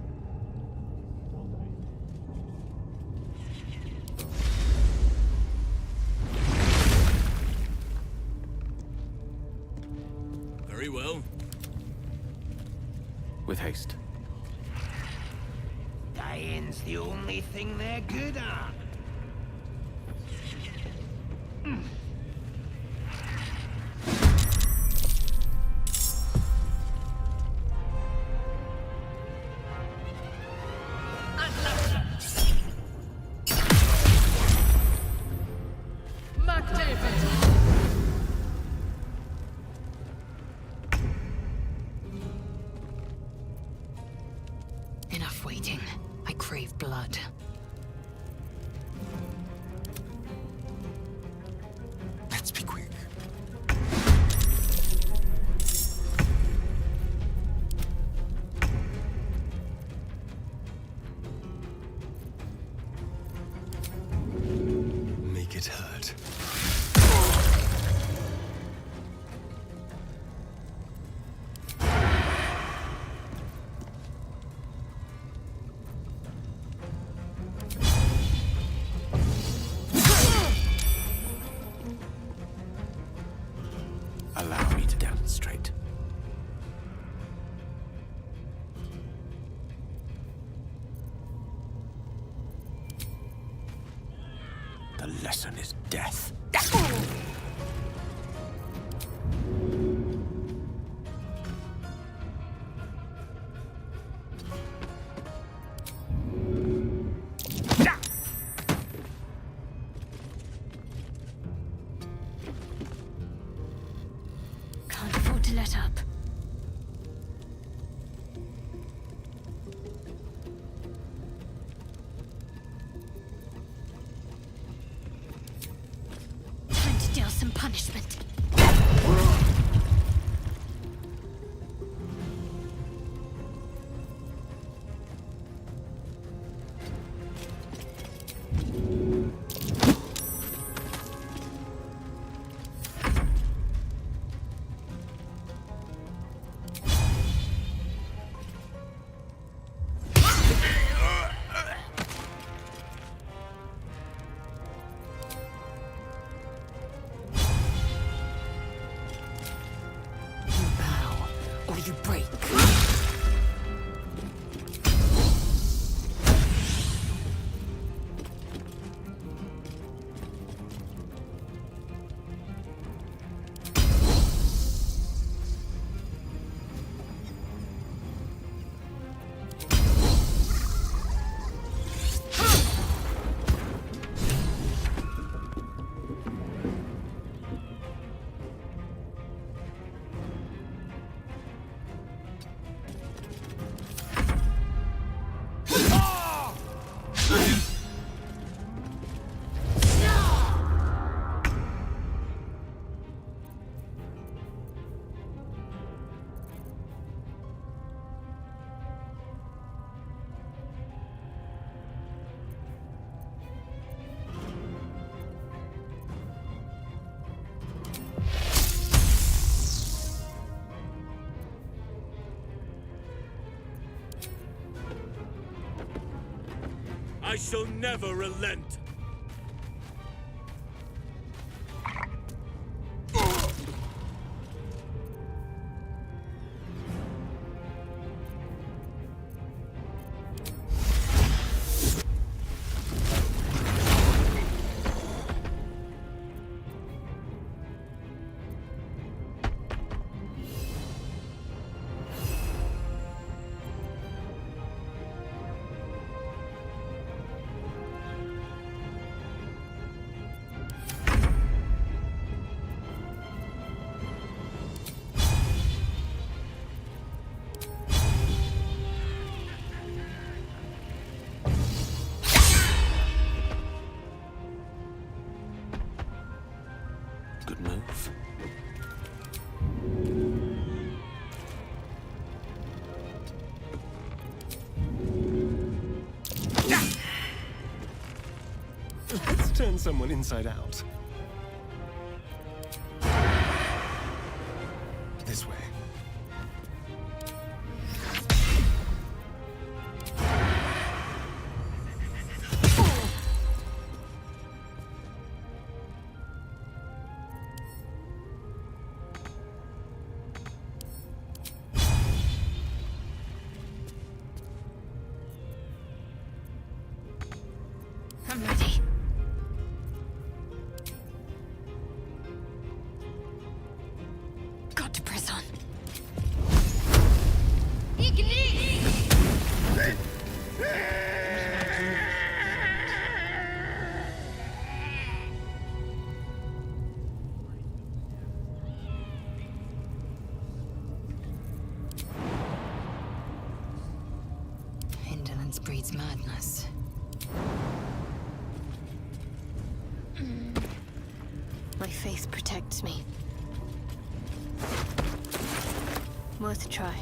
Very well. With haste. Dying's the only thing they're good at. Enough waiting. I crave blood. Let's be quick. Make it hurt. Allow me to demonstrate. The lesson is death. Can't afford to let up. some punishment. You break. I shall never relent. Good move. Let's turn someone inside out. This way. I'm ready. Got to press on. Indolence breeds madness. My faith protects me. Worth a try.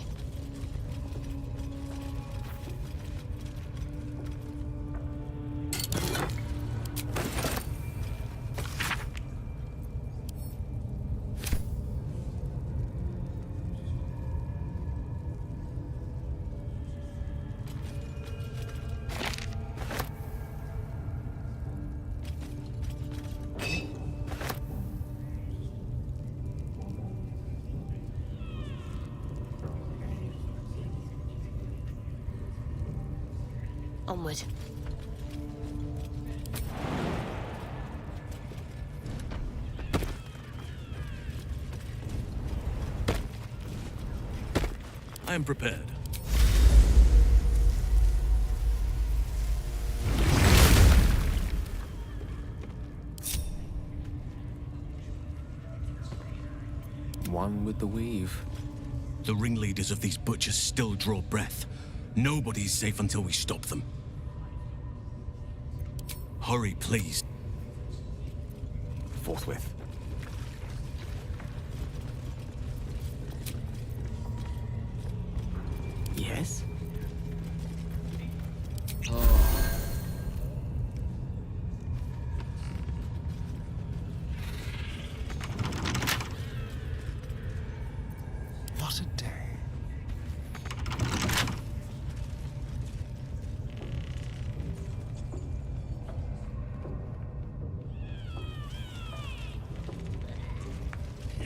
Onward. I am prepared. One with the weave. The ringleaders of these butchers still draw breath. Nobody's safe until we stop them. Hurry, please. Forthwith.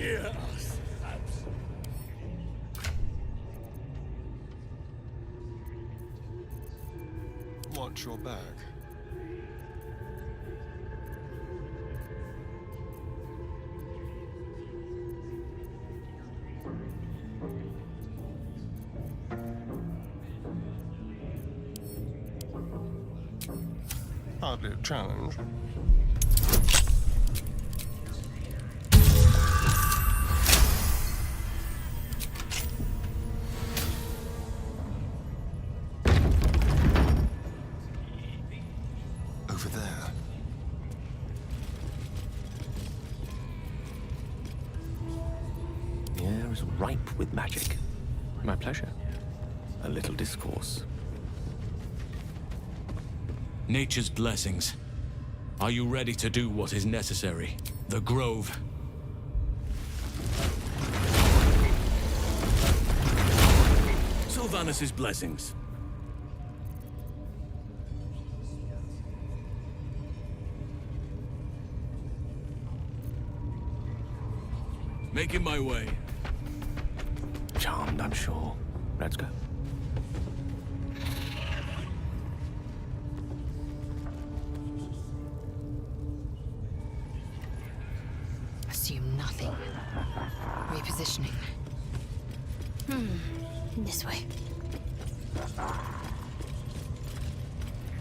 Yes. Watch your back. Hardly a challenge. Over there. The air is ripe with magic. My pleasure. A little discourse. Nature's blessings. Are you ready to do what is necessary? The Grove. Sylvanus' blessings. Making my way. Charmed, I'm sure. Let's go. Assume nothing. Repositioning. This way.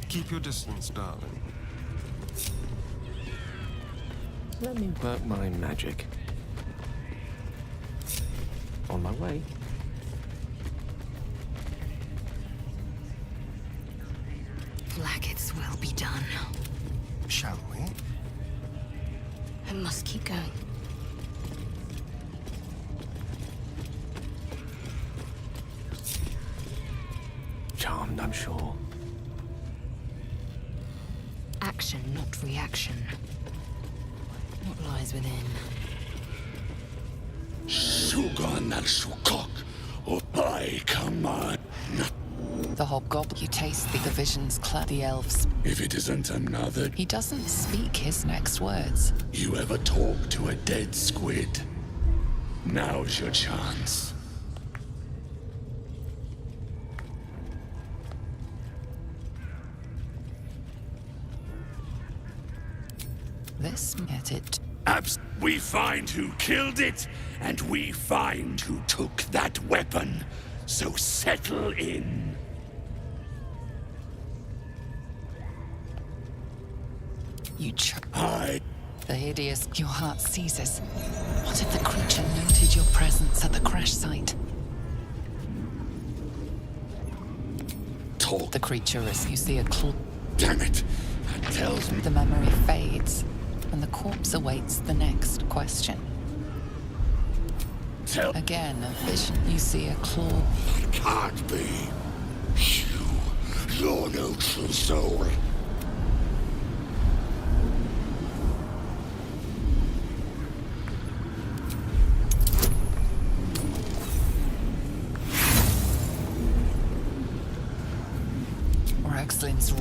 Keep your distance, darling. Let me work my magic. On my way. Blackett's will be done. Shall we? I must keep going. Charmed, I'm sure. Action, not reaction. What lies within? Sugan al Sukok, I command. The hobgoblin, you taste the visions, the elves. If it isn't another, He doesn't speak his next words. you ever talk to a dead squid? Now's your chance. This met it. We find who killed it, and we find who took that weapon. So settle in. You I. The hideous, your heart seizes. What if the creature noted your presence at the crash site? Talk. The creature is, you see a claw. Damn it! That tells me. The memory fades, and the corpse awaits the next question. Again, a vision. You see a claw. Can't be. You're no true soul. Excellence.